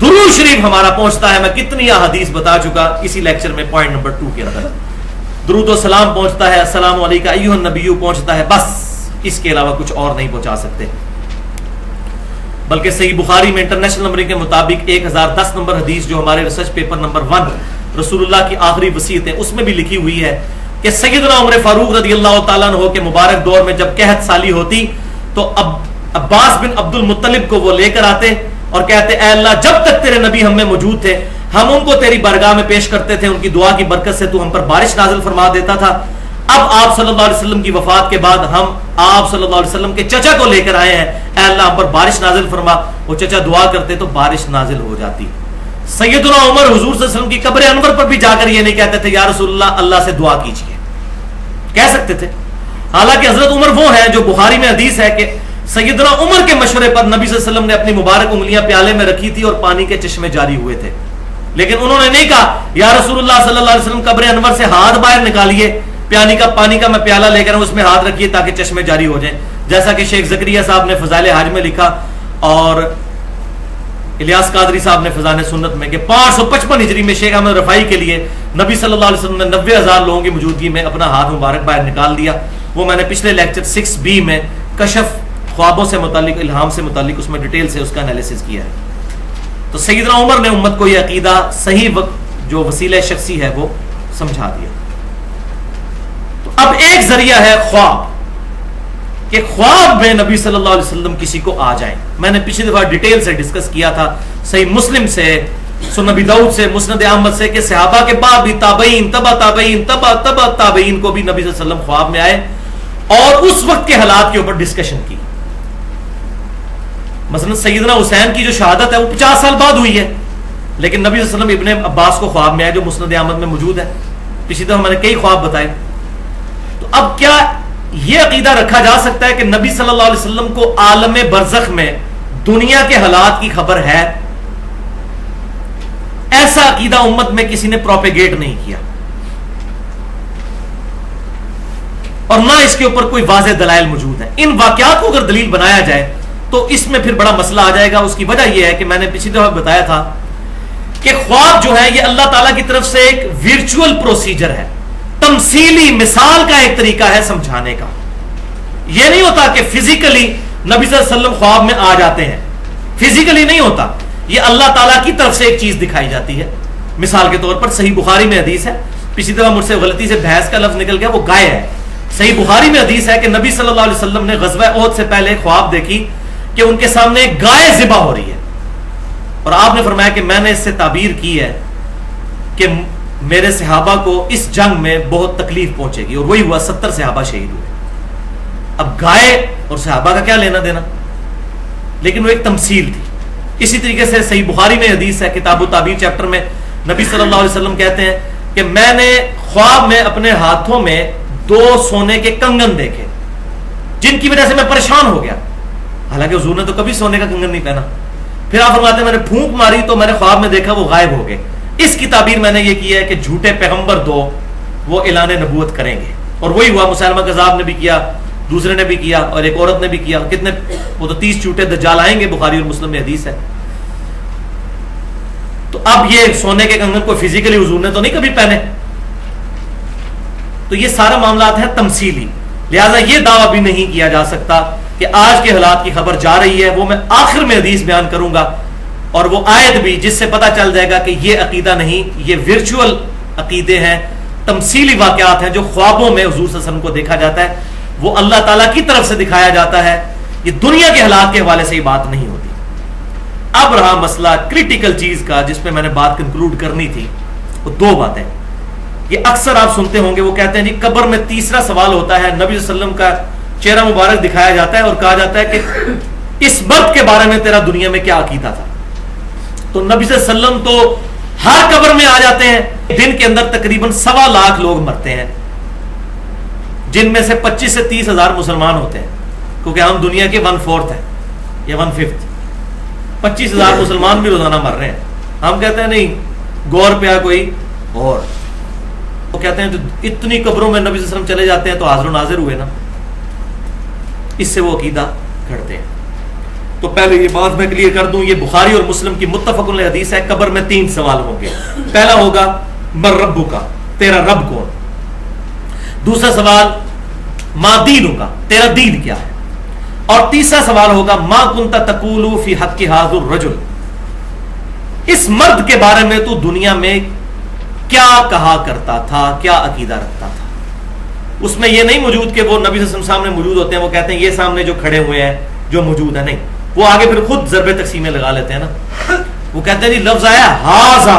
درود شریف ہمارا پہنچتا ہے. میں کتنی احادیث بتا چکا اسی لیکچر میں پوائنٹ نمبر 2 کے اندر. درود و سلام پہنچتا ہے، السلام علیکم ایھا النبی پہنچتا ہے، بس اس کے علاوہ کچھ اور نہیں پہنچا سکتے. بلکہ صحیح بخاری میں انٹرنیشنل نمبر کے مطابق 1010 نمبر حدیث جو ہمارے ریسرچ پیپر نمبر 1 رسول اللہ کی آخری وصیت ہے اس میں بھی لکھی ہوئی ہے کہ سیدنا عمر فاروق رضی اللہ تعالیٰ عنہ کے مبارک دور میں جب قحط سالی ہوتی تو عباس بن عبد المطلب کو وہ لے کر آتے اور کہتے اے اللہ جب تک تیرے نبی ہم میں موجود تھے ہم ان کو تیری بارگاہ میں پیش کرتے تھے، ان کی دعا کی برکت سے تو ہم پر بارش نازل فرما دیتا تھا. اب آپ صلی اللہ علیہ وسلم کی وفات کے بعد ہم آپ صلی اللہ علیہ وسلم کے چچا کو لے کر آئے ہیں، اے اللہ ہم پر بارش نازل فرما. وہ چچا دعا کرتے تو بارش نازل ہو جاتی. سیدنا عمر حضور صلی اللہ علیہ وسلم کی قبر انور پر بھی جا کر یہ نہیں کہتے تھے یا رسول اللہ اللہ سے دعا کیجیے، کہہ سکتے تھے. حالانکہ حضرت عمر وہ ہیں جو بخاری میں حدیث ہے کہ سیدنا عمر کے مشورے پر نبی صلی اللہ علیہ وسلم نے اپنی مبارک انگلیاں پیالے میں رکھی تھی اور پانی کے چشمے جاری ہوئے تھے، لیکن انہوں نے نہیں کہا یا رسول اللہ صلی اللہ علیہ وسلم قبر انور سے ہاتھ باہر نکالیے، پانی کا میں پیالہ لے کر اس میں ہاتھ رکھیے تاکہ چشمے جاری ہو جائیں، جیسا کہ شیخ زکریا صاحب نے فضائل حاج میں لکھا اور الیاس قادری صاحب نے فضائل سنت میں کہ 555 ہجری میں شیخ احمد رفائی کے لیے نبی صلی اللہ علیہ وسلم نے 90,000 لوگوں کی موجودگی میں اپنا ہاتھ مبارک باہر نکال دیا. وہ میں نے پچھلے لیکچر 6B میں کشف خوابوں سے متعلق، الہام سے متعلق اس میں ڈیٹیل سے اس کا انالیسس کیا ہے. تو سیدنا عمر نے امت کو یہ عقیدہ صحیح وقت جو وسیلہ شخصی ہے وہ سمجھا دیا. تو اب ایک ذریعہ ہے خواب، کہ خواب میں نبی صلی اللہ علیہ وسلم کسی کو آ جائیں. میں نے پچھلی دفعہ ڈیٹیل سے ڈسکس کیا تھا، صحیح مسلم سے سنن نبی داؤد سے، مسند احمد سے کہ صحابہ کے بعد بھی تابعین، تبع تابعین، تبع تابعین کو بھی نبی صلی اللہ علیہ وسلم خواب میں آئے اور اس وقت کے حالات کے اوپر ڈسکشن کی. مثلا سیدنا حسین کی جو شہادت ہے وہ 50 سال بعد ہوئی ہے، لیکن نبی صلی اللہ علیہ وسلم ابن عباس کو خواب میں آئے جو مسند احمد میں موجود ہے. پچھلی دفعہ میں نے کئی خواب بتائے. تو اب کیا یہ عقیدہ رکھا جا سکتا ہے کہ نبی صلی اللہ علیہ وسلم کو عالم برزخ میں دنیا کے حالات کی خبر ہے؟ ایسا عقیدہ امت میں کسی نے پروپیگیٹ نہیں کیا، اور نہ اس کے اوپر کوئی واضح دلائل موجود ہیں. ان واقعات کو اگر دلیل بنایا جائے تو اس میں پھر بڑا مسئلہ آ جائے گا. اس کی وجہ یہ ہے کہ میں نے پچھلی دفعہ بتایا تھا کہ خواب جو ہے یہ اللہ تعالیٰ کی طرف سے ایک ورچوئل پروسیجر ہے، تمثیلی مثال کا ایک طریقہ ہے سمجھانے کا. یہ نہیں ہوتا کہ فزیکلی نبی صلی اللہ علیہ وسلم خواب میں آ جاتے ہیں، فزیکلی نہیں ہوتا. یہ اللہ تعالیٰ کی طرف سے ایک چیز دکھائی جاتی ہے. مثال کے طور پر صحیح بخاری میں حدیث ہے، پچھلی دفعہ مجھ سے غلطی سے بھینس کا لفظ نکل گیا، وہ گائے ہے. صحیح بخاری میں حدیث ہے کہ نبی صلی اللہ علیہ وسلم نے غزوہ احد سے پہلے خواب دیکھی کہ ان کے سامنے ایک گائے ذبح ہو رہی ہے، اور آپ نے فرمایا کہ میں نے اس سے تعبیر کی ہے کہ میرے صحابہ کو اس جنگ میں بہت تکلیف پہنچے گی، اور وہی ہوا، 70 صحابہ شہید ہوئے. اب گائے اور صحابہ کا کیا لینا دینا، لیکن وہ ایک تمثیل تھی. اسی طریقے سے صحیح بخاری میں حدیث ہے، کتاب التعبیر چیپٹر میں نبی صلی اللہ علیہ وسلم کہتے ہیں کہ میں نے خواب میں اپنے ہاتھوں میں 2 سونے کے کنگن دیکھے جن کی وجہ سے میں پریشان ہو گیا. حالانکہ حضور نے تو کبھی سونے کا کنگن نہیں پہنا. پھر آپ فرماتے ہیں میں نے پھونک ماری تو میں نے خواب میں دیکھا وہ غائب ہو گئے. اس کی تعبیر میں نے یہ کی ہے کہ جھوٹے پیغمبر 2 وہ اعلان نبوت کریں گے، اور وہی ہوا. مسلمہ کذاب نے بھی کیا، دوسرے نے بھی کیا، اور ایک عورت نے بھی کیا. کتنے، وہ تو 30 جھوٹے دجال آئیں گے، بخاری اور مسلم میں حدیث ہے. تو اب یہ سونے کے کنگن کو فزیکلی حضور نے تو نہیں کبھی پہنے. تو یہ سارا معاملات ہیں تمثیلی. لہذا یہ دعویٰ بھی نہیں کیا جا سکتا کہ آج کے حالات کی خبر جا رہی ہے. وہ میں آخر میں حدیث بیان کروں گا، اور وہ آیت بھی، جس سے پتہ چل جائے گا کہ یہ عقیدہ نہیں، یہ ورچوئل عقیدے ہیں، تمثیلی واقعات ہیں جو خوابوں میں حضور صلی اللہ علیہ وسلم کو دیکھا جاتا ہے، وہ اللہ تعالیٰ کی طرف سے دکھایا جاتا ہے. یہ دنیا کے حالات کے حوالے سے یہ بات نہیں ہوتی. اب رہا مسئلہ کریٹیکل چیز کا، جس پہ میں نے بات کنکلوڈ کرنی تھی. وہ 2 باتیں. یہ اکثر آپ سنتے ہوں گے، وہ کہتے ہیں جی قبر میں تیسرا سوال ہوتا ہے، نبی صلی اللہ علیہ وسلم کا چہرہ مبارک دکھایا جاتا ہے اور کہا جاتا ہے کہ اس مرد کے بارے میں تیرا دنیا میں کیا عقیدہ تھا. تو نبی صلی اللہ علیہ وسلم تو ہر قبر میں آ جاتے ہیں. دن کے اندر تقریباً 1.25 لاکھ لوگ مرتے ہیں، جن میں سے 25 سے 30 ہزار مسلمان ہوتے ہیں، کیونکہ ہم دنیا کے 1/4 ہیں یا 1/5. 25 ہزار مسلمان بھی روزانہ مر رہے ہیں. ہم کہتے ہیں نہیں، غور پہ کوئی اور. وہ کہتے ہیں اتنی قبروں میں نبی صلی اللہ علیہ وسلم چلے جاتے ہیں تو حاضر و ناظر ہوئے نا. اس سے وہ عقیدہ کرتے ہیں. تو پہلے یہ بات میں کلیئر کر دوں، یہ بخاری اور مسلم کی متفق علیہ حدیث ہے. قبر میں 3 سوال ہوں گے. پہلا ہوگا من ربک کا، تیرا رب کون. دوسرا سوال ما دینک کا، تیرا دین کیا ہے. اور تیسرا سوال ہوگا ما کنت تقول فی حق ھذا الرجل، اس مرد کے بارے میں تو دنیا میں کیا کہا کرتا تھا، کیا عقیدہ رکھتا تھا. اس میں یہ نہیں موجود کہ وہ نبی صلی اللہ علیہ وسلم سامنے موجود ہوتے ہیں، وہ کہتے ہیں یہ سامنے جو کھڑے ہوئے ہیں جو موجود ہیں. نہیں، وہ آگے پھر خود ضرب تقسیمیں لگا لیتے ہیں نا. وہ کہتے ہیں جی لفظ آیا ہاذا،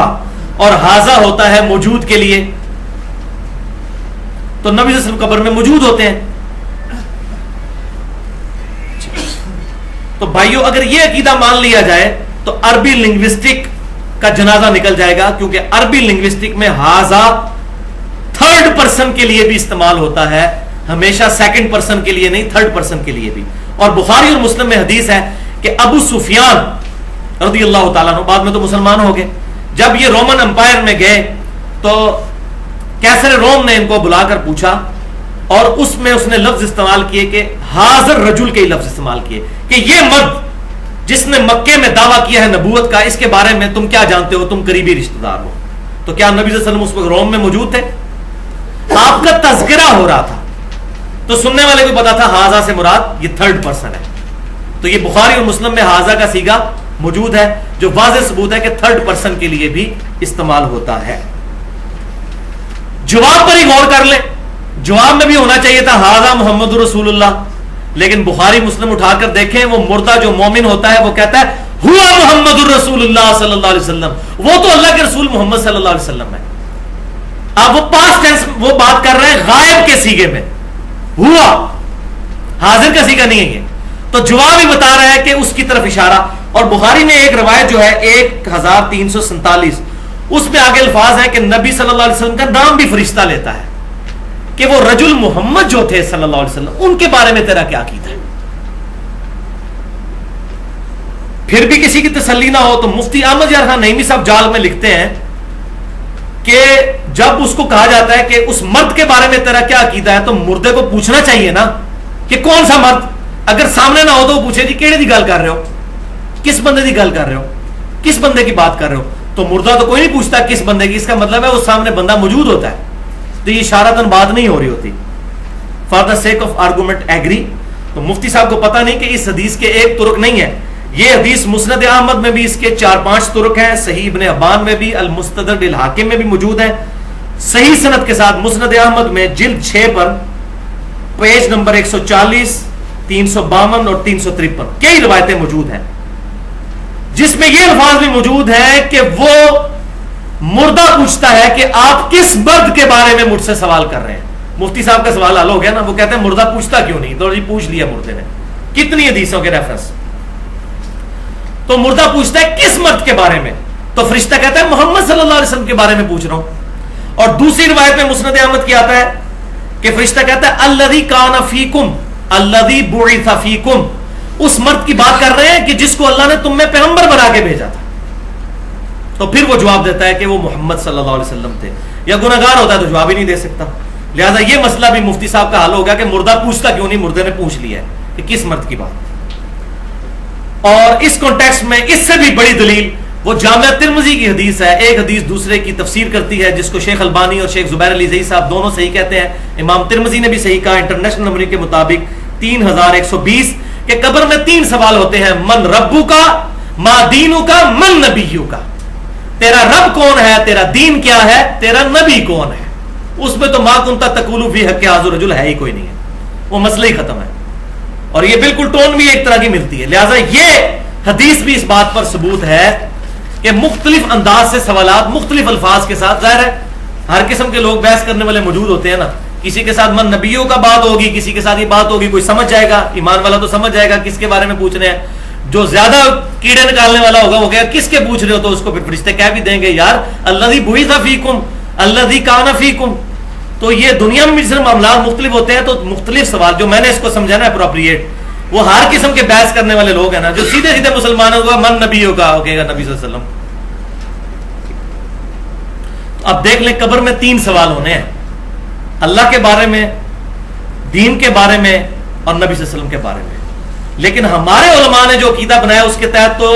اور ہاذا ہوتا ہے موجود کے لیے. تو نبی صلی اللہ علیہ وسلم قبر میں موجود ہوتے ہیں. تو بھائیو اگر یہ عقیدہ مان لیا جائے تو عربی لنگوسٹک کا جنازہ نکل جائے گا، کیونکہ عربی لنگوسٹک میں ہاذا 3rd پرسن کے لیے بھی استعمال ہوتا ہے، ہمیشہ 2nd پرسن کے لیے نہیں، 3rd پرسن کے لیے بھی. اور بخاری اور مسلم میں حدیث ہے کہ ابو سفیان رضی اللہ تعالیٰ عنہ، بعد میں تو مسلمان ہو گئے، جب یہ رومن امپائر میں گئے تو کیسر روم نے ان کو بلا کر پوچھا، اور اس میں اس نے لفظ استعمال کیے کہ حاضر رجل کے لفظ استعمال کیے کہ یہ مرد جس نے مکے میں دعویٰ کیا ہے نبوت کا، اس کے بارے میں تم کیا جانتے ہو، تم قریبی رشتہ دار ہو. تو کیا نبی صلی اللہ علیہ وسلم اس وقت روم میں موجود تھے؟ آپ کا تذکرہ ہو رہا تھا تو سننے والے کو پتا تھا ہاذا سے مراد یہ 3rd پرسن ہے. تو یہ بخاری اور مسلم میں ہاذا کا صیغہ موجود ہے، جو واضح ثبوت ہے کہ 3rd پرسن کے لیے بھی استعمال ہوتا ہے. جواب پر ہی غور کر لیں، جواب میں بھی ہونا چاہیے تھا ہاذا محمد رسول اللہ، لیکن بخاری مسلم اٹھا کر دیکھیں، وہ مردہ جو مومن ہوتا ہے وہ کہتا ہے ہوا محمد الرسول اللہ صلی اللہ علیہ وسلم، وہ تو اللہ کے رسول محمد صلی اللہ علیہ وسلم ہے. اب وہ پاسٹ ٹینس وہ بات کر رہے ہیں غائب کے سیگے میں، ہوا، حاضر کا سیگا نہیں ہے یہ. تو جواب ہی بتا رہا ہے کہ اس کی طرف اشارہ. اور بخاری میں ایک روایت جو ہے 1347 اس میں آگے الفاظ ہیں کہ نبی صلی اللہ علیہ وسلم کا نام بھی فرشتہ لیتا ہے کہ وہ رجل محمد جو تھے صلی اللہ علیہ وسلم، ان کے بارے میں تیرا کیا عقیدہ ہے. پھر بھی کسی کی تسلی نہ ہو تو مفتی احمد یار خان نعیمی صاحب جال میں لکھتے ہیں کہ جب اس کو کہا جاتا ہے کہ اس مرد کے بارے میں تیرا کیا عقیدہ ہے تو مردے کو پوچھنا چاہیے نا کہ کون سا مرد. اگر سامنے نہ ہو تو وہ پوچھے جی کیڑے دی گل کر رہے ہو، کس بندے دی گل کر رہے ہو، کس بندے کی بات کر رہے ہو. تو مردہ تو کوئی نہیں پوچھتا کس بندے کی، اس کا مطلب ہے وہ سامنے بندہ موجود ہوتا ہے. تو یہ اشارتاً بات نہیں ہو رہی ہوتی. For the sake of argument agree. تو مفتی صاحب کو پتہ نہیں کہ اس حدیث کے ایک طرق نہیں ہے. یہ حدیث مسند احمد میں بھی اس کے 4-5 طرق ہیں، صحیح ابن حبان میں بھی، المستدرک للحاکم میں بھی موجود ہے صحیح سند کے ساتھ. مسند احمد میں جلد 6 پر پیج نمبر 140، 352 اور 353 کئی روایتیں موجود ہیں جس میں یہ الفاظ بھی موجود ہیں کہ وہ مردہ پوچھتا ہے کہ آپ کس مرد کے بارے میں مجھ سے سوال کر رہے ہیں. مفتی صاحب کا سوال حل ہو گیا نا. وہ کہتے ہیں مردہ پوچھتا کیوں نہیں، تو جی پوچھ لیا مردے نے. کتنی حدیثوں کے ریفرنس. تو مردہ پوچھتا ہے کس مرد کے بارے میں، تو فرشتہ کہتا ہے محمد صلی اللہ علیہ وسلم کے بارے میں پوچھ رہا ہوں. اور دوسری روایت میں مسند احمد کی آتا ہے کہ فرشتہ کہتا ہے الذی کان فیکم الذی بعث فیکم، اس مرد کی بات کر رہے ہیں کہ جس کو اللہ نے تم میں پیغمبر بنا کے بھیجا تھا. تو پھر وہ جواب دیتا ہے کہ وہ محمد صلی اللہ علیہ وسلم تھے. یا گناہگار ہوتا ہے تو جواب ہی نہیں دے سکتا. لہذا یہ مسئلہ بھی مفتی صاحب کا حل ہوگا کہ مردہ پوچھتا کیوں نہیں، مردے نے پوچھ لیا ہے کہ کس مرد کی بات. اور اس کانٹیکسٹ میں اس سے بھی بڑی دلیل وہ جامعہ ترمذی کی حدیث ہے. ایک حدیث دوسرے کی تفسیر کرتی ہے جس کو شیخ البانی اور شیخ زبیر علی زئی صاحب دونوں صحیح کہتے ہیں. امام ترمذی نے بھی صحیح کہا انٹرنیشنل نمبر کے مطابق 3120 کہ قبر میں 3 سوال ہوتے ہیں: من ربو کا، ما دینو کا، من نبیو کا. تیرا رب کون ہے، تیرا دین کیا ہے، تیرا نبی کون ہے. اس میں تو ما کنتا تقولو فی حق حاضر رجل ہے ہی کوئی نہیں ہے، وہ مسئلہ ہی ختم ہے. اور یہ بالکل ٹون بھی ایک طرح کی ملتی ہے. لہٰذا یہ حدیث بھی اس بات پر ثبوت ہے کہ مختلف انداز سے سوالات مختلف الفاظ کے ساتھ، ظاہر ہے ہر قسم کے لوگ بحث کرنے والے موجود ہوتے ہیں نا. کسی کے ساتھ من نبیوں کا بات ہوگی، کسی کے ساتھ یہ بات ہوگی، کوئی سمجھ جائے گا، ایمان والا تو سمجھ جائے گا کس کے بارے میں پوچھ رہے ہیں. جو زیادہ کیڑے نکالنے والا ہوگا وہ کہے گا کس کے پوچھ رہے ہو، تو اس کو پھر فرشتے کہہ بھی دیں گے یار الذی بعث فیکم الذی کان فیکم. تو یہ دنیا میں بھی صرف معاملات مختلف ہوتے ہیں. تو مختلف سوال جو میں نے اس کو سمجھانا اپروپریٹ، وہ ہر قسم کے بحث کرنے والے لوگ ہیں نا جو سیدھے سیدھے مسلمانوں کو من نبیوں کا کہے گا نبی صلی اللہ علیہ وسلم. اب دیکھ لیں قبر میں 3 سوال ہونے ہیں: اللہ کے بارے میں، دین کے بارے میں اور نبی صلی اللہ علیہ وسلم کے بارے میں. لیکن ہمارے علماء نے جو عقیدہ بنایا اس کے تحت تو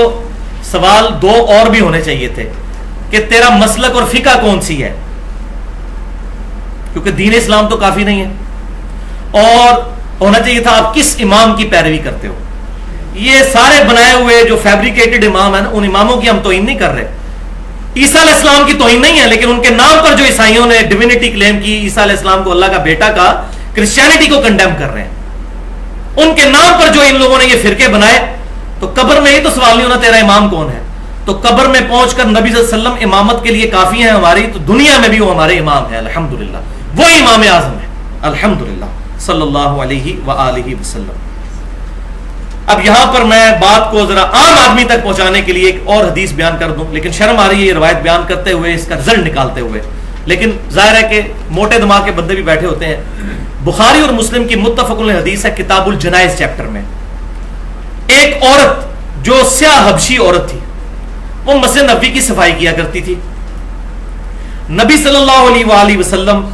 سوال 2 اور بھی ہونے چاہیے تھے کہ تیرا مسلک اور فقہ کون سی ہے، کیونکہ دین اسلام تو کافی نہیں ہے. اور ہونا چاہیے تھا آپ کس امام کی پیروی کرتے ہو. یہ سارے بنائے ہوئے جو فیبریکیٹڈ امام ہیں ان اماموں کی ہم توہین نہیں کر رہے. عیسیٰ علیہ السلام کی توہین نہیں ہے، لیکن ان کے نام پر جو عیسائیوں نے ڈیوینٹی کلیم کی، عیسیٰ علیہ السلام کو اللہ کا بیٹا کا، کرسچینٹی کو کنڈیم کر رہے ہیں. ان کے نام پر جو ان لوگوں نے یہ فرقے بنائے، تو قبر میں ہی تو سوال نہیں ہونا تیرا امام کون ہے. تو قبر میں پہنچ کر نبی صلی اللہ علیہ وسلم امامت کے لیے کافی ہیں ہماری. تو دنیا میں بھی وہ ہمارے امام ہیں الحمدللہ، وہ امام اعظم ہے الحمدللہ صلی اللہ علیہ وآلہ وسلم. اب یہاں پر میں بات کو ذرا عام آدمی تک پہنچانے کے لیے ایک اور حدیث بیان کر دوں، لیکن شرم آ رہی ہے یہ روایت بیان کرتے ہوئے، اس کا رزلٹ نکالتے ہوئے. لیکن ظاہر ہے کہ موٹے دماغ کے بندے بھی بیٹھے ہوتے ہیں. بخاری اور مسلم کی متفق علیہ حدیث ہے کتاب الجنائز چیپٹر میں. ایک عورت جو سیاہ حبشی عورت تھی، وہ مسجد نبوی کی صفائی کیا کرتی تھی. نبی صلی اللہ علیہ وآلہ وسلم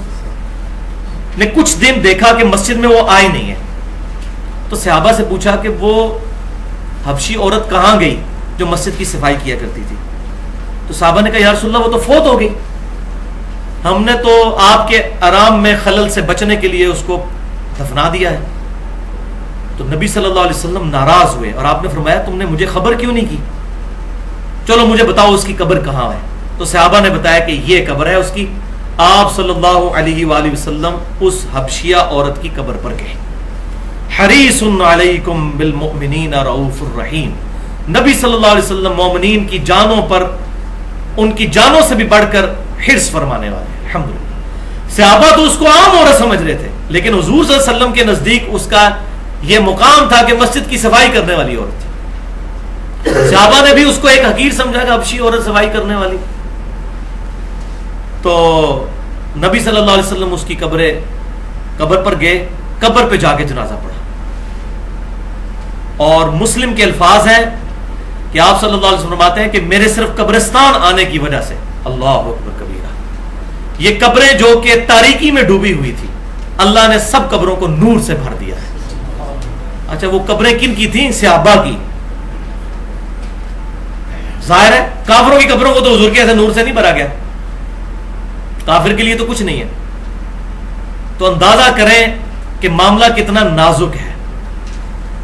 نے کچھ دن دیکھا کہ مسجد میں وہ آئی نہیں ہے. تو صحابہ سے پوچھا کہ وہ حبشی عورت کہاں گئی جو مسجد کی صفائی کیا کرتی تھی. تو صحابہ نے کہا یا رسول اللہ وہ تو فوت ہو گئی، ہم نے تو آپ کے آرام میں خلل سے بچنے کے لیے اس کو دفنا دیا ہے. تو نبی صلی اللہ علیہ وسلم ناراض ہوئے اور آپ نے فرمایا تم نے مجھے خبر کیوں نہیں کی، چلو مجھے بتاؤ اس کی قبر کہاں ہے. تو صحابہ نے بتایا کہ یہ قبر ہے اس کی. آپ صلی اللہ علیہ وآلہ وسلم اس حبشیہ عورت کی قبر پر گئے. حریص علیکم بالمؤمنین رؤوف الرحیم. نبی صلی اللہ علیہ وسلم مومنین کی جانوں پر ان کی جانوں سے بھی بڑھ کر حرص فرمانے والے ہیں الحمدللہ۔ صحابہ تو اس کو عام عورت سمجھ رہے تھے، لیکن حضور صلی اللہ علیہ وسلم کے نزدیک اس کا یہ مقام تھا کہ مسجد کی صفائی کرنے والی عورت تھی۔ صحابہ نے بھی اس کو ایک حقیر سمجھا کہ حبشی عورت صفائی کرنے والی۔ تو نبی صلی اللہ علیہ وسلم اس کی قبر پر گئے، قبر پہ جا کے جنازہ پڑھا، اور مسلم کے الفاظ ہیں کہ آپ صلی اللہ علیہ وسلم فرماتے ہیں کہ میرے صرف قبرستان آنے کی وجہ سے، اللہ اکبر کبیرہ، یہ قبریں جو کہ تاریکی میں ڈوبی ہوئی تھی، اللہ نے سب قبروں کو نور سے بھر دیا ہے۔ اچھا وہ قبریں کن کی تھیں؟ صحابہ کی۔ ظاہر ہے کافروں کی قبروں کو تو حضور کے ایسے نور سے نہیں بھرا گیا، کافر کے لیے تو کچھ نہیں ہے۔ تو اندازہ کریں کہ معاملہ کتنا نازک ہے۔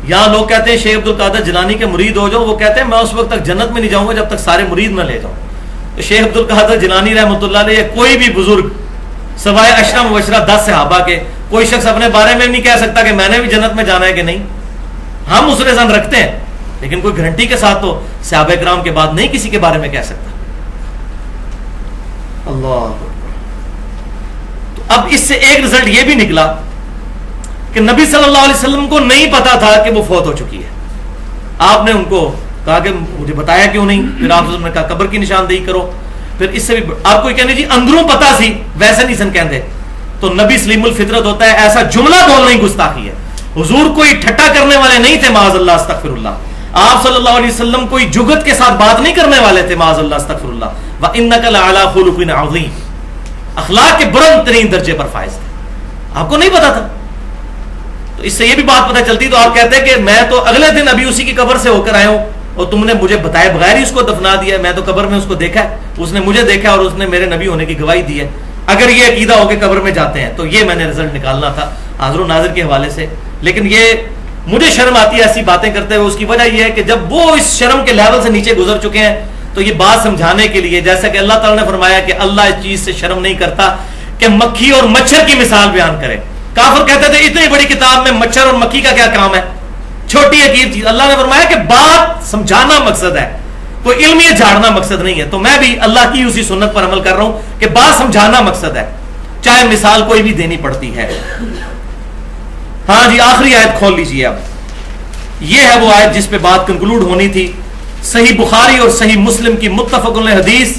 یہاں لوگ کہتے ہیں شیخ عبد القادر جیلانی کے مرید ہو جاؤ، وہ کہتے ہیں میں اس وقت تک جنت میں نہیں جاؤں گا جب تک سارے مرید نہ لے جاؤں۔ تو شیخ عبد القادر جیلانی رحمۃ اللہ علیہ، کوئی بھی بزرگ سوائے عشرہ مبشرہ 10 صحابہ کے کوئی شخص اپنے بارے میں نہیں کہہ سکتا کہ میں نے بھی جنت میں جانا ہے کہ نہیں۔ ہم اس رضان رکھتے ہیں، لیکن کوئی گارنٹی کے ساتھ تو صحابہ کرام کے بعد نہیں کسی کے بارے میں کہہ سکتا۔ اللہ، تو اب اس سے ایک رزلٹ یہ بھی نکلا کہ نبی صلی اللہ علیہ وسلم کو نہیں پتا تھا کہ وہ فوت ہو چکی ہے۔ آپ نے ان کو کہا کہ مجھے بتایا کیوں نہیں؟ پھر آپ نے کہا قبر کی نشاندہی کرو۔ پھر اس سے بھی آپ کو کہنے جی اندروں پتا سی، ویسے نہیں سن کہندے۔ تو نبی سلیم الفطرت ہوتا ہے، ایسا جملہ بولنا ہی گستاخی ہے۔ حضور کوئی ٹھٹا کرنے والے نہیں تھے، معاذ اللہ استغفر اللہ۔ آپ صلی اللہ علیہ وسلم کوئی جگت کے ساتھ بات نہیں کرنے والے تھے، معاذ اللہ استغفر اللہ۔ وَإِنَّكَ لَعَلَىٰ خُلُقٍ عَظِيمٍ، اخلاق کے بلند ترین درجے پر فائز تھے، آپ کو نہیں پتا تھا۔ تو اس سے یہ بھی بات پتہ چلتی، تو آپ کہتے ہیں کہ میں تو اگلے دن ابھی اسی کی قبر سے ہو کر آیا ہوں اور تم نے مجھے بتائے بغیر ہی اس کو دفنا دیا ہے، میں تو قبر میں اس کو دیکھا ہے، اس نے مجھے دیکھا اور اس نے میرے نبی ہونے کی گواہی دی ہے۔ اگر یہ عقیدہ ہو کے قبر میں جاتے ہیں تو یہ میں نے رزلٹ نکالنا تھا حاضر و ناظر کے حوالے سے۔ لیکن یہ مجھے شرم آتی ہے ایسی باتیں کرتے ہوئے، اس کی وجہ یہ ہے کہ جب وہ اس شرم کے لیول سے نیچے گزر چکے ہیں تو یہ بات سمجھانے کے لیے، جیسا کہ اللہ تعالیٰ نے فرمایا کہ اللہ اس چیز سے شرم نہیں کرتا کہ مکھی اور مچھر کی مثال بیان کرے۔ کافر کہتے تھے اتنی بڑی کتاب میں مچھر اور مکھی کا کیا کام ہے، چھوٹی عقید چیز۔ اللہ نے فرمایا کہ بات سمجھانا مقصد ہے، کوئی علمیت جھاڑنا مقصد نہیں ہے۔ تو میں بھی اللہ کی اسی سنت پر عمل کر رہا ہوں کہ بات سمجھانا مقصد ہے، چاہے مثال کوئی بھی دینی پڑتی ہے۔ ہاں جی، آخری آیت کھول لیجیے۔ اب یہ ہے وہ آیت جس پہ بات کنکلوڈ ہونی تھی، صحیح بخاری اور صحیح مسلم کی متفق علیہ حدیث۔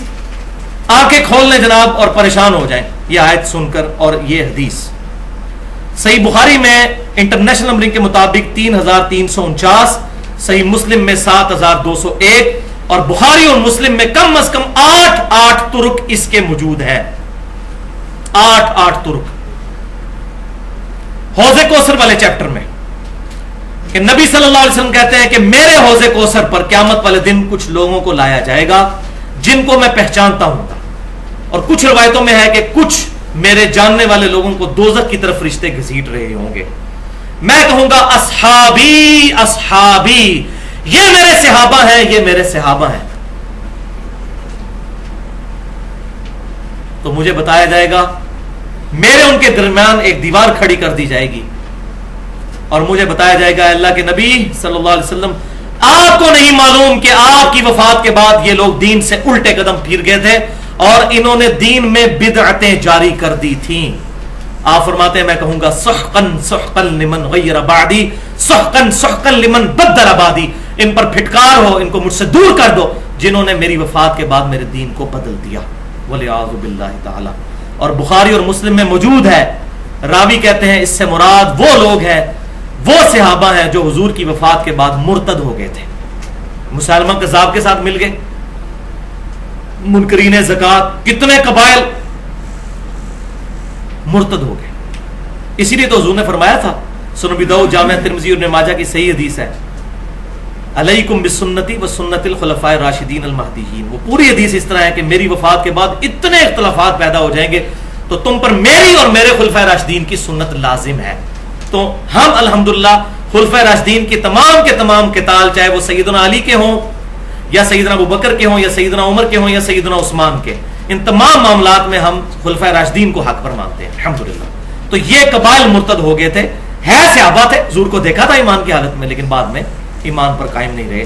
آنکھیں کھول لیں جناب اور پریشان ہو جائیں یہ آیت سن کر اور یہ حدیث۔ صحیح بخاری میں انٹرنیشنل نمبرنگ کے مطابق 3349، صحیح مسلم میں 7201، اور بخاری اور مسلم میں کم از کم 8 طرق اس کے موجود ہیں، 8 طرق۔ حوض کوثر والے چیپٹر میں کہ نبی صلی اللہ علیہ وسلم کہتے ہیں کہ میرے حوض کوثر پر قیامت والے دن کچھ لوگوں کو لایا جائے گا جن کو میں پہچانتا ہوں، اور کچھ روایتوں میں ہے کہ کچھ میرے جاننے والے لوگوں کو دوزخ کی طرف فرشتے گھسیٹ رہے ہوں گے۔ میں کہوں گا اصحابی اصحابی، یہ میرے صحابہ ہیں، یہ میرے صحابہ ہیں۔ تو مجھے بتایا جائے گا میرے ان کے درمیان ایک دیوار کھڑی کر دی جائے گی اور مجھے بتایا جائے گا اللہ کے نبی صلی اللہ علیہ وسلم آپ کو نہیں معلوم کہ آپ کی وفات کے بعد یہ لوگ دین سے الٹے قدم پھیر گئے تھے اور انہوں نے دین میں بدعتیں جاری کر دی تھیں۔ آپ فرماتے ہیں میں کہوں گا سحقا سحقا لمن غیر بعدی، سحقا سحقا لمن بدل بعدی، ان پر پھٹکار ہو، ان کو مجھ سے دور کر دو جنہوں نے میری وفات کے بعد میرے دین کو بدل دیا، والعیاذ باللہ تعالی۔ اور بخاری اور مسلم میں موجود ہے، راوی کہتے ہیں اس سے مراد وہ لوگ ہیں، وہ صحابہ ہیں جو حضور کی وفات کے بعد مرتد ہو گئے تھے، مسلمہ کذاب کے ساتھ مل گئے، منکرین زکات، کتنے قبائل مرتد ہو گئے۔ اسی لیے تو حضور نے فرمایا تھا، سنن ابی داؤد، جامع ترمذی اور ابن ماجہ کی صحیح حدیث ہے، علیکم بسنتی و سنت الخلفاء الراشدین المہدیین۔ وہ پوری حدیث اس طرح ہے کہ میری وفات کے بعد اتنے اختلافات پیدا ہو جائیں گے تو تم پر میری اور میرے خلفاء راشدین کی سنت لازم ہے۔ تو ہم الحمدللہ خلفاء راشدین کے تمام قتال، چاہے وہ سیدنا علی کے ہوں یا سیدنا ابوبکر کے ہوں یا سیدنا عمر کے ہوں یا سیدنا عثمان کے، ان تمام معاملات میں ہم خلفاء راشدین کو حق پر مانتے ہیں الحمدللہ۔ تو یہ قبائل مرتد ہو گئے تھے، ہے صحابہ تھے، حضور کو دیکھا تھا ایمان کی حالت میں، لیکن بعد میں ایمان پر قائم نہیں رہے۔